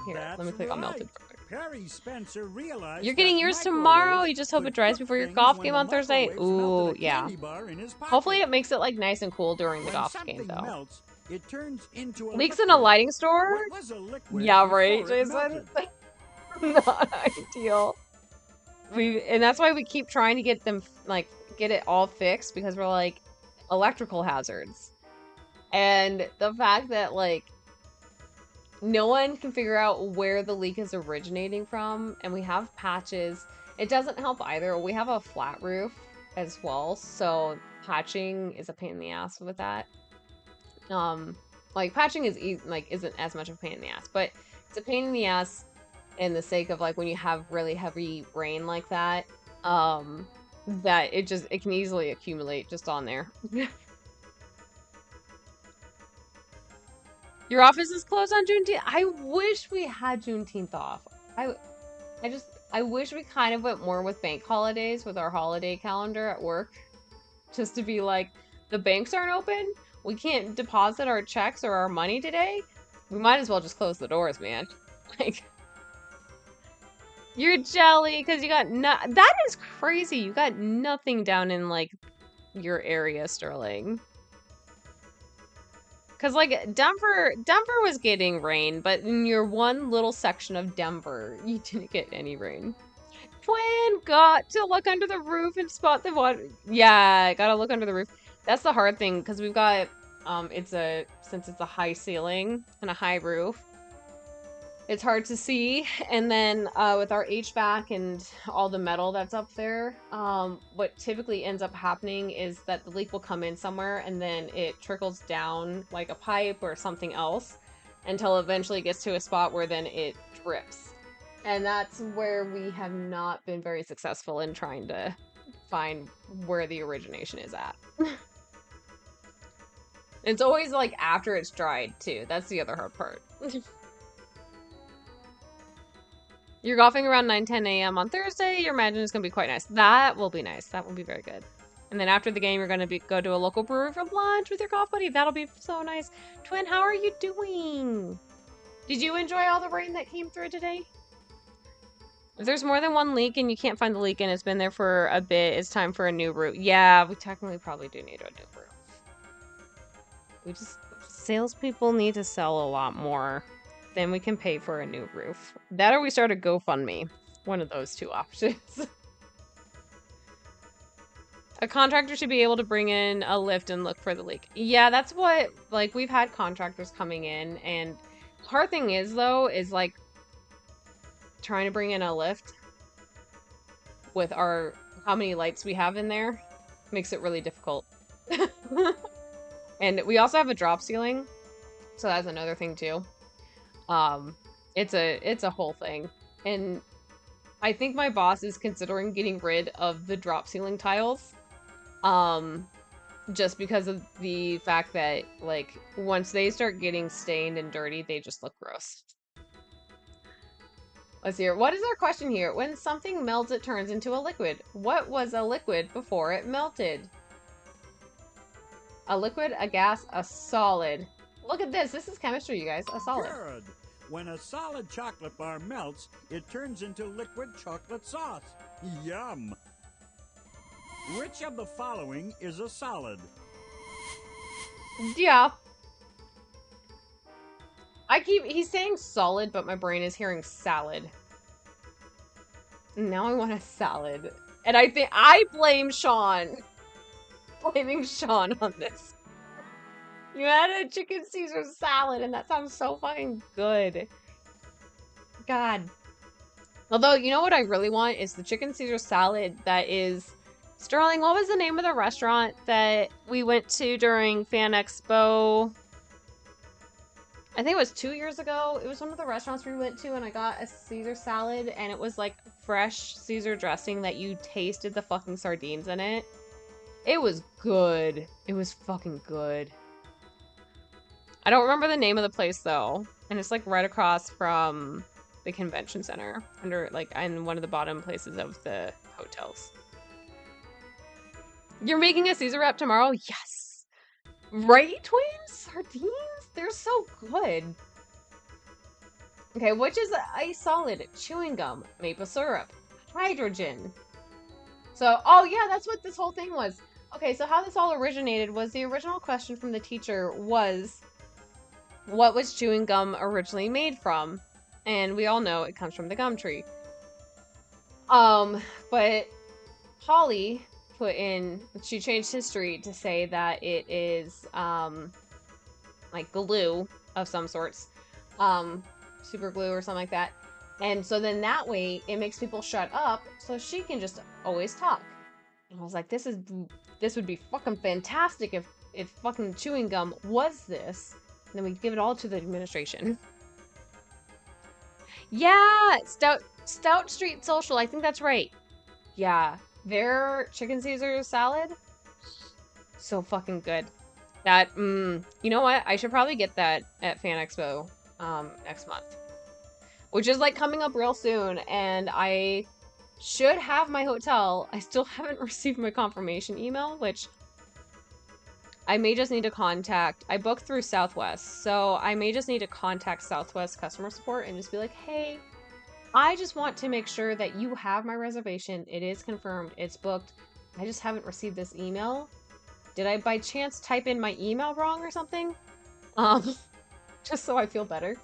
Here, That's let me click on melted. Perry Spencer realized You're getting yours tomorrow. You just hope it dries before your golf game on Thursday. Ooh, yeah. Hopefully it makes it like nice and cool during the golf game though. Melts, it turns into Leaks in a lighting store? Yeah, right, Jason. Not ideal. And that's why we keep trying to get them like get it all fixed, because we're like electrical hazards. And the fact that like no one can figure out where the leak is originating from, and we have patches. It doesn't help either. We have a flat roof as well, so patching is a pain in the ass with that. Like patching is isn't as much of a pain in the ass, but it's a pain in the ass in the sake of like when you have really heavy rain like that, that it can easily accumulate just on there. Your office is closed on Juneteenth? I wish we had Juneteenth off. I wish we kind of went more with bank holidays with our holiday calendar at work. Just to be like, the banks aren't open? We can't deposit our checks or our money today? We might as well just close the doors, man. Like, you're jelly because you got that is crazy. You got nothing down in like your area, Sterling. Because, like, Denver was getting rain, but in your one little section of Denver, you didn't get any rain. Twin got to look under the roof and spot the water. Yeah, gotta look under the roof. That's the hard thing, because we've got, since it's a high ceiling and a high roof, it's hard to see. And then with our HVAC and all the metal that's up there, what typically ends up happening is that the leak will come in somewhere and then it trickles down like a pipe or something else until eventually it gets to a spot where then it drips. And that's where we have not been very successful in trying to find where the origination is at. It's always like after it's dried too. That's the other hard part. You're golfing around 9-10 a.m. on Thursday. You imagine it's going to be quite nice. That will be nice. That will be very good. And then after the game, you're going to go to a local brewery for lunch with your golf buddy. That'll be so nice. Twin, how are you doing? Did you enjoy all the rain that came through today? If there's more than one leak and you can't find the leak and it's been there for a bit, it's time for a new roof. Yeah, we technically probably do need a new roof. Salespeople need to sell a lot more. Then we can pay for a new roof. That or we start a GoFundMe. One of those two options. A contractor should be able to bring in a lift and look for the leak. Yeah, that's what, like, we've had contractors coming in, and the hard thing is, though, is, like, trying to bring in a lift. with how many lights we have in there. Makes it really difficult. And we also have a drop ceiling, so that's another thing too. It's a whole thing. And I think my boss is considering getting rid of the drop ceiling tiles. Just because of the fact that, like, once they start getting stained and dirty, they just look gross. Let's hear. What is our question here? When something melts, it turns into a liquid. What was a liquid before it melted? A liquid, a gas, a solid. Look at this. This is chemistry, you guys. A solid. Good. When a solid chocolate bar melts, it turns into liquid chocolate sauce. Yum. Which of the following is a solid? Yeah. He's saying solid, but my brain is hearing salad. Now I want a salad. And I think I blame Sean. Blaming Sean on this. You had a chicken Caesar salad, and that sounds so fucking good. God. Although, you know what I really want is the chicken Caesar salad that is... Sterling, what was the name of the restaurant that we went to during Fan Expo? I think it was 2 years ago. It was one of the restaurants we went to, and I got a Caesar salad, and it was like fresh Caesar dressing that you tasted the fucking sardines in it. It was good. It was fucking good. I don't remember the name of the place, though. And it's like right across from the convention center. Under, like, in one of the bottom places of the hotels. You're making a Caesar wrap tomorrow? Yes! Right, twins? Sardines? They're so good. Okay, which is a solid? Chewing gum, maple syrup, hydrogen. So, oh yeah, that's what this whole thing was. Okay, so how this all originated was the original question from the teacher was, what was chewing gum originally made from? And we all know it comes from the gum tree. But Holly put in, she changed history to say that it is, like glue of some sorts. Super glue or something like that. And so then that way, it makes people shut up so she can just always talk. And I was like, this would be fucking fantastic if fucking chewing gum was this. And then we give it all to the administration. Yeah, Stout Street Social, I think that's right. Yeah, their chicken Caesar salad, so fucking good. That, you know what? I should probably get that at Fan Expo next month. Which is like coming up real soon, and I should have my hotel. I still haven't received my confirmation email, which I may just need to contact. I booked through Southwest, so I may just need to contact Southwest customer support and just be like, hey, I just want to make sure that you have my reservation. It is confirmed. It's booked. I just haven't received this email. Did I by chance type in my email wrong or something? Just so I feel better.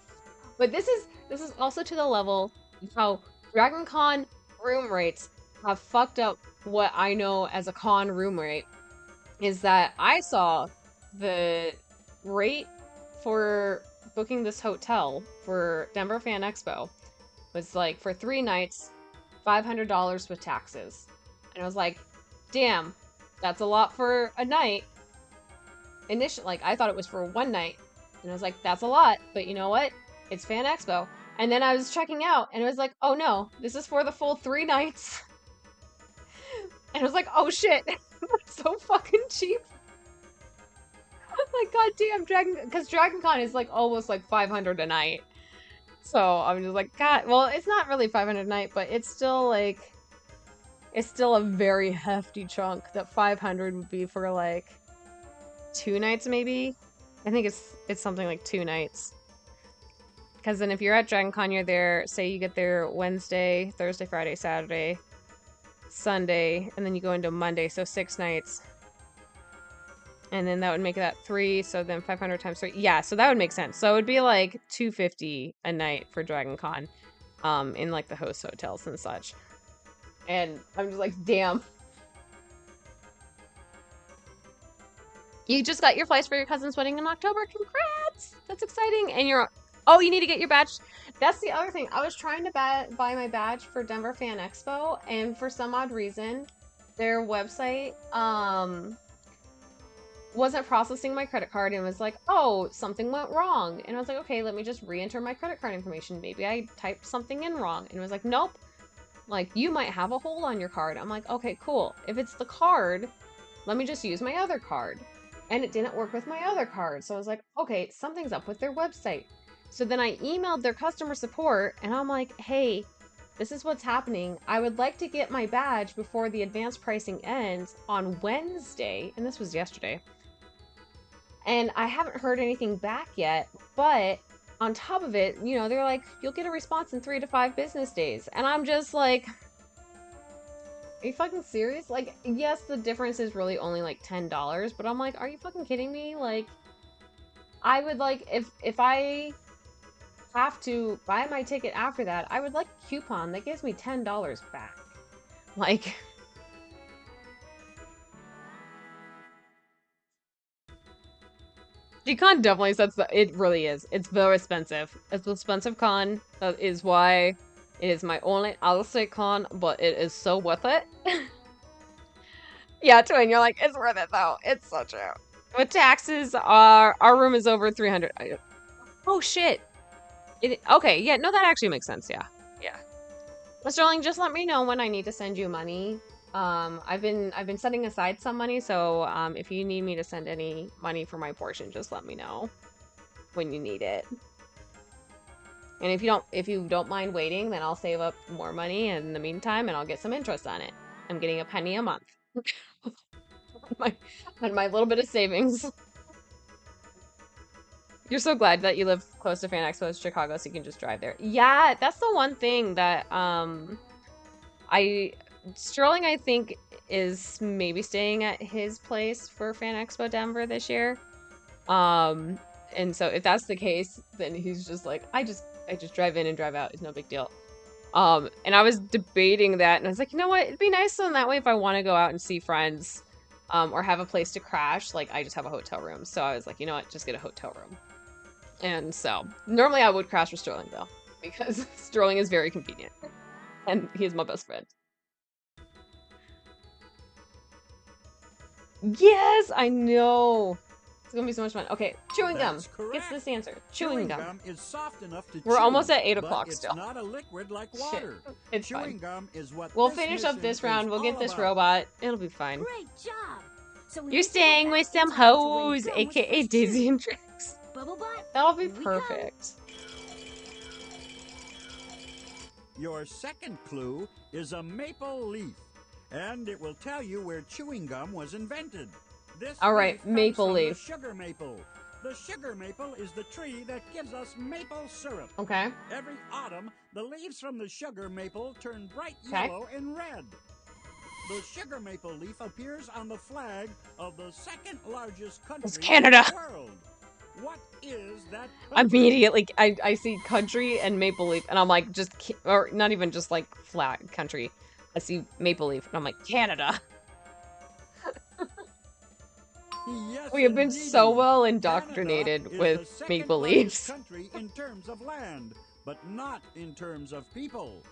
But this is also to the level of how Dragon Con room rates have fucked up what I know as a con room rate. Is that I saw the rate for booking this hotel for Denver Fan Expo was like for 3 nights, $500 with taxes. And I was like, damn, that's a lot for a night. Initially, like, I thought it was for 1 night. And I was like, that's a lot, but you know what? It's Fan Expo. And then I was checking out, and it was like, oh no, this is for the full 3 nights. And I was like, oh shit, that's so fucking cheap. Like, goddamn, because Dragon Con is like almost like 500 a night. So I'm just like, God, well, it's not really 500 a night, but it's still like, it's still a very hefty chunk. That 500 would be for like 2 nights, maybe. I think it's something like 2 nights. Because then if you're at Dragon Con, you're there, say you get there Wednesday, Thursday, Friday, Saturday, Sunday, and then you go into Monday, so 6 nights. And then that would make that 3, so then 500 times 3. Yeah, so that would make sense. So it would be like $250 a night for Dragon Con, in like the host hotels and such. And I'm just like, damn. You just got your flights for your cousin's wedding in October. Congrats! That's exciting. And you're, oh, you need to get your badge. That's the other thing. I was trying to buy my badge for Denver Fan Expo, and for some odd reason, their website wasn't processing my credit card and was like, oh, something went wrong. And I was like, okay, let me just re-enter my credit card information. Maybe I typed something in wrong. And it was like, nope. Like, you might have a hole on your card. I'm like, okay, cool. If it's the card, let me just use my other card. And it didn't work with my other card. So I was like, okay, something's up with their website. So then I emailed their customer support and I'm like, hey, this is what's happening. I would like to get my badge before the advanced pricing ends on Wednesday. And this was yesterday. And I haven't heard anything back yet, but on top of it, you know, they're like, you'll get a response in 3 to 5 business days. And I'm just like, are you fucking serious? Like, yes, the difference is really only like $10, but I'm like, are you fucking kidding me? Like, I would like, if I have to buy my ticket after that, I would like a coupon that gives me $10 back. Like, G-Con definitely sets the, it really is. It's very expensive. It's an expensive con. That is why it is my only out-of-state con, but it is so worth it. Yeah, Twin, you're like, it's worth it though. It's so true. With taxes, our room is over 300. Oh shit. Okay, yeah, no, that actually makes sense, yeah. Yeah. Sterling, just let me know when I need to send you money. I've been setting aside some money, so if you need me to send any money for my portion, just let me know when you need it. And if you don't mind waiting, then I'll save up more money in the meantime and I'll get some interest on it. I'm getting a penny a month. on my little bit of savings. You're so glad that you live close to Fan Expo Chicago so you can just drive there. Yeah, that's the one thing that Sterling, I think, is maybe staying at his place for Fan Expo Denver this year. And so if that's the case, then he's just like, I just drive in and drive out. It's no big deal. And I was debating that, and I was like, you know what? It'd be nice so that way if I want to go out and see friends, or have a place to crash, like I just have a hotel room. So I was like, you know what? Just get a hotel room. And so normally I would crash with Sterling though, because Sterling is very convenient, and he's my best friend. Yes, I know. It's gonna be so much fun. Okay, chewing gum. Gets this answer. Chewing gum is soft enough to We're chew, almost at 8 o'clock it's still. Not a liquid like water. Shit. It's Chewing fine. gum is what We'll finish up this round. We'll get this robot. It'll be fine. Great job. So You're staying with some hoes, aka Daisy and Tricks. That'll be perfect. Your second clue is a maple leaf, and it will tell you where chewing gum was invented. This all right, leaf maple comes from leaf. The sugar maple. The sugar maple is the tree that gives us maple syrup. Okay. Every autumn, the leaves from the sugar maple turn bright yellow and red. The sugar maple leaf appears on the flag of the second largest country it's Canada. in the world. What is that country? Immediately, I see country and maple leaf, and I'm like, or not even just like flat country. I see maple leaf, and I'm like, Canada. Yes, we have been so well indoctrinated Canada with maple leaves. Country in terms of land, but not in terms of people.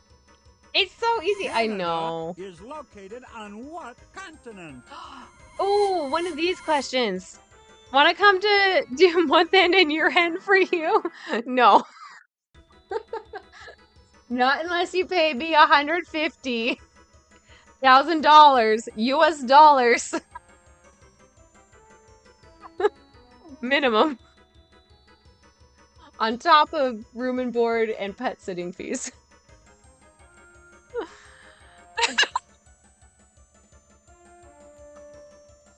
It's so easy. Canada I know. Is located on what continent? Oh, one of these questions. Want to come to do one end and your end for you? No. Not unless you pay me $150,000 US dollars. Minimum. On top of room and board and pet sitting fees.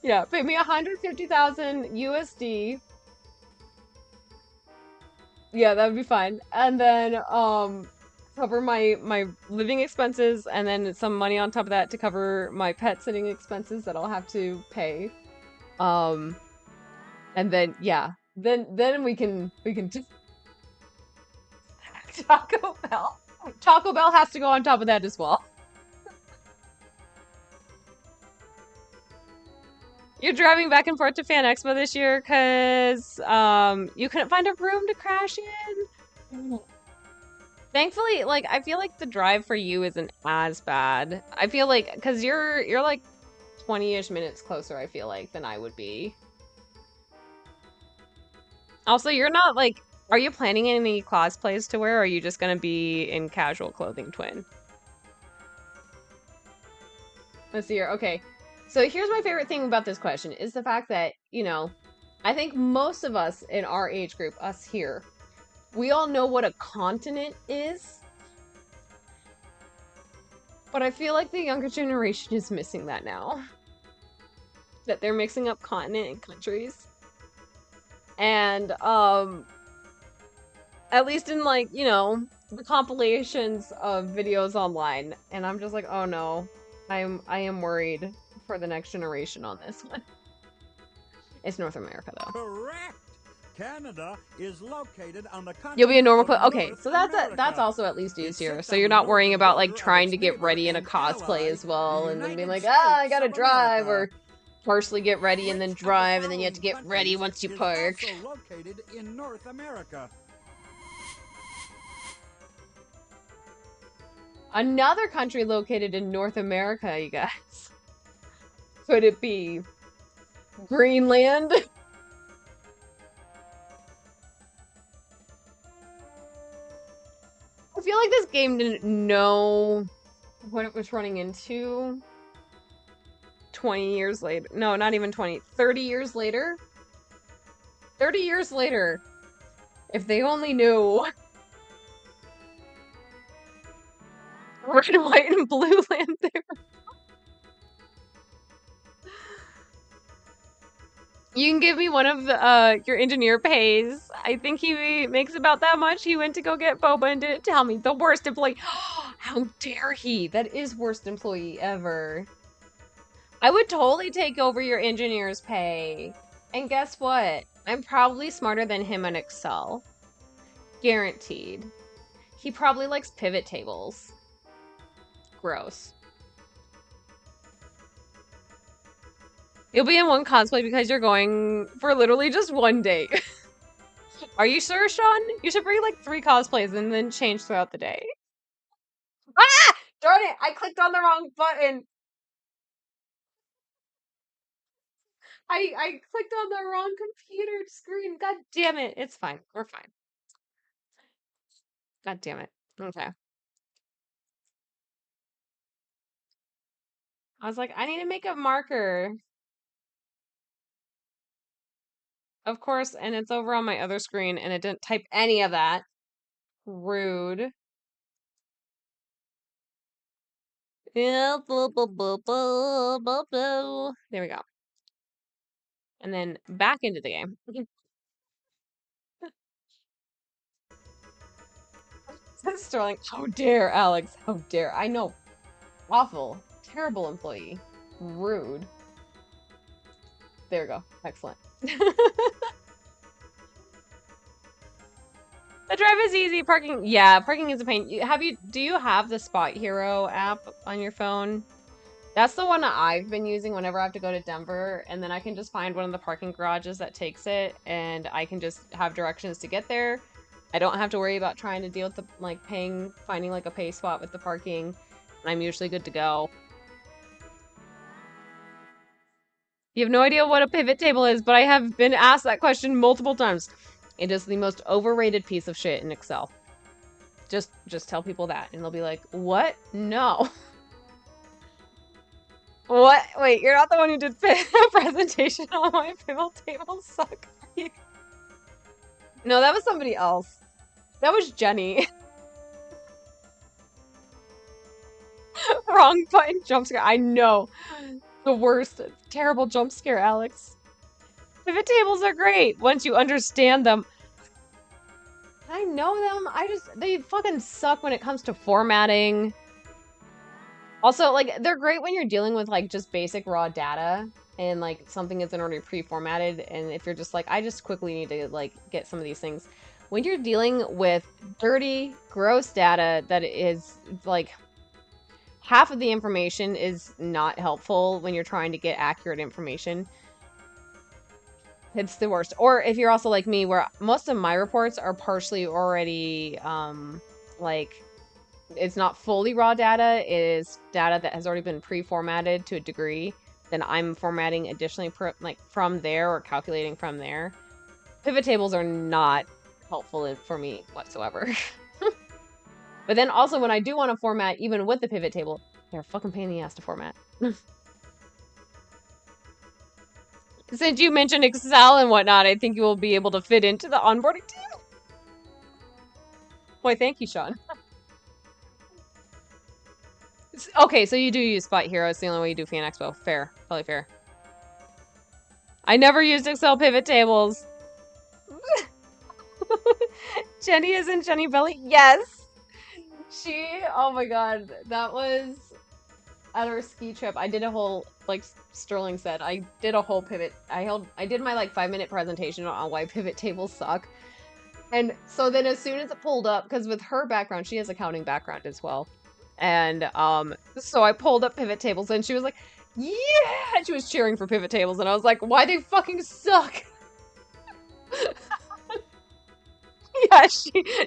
Yeah, pay me 150,000 USD. Yeah, that would be fine. And then cover my living expenses, and then some money on top of that to cover my pet sitting expenses that I'll have to pay. And then yeah, then we can Taco Bell. Taco Bell has to go on top of that as well. You're driving back and forth to Fan Expo this year because you couldn't find a room to crash in? Thankfully, like, I feel like the drive for you isn't as bad. I feel like, because you're like 20-ish minutes closer, I feel like, than I would be. Also, you're not, like, are you planning any cosplays to wear, or are you just gonna be in casual clothing, twin? Let's see here. Okay. So here's my favorite thing about this question is the fact that, you know, I think most of us in our age group, us here, we all know what a continent is. But I feel like the younger generation is missing that now. That they're mixing up continent and countries. And, at least in, like, you know, the compilations of videos online. And I'm just like, oh no, I am worried for the next generation on this one. It's North America, though. Correct. Canada is located on the continent. You'll be a normal of okay, North so that's America. that's also at least It easier. sits So on you're the not worrying northern about like border of trying its to get neighbor ready in a and cosplay ally, as well, the and then being United like, ah, I States gotta of drive, America. or partially get ready and then Which of the drive, and then you have to following get ready countries once you is park. also located in North America? Another country located in North America, you guys. Could it be Greenland? I feel like this game didn't know what it was running into 20 years later. No, not even 20. 30 years later? 30 years later. If they only knew. Red, white, and blue land there. You can give me one of the, your engineer pays. I think he makes about that much. He went to go get boba and didn't tell me. The worst employee. How dare he? That is worst employee ever. I would totally take over your engineer's pay. And guess what? I'm probably smarter than him in Excel. Guaranteed. He probably likes pivot tables. Gross. You'll be in one cosplay because you're going for literally just one day. Are you sure, Sean? You should bring like 3 cosplays and then change throughout the day. Ah! Darn it! I clicked on the wrong button. I clicked on the wrong computer screen. God damn it. It's fine. We're fine. God damn it. Okay. I was like, I need to make a marker. Of course, and it's over on my other screen, and it didn't type any of that. Rude. There we go. And then back into the game. Sterling, how dare, Alex? How dare. I know. Awful. Terrible employee. Rude. There we go. Excellent. The drive is easy. Parking, yeah, parking is a pain. Do you have the Spot Hero app on your phone? That's the one that I've been using whenever I have to go to Denver, and then I can just find one of the parking garages that takes it, and I can just have directions to get there. I don't have to worry about trying to deal with the, like, finding like a pay spot with the parking, and I'm usually good to go. You have no idea what a pivot table is, but I have been asked that question multiple times. It is the most overrated piece of shit in Excel. Just tell people that, and they'll be like, what? No. What? Wait, you're not the one who did a presentation on my pivot table suck. No, that was somebody else. That was Jenny. Wrong button jump scare. I know. The worst. Terrible jump scare, Alex. Pivot tables are great once you understand them. I know them. They fucking suck when it comes to formatting. Also, like, they're great when you're dealing with, like, just basic raw data and, like, something is already pre-formatted, and if you're just like, I just quickly need to, like, get some of these things. When you're dealing with dirty, gross data that is, like, half of the information is not helpful when you're trying to get accurate information. It's the worst. Or if you're also like me, where most of my reports are partially already like, it's not fully raw data, it is data that has already been pre-formatted to a degree, then I'm formatting additionally like from there or calculating from there. Pivot tables are not helpful for me whatsoever. But then also when I do want to format, even with the pivot table, they're a fucking pain in the ass to format. Since you mentioned Excel and whatnot, I think you will be able to fit into the onboarding team. Why, thank you, Sean. Okay, so you do use Spot Hero. It's the only way you do Fan Expo. Fair. Totally fair. I never used Excel pivot tables. Jenny is in Jenny Belly. Yes! Oh my god, that was at our ski trip. I did a whole, like Sterling said, I did a whole pivot. I did my like 5-minute presentation on why pivot tables suck. And so then as soon as it pulled up, because with her background, she has accounting background as well. And so I pulled up pivot tables and she was like, yeah! And she was cheering for pivot tables and I was like, why they fucking suck? Yeah,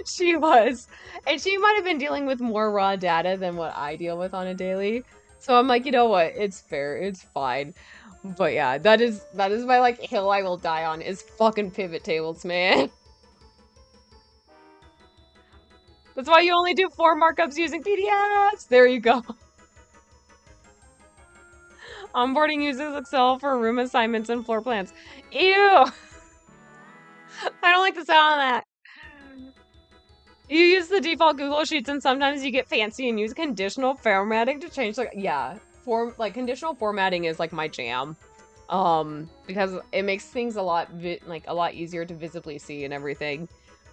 she was. And she might have been dealing with more raw data than what I deal with on a daily. So I'm like, you know what? It's fair. It's fine. But yeah, that is my like hill I will die on is fucking pivot tables, man. That's why you only do 4 markups using PDFs. There you go. Onboarding uses Excel for room assignments and floor plans. Ew! I don't like the sound of that. You use the default Google Sheets and sometimes you get fancy and use conditional formatting to change the yeah. Conditional formatting is like my jam. Because it makes things a lot easier to visibly see and everything.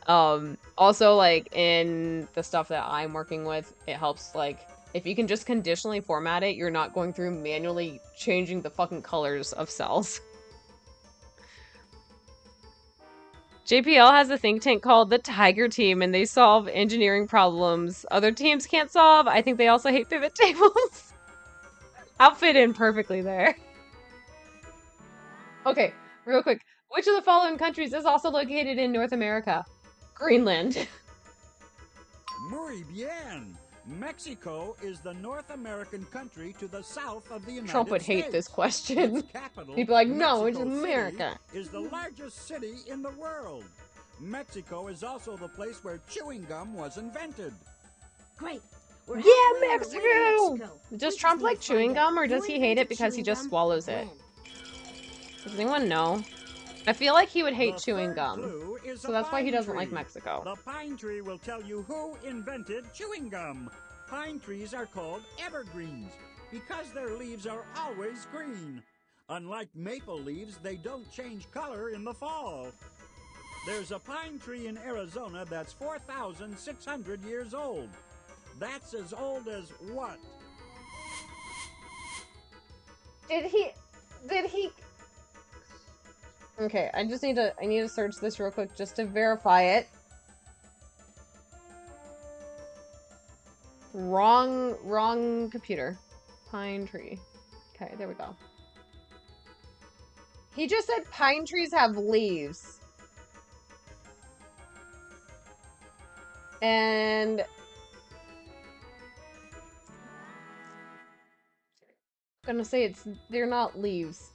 Also like in the stuff that I'm working with, it helps like if you can just conditionally format it, you're not going through manually changing the fucking colors of cells. JPL has a think tank called the Tiger Team, and they solve engineering problems other teams can't solve. I think they also hate pivot tables. I'll fit in perfectly there. Okay, real quick. Which of the following countries is also located in North America? Greenland. Muy bien. Mexico is the North American country to the south of the United States. Trump would hate this question. Its capital, he'd be like, no, Mexico it's America. City, is the largest city in the world. Mexico is also the place where chewing gum was invented. Great. Yeah, Mexico! Does Trump like chewing gum, or does he hate it because he just swallows it? Does anyone know? I feel like he would hate chewing gum, so that's why he doesn't like Mexico. The pine tree will tell you who invented chewing gum. Pine trees are called evergreens because their leaves are always green. Unlike maple leaves, they don't change color in the fall. There's a pine tree in Arizona that's 4,600 years old. That's as old as what? Did he... Okay, I need to search this real quick just to verify it. Wrong computer. Pine tree. Okay, there we go. He just said pine trees have leaves. And I'm gonna say they're not leaves.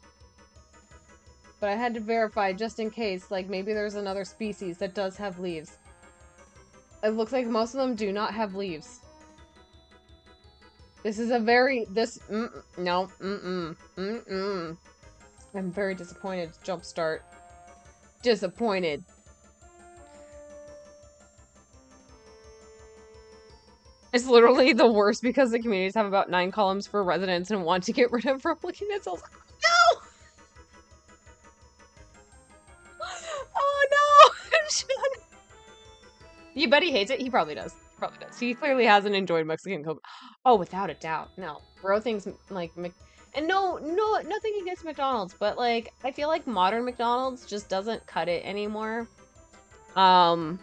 But I had to verify just in case, like maybe there's another species that does have leaves. It looks like most of them do not have leaves. This is a very, no, I'm very disappointed, Jumpstart. Disappointed. It's literally the worst because the communities have about 9 columns for residents and want to get rid of replicant cells. No! Oh no! You bet he hates it? He probably does. He probably does. He clearly hasn't enjoyed Mexican COVID. Oh, without a doubt. No. Bro thinks like and no, nothing against McDonald's, but like I feel like modern McDonald's just doesn't cut it anymore. Bro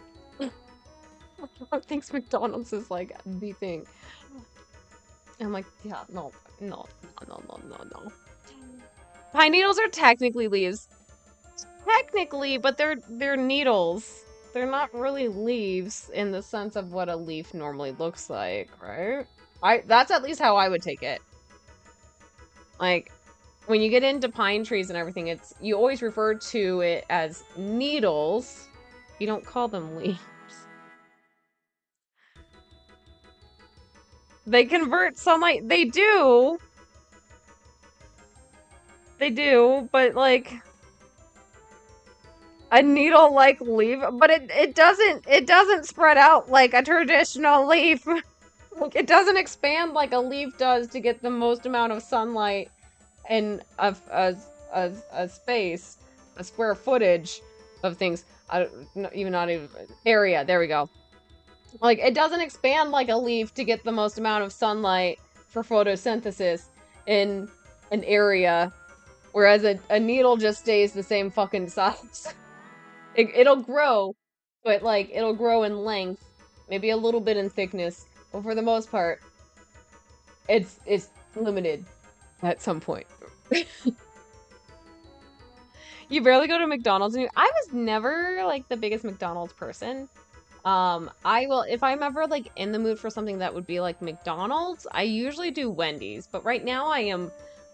thinks McDonald's is like the thing. I'm like, yeah, no. Pine needles are technically leaves. Technically, but they're needles. they're not really leaves in the sense of what a leaf normally looks like, right? That's at least how I would take it. Like, when you get into pine trees and everything, you always refer to it as needles. You don't call them leaves. They convert sunlight. They do. They do, but like a needle-like leaf, but it doesn't spread out like a traditional leaf. Like, it doesn't expand like a leaf does to get the most amount of sunlight in a space, a square footage of things. Not even area. There we go. Like, it doesn't expand like a leaf to get the most amount of sunlight for photosynthesis in an area, whereas a needle just stays the same fucking size. It'll grow, but like it'll grow in length, maybe a little bit in thickness, but for the most part, it's limited at some point. You barely go to McDonald's, and I was never like the biggest McDonald's person. If I'm ever like in the mood for something that would be like McDonald's, I usually do Wendy's, but right now I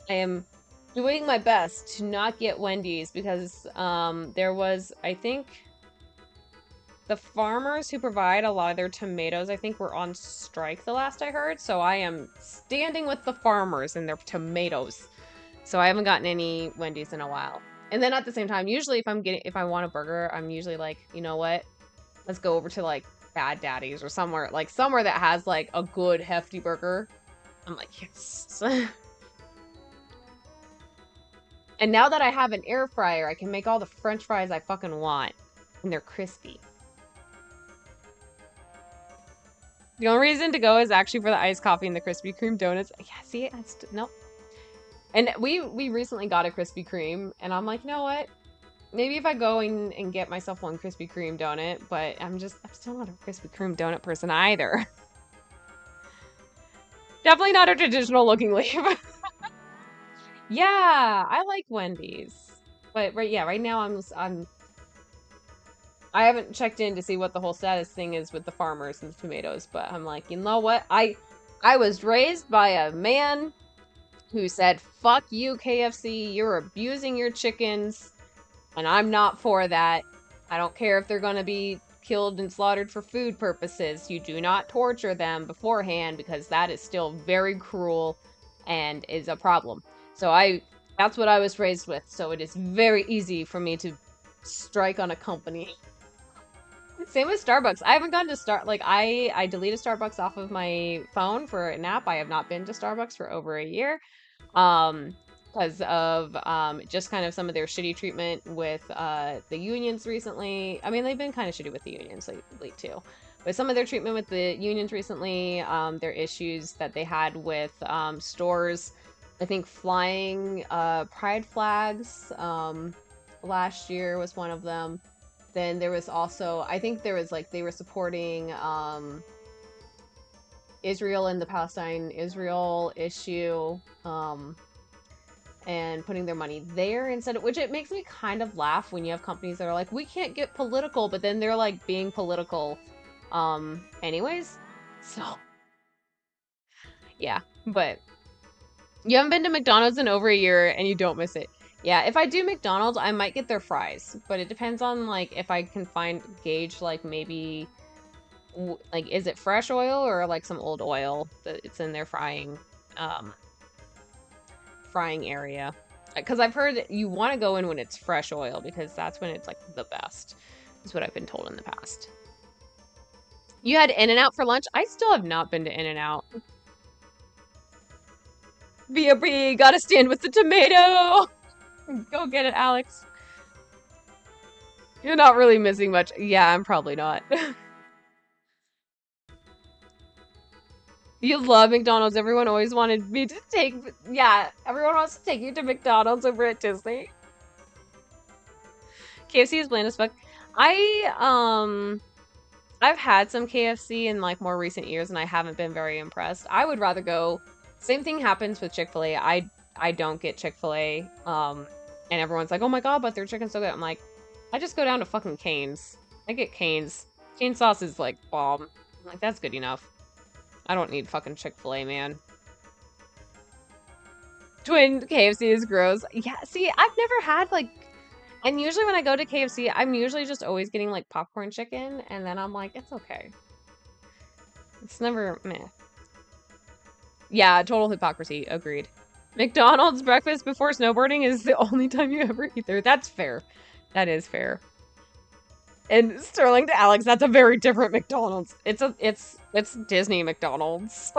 am doing my best to not get Wendy's because there was, I think, the farmers who provide a lot of their tomatoes, I think, were on strike the last I heard, so I am standing with the farmers and their tomatoes. So I haven't gotten any Wendy's in a while. And then at the same time, usually if I want a burger, I'm usually like, you know what? Let's go over to like Bad Daddy's or somewhere that has like a good hefty burger. I'm like, yes. And now that I have an air fryer, I can make all the French fries I fucking want. And they're crispy. The only reason to go is actually for the iced coffee and the Krispy Kreme donuts. Yeah, see, nope. And we recently got a Krispy Kreme, and I'm like, you know what? Maybe if I go and get myself one Krispy Kreme donut, but I'm still not a Krispy Kreme donut person either. Definitely not a traditional looking leaf. Yeah, I like Wendy's. But right now I haven't checked in to see what the whole status thing is with the farmers and the tomatoes, but I'm like, you know what? I was raised by a man who said, "Fuck you, KFC, you're abusing your chickens." And I'm not for that. I don't care if they're going to be killed and slaughtered for food purposes. You do not torture them beforehand because that is still very cruel and is a problem. So that's what I was raised with. So it is very easy for me to strike on a company. Same with Starbucks. I haven't gone to I deleted Starbucks off of my phone for an app. I have not been to Starbucks for over a year. Because of just kind of some of their shitty treatment with the unions recently. I mean, they've been kind of shitty with the unions lately too. But some of their treatment with the unions recently, their issues that they had with stores, I think flying pride flags last year was one of them. Then there was also, I think there was like, they were supporting Israel and the Palestine-Israel issue. And putting their money there instead of, which it makes me kind of laugh when you have companies that are like, we can't get political, but then they're like being political anyways. So yeah, but you haven't been to McDonald's in over a year and you don't miss it. Yeah, if I do McDonald's, I might get their fries, but it depends on like if I can gauge like maybe like, is it fresh oil or like some old oil that it's in their frying area, because I've heard that you want to go in when it's fresh oil because that's when it's like the best, is what I've been told in the past. You had In-N-Out for lunch? I still have not been to In-N-Out. B.O.B. Gotta stand with the tomato. Go get it, Alex. You're not really missing much. Yeah, I'm probably not. You love McDonald's. Everyone always wanted me to everyone wants to take you to McDonald's over at Disney. KFC is bland as fuck. I've had some KFC in like more recent years and I haven't been very impressed. I would rather go, same thing happens with Chick-fil-A. I don't get Chick-fil-A. And everyone's like, oh my god, but their chicken's so good. I'm like, I just go down to fucking Cane's. I get Cane's. Cane sauce is like bomb. I'm like, that's good enough. I don't need fucking Chick-fil-A, man. Twin KFC is gross. Yeah, see, I've never had like, and usually when I go to KFC, I'm usually just always getting like popcorn chicken, and then I'm like, it's okay. It's never meh. Yeah, total hypocrisy. Agreed. McDonald's breakfast before snowboarding is the only time you ever eat there. That's fair. That is fair. And Sterling to Alex, that's a very different McDonald's. It's Disney McDonald's.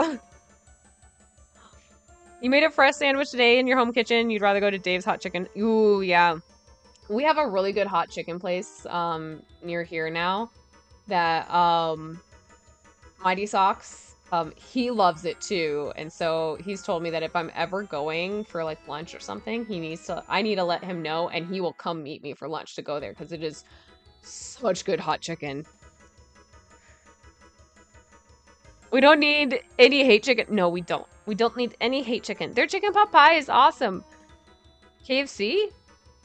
You made a fresh sandwich today in your home kitchen. You'd rather go to Dave's Hot Chicken. Ooh, yeah. We have a really good hot chicken place near here now that Mighty Socks, he loves it too. And so he's told me that if I'm ever going for like lunch or something, I need to let him know, and he will come meet me for lunch to go there because it is such good hot chicken. We don't need any hate chicken. No, we don't. We don't need any hate chicken. Their chicken pot pie is awesome. KFC?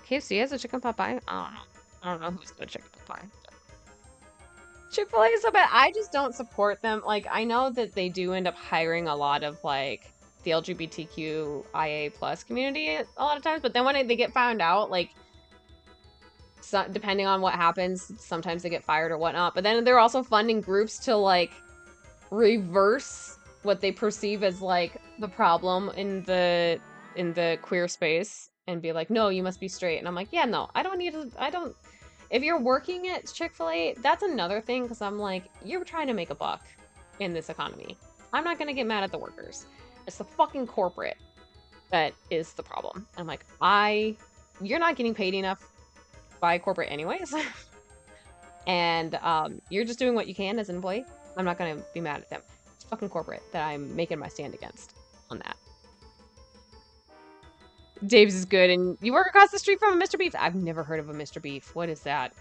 KFC has a chicken pot pie? I don't know who's got a chicken pot pie. Chick-fil-A is so bad. I just don't support them. Like, I know that they do end up hiring a lot of, like, the LGBTQIA plus community a lot of times, but then when they get found out, like, so, depending on what happens, sometimes they get fired or whatnot, but then they're also funding groups to, like, reverse what they perceive as, like, the problem in the queer space and be like, no, you must be straight. And I'm like, yeah, no, if you're working at Chick-fil-A, that's another thing, because I'm like, you're trying to make a buck in this economy. I'm not going to get mad at the workers. It's the fucking corporate that is the problem. I'm like, you're not getting paid enough by corporate anyways. And you're just doing what you can as an employee. I'm not going to be mad at them. It's fucking corporate that I'm making my stand against on that. Dave's is good, and you work across the street from a Mr. Beef. I've never heard of a Mr. Beef. What is that?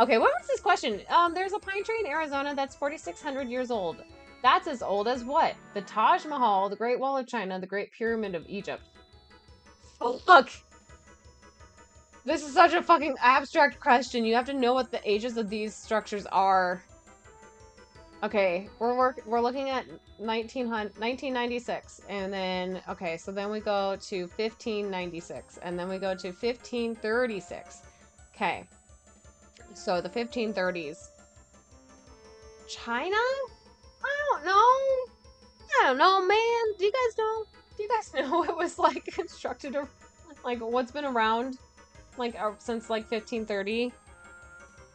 Okay, what was this question? There's a pine tree in Arizona that's 4,600 years old. That's as old as what? The Taj Mahal, the Great Wall of China, the Great Pyramid of Egypt. Oh, look! This is such a fucking abstract question. You have to know what the ages of these structures are. Okay, we're looking at 1996, and then, okay, so then we go to 1596, and then we go to 1536. Okay, so the 1530s. China? I don't know, man. Do you guys know? Do you guys know it was, like, constructed, or, like, what's been around, like, since, like, 1530?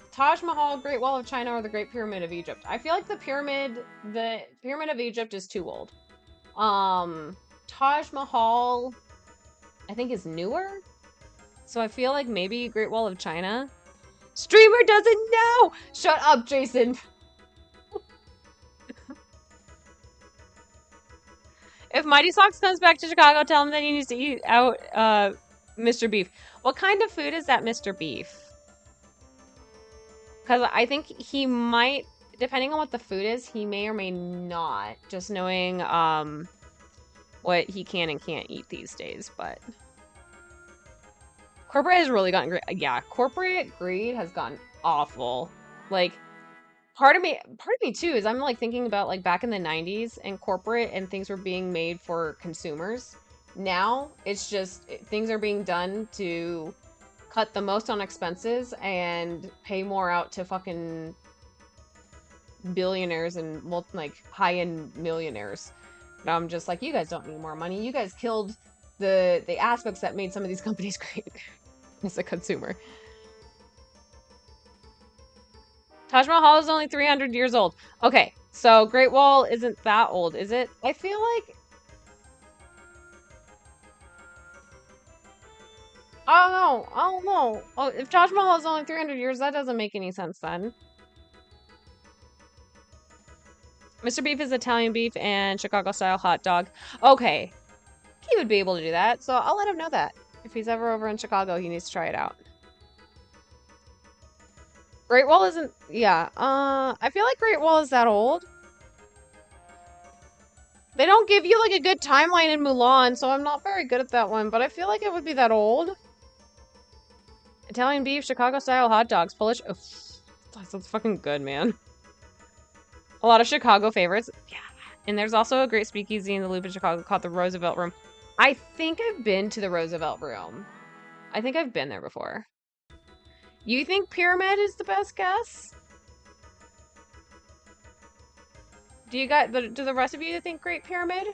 Taj Mahal, Great Wall of China, or the Great Pyramid of Egypt? I feel like the Pyramid of Egypt is too old. Taj Mahal, I think, is newer. So I feel like maybe Great Wall of China. Streamer doesn't know! Shut up, Jason! If Mighty Socks comes back to Chicago, tell him that he needs to eat out Mr. Beef. What kind of food is that Mr. Beef? Because I think he might, depending on what the food is, he may or may not. Just knowing what he can and can't eat these days, but corporate has really gotten great. Yeah, corporate greed has gotten awful. Like, part of me too is I'm like thinking about like back in the 90s and corporate and things were being made for consumers. Now it's just things are being done to cut the most on expenses and pay more out to fucking billionaires and like high-end millionaires. And I'm just like, you guys don't need more money. You guys killed the aspects that made some of these companies great as a consumer. Taj Mahal is only 300 years old. Okay, so Great Wall isn't that old, is it? I feel like I don't know. Oh, if Taj Mahal is only 300 years, that doesn't make any sense then. Mr. Beef is Italian beef and Chicago-style hot dog. Okay. He would be able to do that, so I'll let him know that. If he's ever over in Chicago, he needs to try it out. Great Wall isn't... Yeah, I feel like Great Wall is that old. They don't give you, like, a good timeline in Mulan, so I'm not very good at that one, but I feel like it would be that old. Italian beef, Chicago-style hot dogs, Polish... That sounds fucking good, man. A lot of Chicago favorites. Yeah. And there's also a great speakeasy in the Loop in Chicago called the Roosevelt Room. I think I've been to the Roosevelt Room. I think I've been there before. You think Pyramid is the best guess? Do the rest of you think Great Pyramid?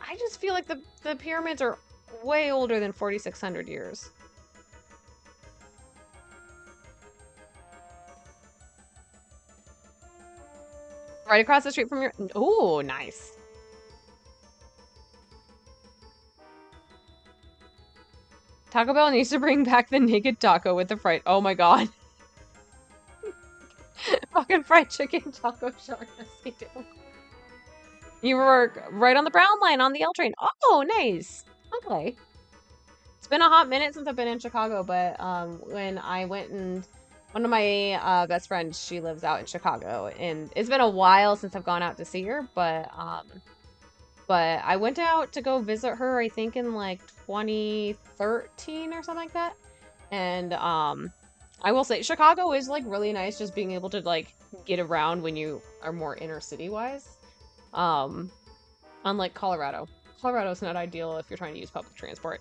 I just feel like the pyramids are way older than 4,600 years. Right across the street from your... Oh, nice. Taco Bell needs to bring back the naked taco with the fried... Oh my god. Fucking fried chicken taco shark. You were right on the Brown line on the L train. Oh, nice. Okay. It's been a hot minute since I've been in Chicago, but when I went and... One of my best friends, she lives out in Chicago, and it's been a while since I've gone out to see her, but I went out to go visit her, I think in like 2013 or something like that. And I will say Chicago is like really nice, just being able to like get around when you are more inner city wise. Unlike Colorado. Colorado's not ideal if you're trying to use public transport.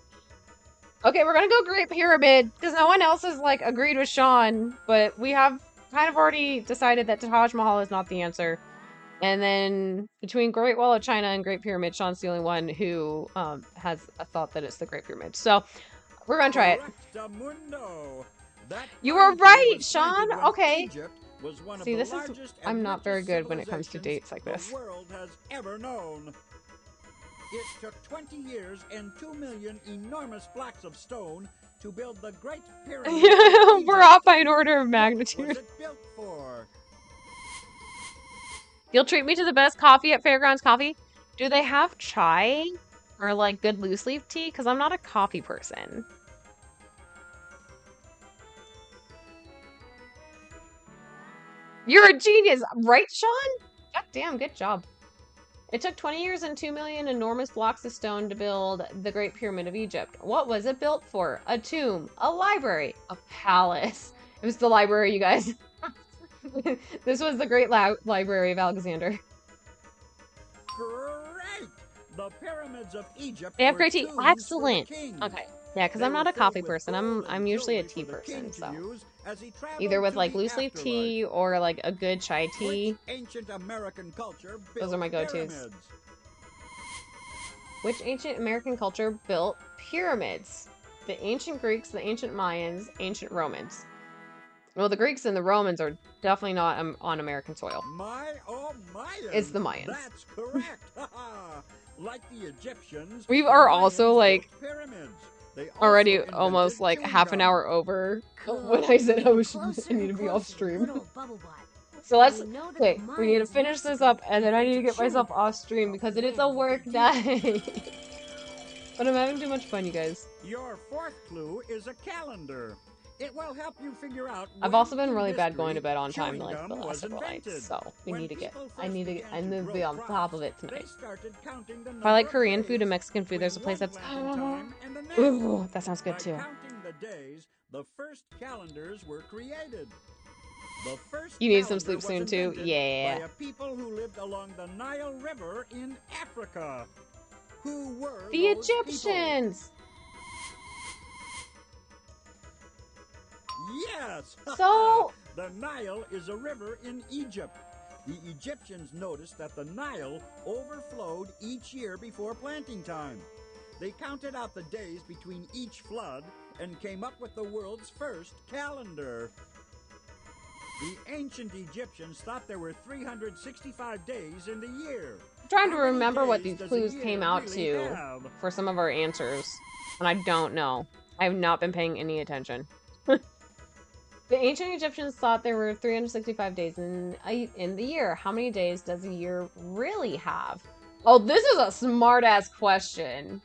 Okay, we're gonna go Great Pyramid, because no one else has, like, agreed with Sean, but we have kind of already decided that Taj Mahal is not the answer. And then, between Great Wall of China and Great Pyramid, Sean's the only one who has a thought that it's the Great Pyramid. So, we're gonna try it. You were right, Sean! Okay. See, this is... I'm not very good when it comes to dates like this. It took 20 years and 2 million enormous blocks of stone to build the Great Pyramid. We're off by an order of magnitude. What was it built for? You'll treat me to the best coffee at Fairgrounds Coffee? Do they have chai? Or, like, good loose leaf tea? Because I'm not a coffee person. You're a genius! Right, Sean? God damn, good job. It took 20 years and 2 million enormous blocks of stone to build the Great Pyramid of Egypt. What was it built for? A tomb, a library, a palace. It was the library, you guys. This was the Great Library of Alexander. Great! The pyramids of Egypt. They have great tea. Excellent. Okay. Yeah, because I'm not a coffee person. I'm usually a tea person, so. Either with like loose leaf tea or like a good chai tea. Those are my go-tos. Which ancient American culture built pyramids? The ancient Greeks, the ancient Mayans, ancient Romans. Well, the Greeks and the Romans are definitely not on American soil. Mayans. It's the Mayans. That's correct. Like the Egyptians. We are also like pyramids. already almost like half an hour over when I said I need to be off stream. So let's, okay, we need to finish this up and then I need to get myself off stream because it is a work day. But I'm having too much fun, you guys. Your fourth clue is a calendar. It will help you figure out. I've also been really bad going to bed on time like the last several nights, so I need to be on top of it tonight. If I like Korean food and Mexican food, there's a place that's... Ooh, that sounds good too. The first calendars were created. The first you need some sleep soon too? Yeah. By a people who lived along the Nile River in Africa. Who were the Egyptians? People? Yes! So... The Nile is a river in Egypt. The Egyptians noticed that the Nile overflowed each year before planting time. They counted out the days between each flood and came up with the world's first calendar. The ancient Egyptians thought there were 365 days in the year. I'm trying to remember what these clues came out to for some of our answers, and I don't know. I have not been paying any attention. The ancient Egyptians thought there were 365 days in the year. How many days does a year really have? Oh, this is a smart-ass question.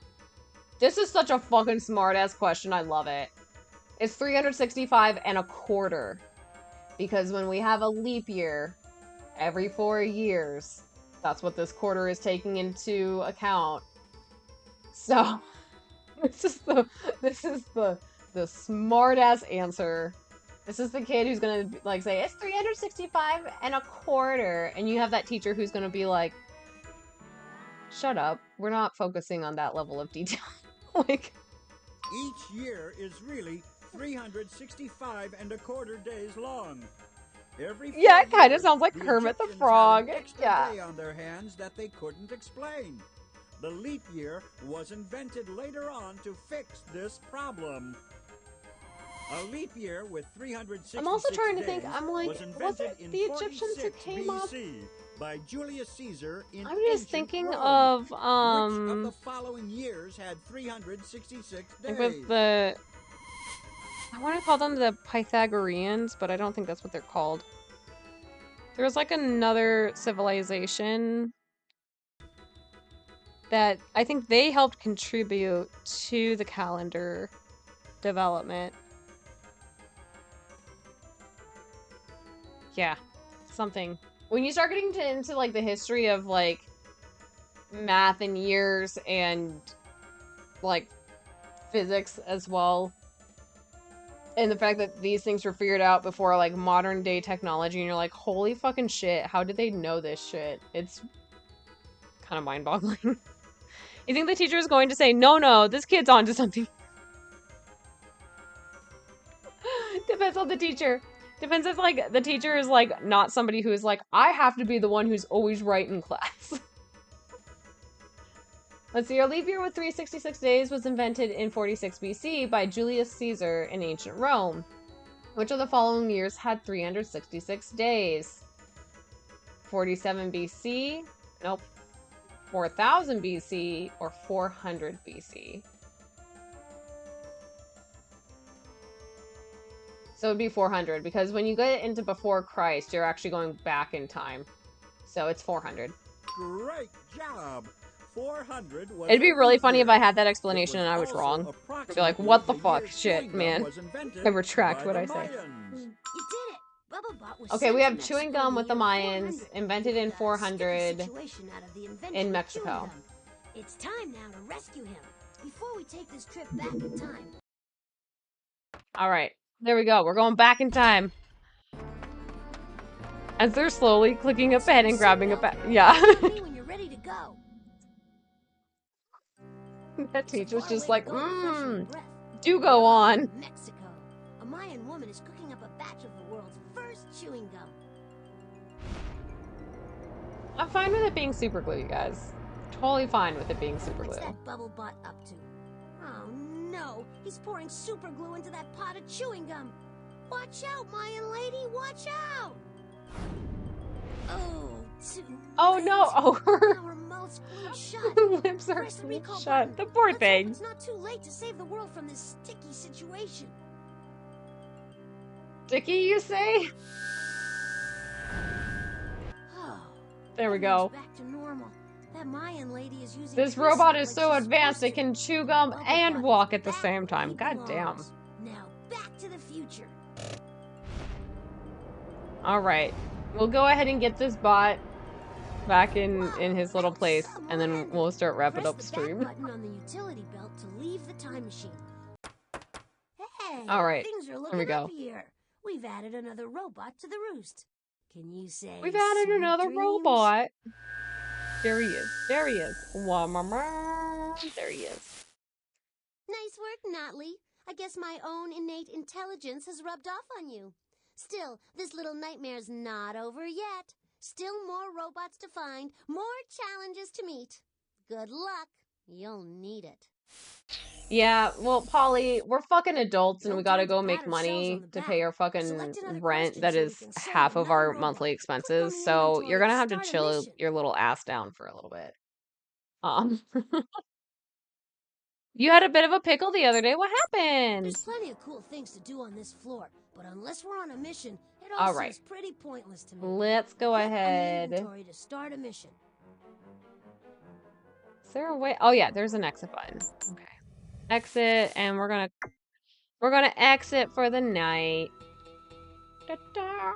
This is such a fucking smart-ass question. I love it. It's 365 and a quarter. Because when we have a leap year, every 4 years, that's what this quarter is taking into account. So, this is the smart-ass answer This is the kid who's gonna like say it's 365 and a quarter, and you have that teacher who's gonna be like, "Shut up. We're not focusing on that level of detail." Like, each year is really 365 and a quarter days long. Every yeah, it kind of years, sounds like the Kermit the Egyptians Frog. had an extra Yeah. day on their hands that they couldn't explain. The leap year was invented later on to fix this problem. A leap year with 366 I'm also trying to days think. I'm like, was was invented it in the Egyptians who 46 came up? BC by Julius Caesar in I'm just ancient thinking Rome. of Which of the following years had 366 days? like with the, I want to call them the Pythagoreans, but I don't think that's what they're called. There was like another civilization that I think they helped contribute to the calendar development. Yeah, something. When you start getting into like the history of like math and years and like physics as well, and the fact that these things were figured out before like modern day technology, and you're like, holy fucking shit, how did they know this shit? It's kind of mind-boggling. You think the teacher is going to say, no, this kid's onto something? Depends on the teacher. Depends if like the teacher is like not somebody who's like, I have to be the one who's always right in class. Let's see, our leap year with 366 days was invented in 46 BC by Julius Caesar in ancient Rome. Which of the following years had 366 days? 47 BC? Nope. 4000 BC or 400 BC? So it would be 400, because when you get into before Christ, you're actually going back in time. So it's 400. Great job! 400 was It'd be really funny year. if I had that explanation and I was wrong. I'd be like, what the fuck? Shit, man. I retract what I say. You did it! Bubblebot was Okay, we have chewing gum with the Mayans, invented in 400 in Mexico. It's time now to rescue him. Before we take this trip back in time. Alright, there we go. We're going back in time. As they're slowly clicking a pen and grabbing a pen. Yeah. When you're ready to go. That teacher's just like, do go on. Mexico. A Mayan woman is cooking up a batch of the world's first chewing gum. I'm fine with it being super glue, you guys. Totally fine with it being super glue. What's that Bubblebot up to? Oh no, he's pouring super glue into that pot of chewing gum. Watch out, Mayan lady, watch out! Oh no! Oh, her mouth's glued shut. lips are shut. The poor thing. It's not too late to save the world from this sticky situation. Sticky, you say? There we go. Back to normal. That Mayan lady is using this robot is so advanced it can chew gum and walk at the same time. God damn. Now back to the future. Alright. We'll go ahead and get this bot back in his little place, and then we'll start wrapping up stream. Button on the utility belt to leave the time machine. Hey, alright. Things are looking up here. We've added another robot to the roost. Can you say we've added another dreams? robot? There he is. There he is. There he is. Nice work, Notley. I guess my own innate intelligence has rubbed off on you. Still, this little nightmare's not over yet. Still more robots to find, more challenges to meet. Good luck. You'll need it. Yeah, well, Polly, we're fucking adults and we gotta go make money to pay our fucking rent that is half of our monthly expenses, so you're gonna have to chill your little ass down for a little bit. You had a bit of a pickle the other day. What happened? There's plenty of cool things to do on this floor, but unless we're on a mission, it all seems pretty pointless to me. Let's go ahead. To start a mission. Is there a way? Oh yeah, there's an exit button. Okay. Exit, and we're gonna exit for the night. Da-da.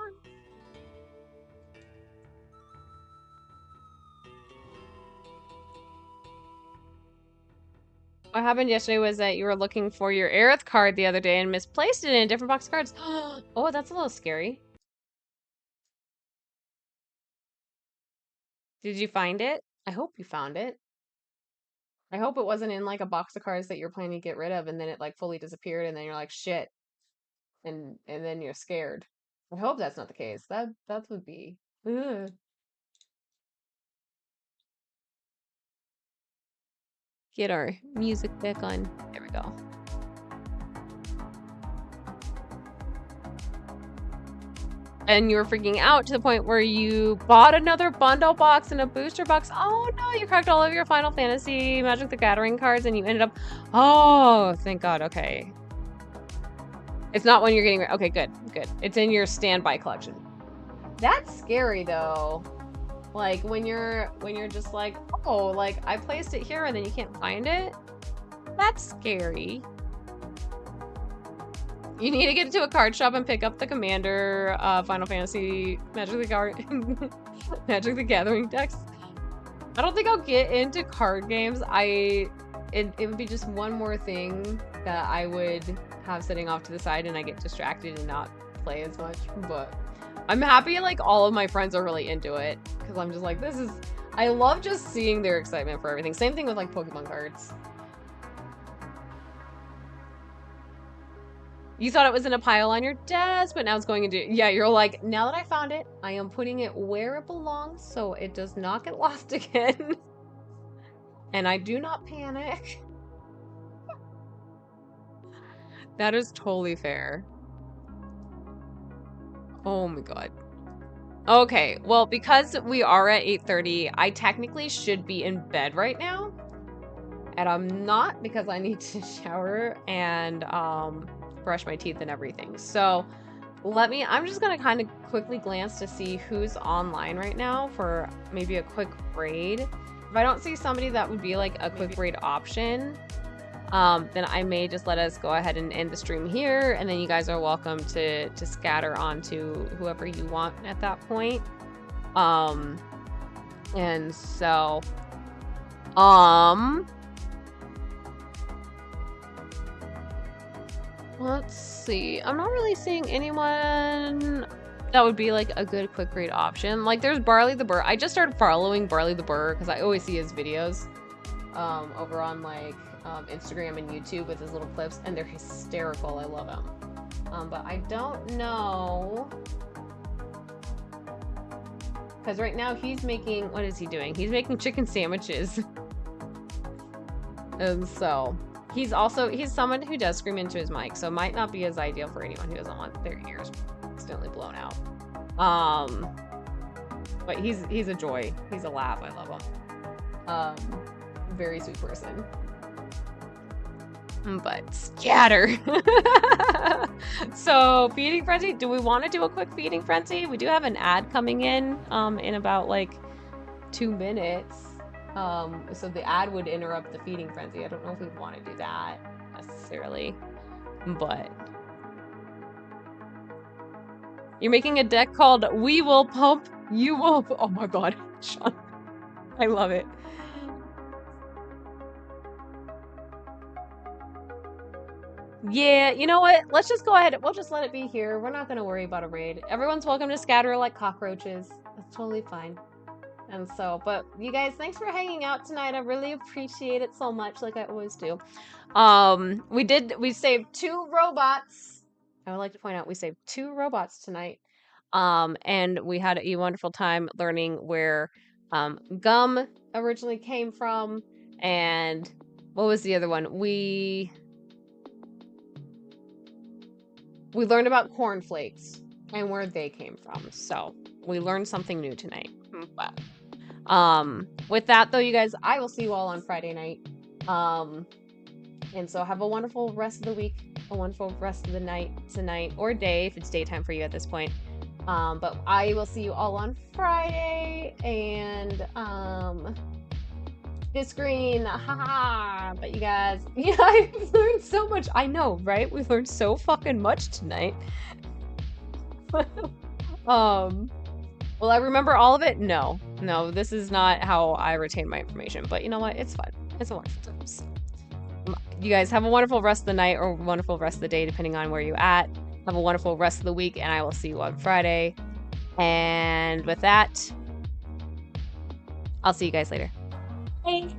What happened yesterday was that you were looking for your Aerith card the other day and misplaced it in a different box of cards. Oh, that's a little scary. Did you find it? I hope you found it. I hope it wasn't in like a box of cards that you're planning to get rid of and then it like fully disappeared and then you're like shit and then you're scared. I hope that's not the case. That would be. Ugh. Get our music back on. There we go. And you were freaking out to the point where you bought another bundle box and a booster box. Oh no, you cracked all of your Final Fantasy Magic the Gathering cards and you ended up... Oh, thank God. Okay. It's not when you're getting... Okay, good. Good. It's in your standby collection. That's scary though. Like when you're just like, oh, like I placed it here and then you can't find it. That's scary. You need to get to a card shop and pick up the Commander Final Fantasy Magic the Gathering decks. I don't think I'll get into card games. It would be just one more thing that I would have sitting off to the side and I get distracted and not play as much. But I'm happy like all of my friends are really into it because I'm just like, I love just seeing their excitement for everything. Same thing with like Pokemon cards. You thought it was in a pile on your desk, but now it's going into... Yeah, you're like, now that I found it, I am putting it where it belongs so it does not get lost again. And I do not panic. That is totally fair. Oh my God. Okay, well, because we are at 8:30, I technically should be in bed right now. And I'm not because I need to shower and brush my teeth and everything. So I'm just gonna kind of quickly glance to see who's online right now for maybe a quick raid. If I don't see somebody that would be like a quick raid option, then I may just let us go ahead and end the stream here, and then you guys are welcome to scatter onto whoever you want at that point. And so let's see. I'm not really seeing anyone that would be like a good quick raid option. Like there's Barley the Burr. I just started following Barley the Burr because I always see his videos over on like Instagram and YouTube with his little clips, and they're hysterical. I love him. But I don't know, because right now he's making, what is he doing? He's making chicken sandwiches. And so he's someone who does scream into his mic, so it might not be as ideal for anyone who doesn't want their ears accidentally blown out. But he's a joy. He's a laugh. I love him. Very sweet person. But scatter. So feeding frenzy. Do we want to do a quick feeding frenzy? We do have an ad coming in about like 2 minutes. So the ad would interrupt the feeding frenzy. I don't know if we want to do that necessarily, but you're making a deck called We Will Pump, You Will. Oh my God, Sean, I love it. Yeah, you know what? Let's just go ahead. We'll just let it be here. We're not going to worry about a raid. Everyone's welcome to scatter like cockroaches. That's totally fine. And so, but you guys, thanks for hanging out tonight. I really appreciate it so much, like I always do. We saved 2 robots. I would like to point out we saved 2 robots tonight. And we had a wonderful time learning where gum originally came from, and what was the other one? We learned about cornflakes and where they came from. So we learned something new tonight. But with that though, you guys, I will see you all on Friday night. And so have a wonderful rest of the week, a wonderful rest of the night tonight, or day if it's daytime for you at this point. But I will see you all on Friday, and good screen, haha. But you guys, yeah, I've learned so much. I know, right? We've learned so fucking much tonight. Will I remember all of it? No, this is not how I retain my information. But you know what? It's fun. It's a wonderful time. You guys have a wonderful rest of the night or wonderful rest of the day, depending on where you're at. Have a wonderful rest of the week, and I will see you on Friday. And with that, I'll see you guys later. Bye.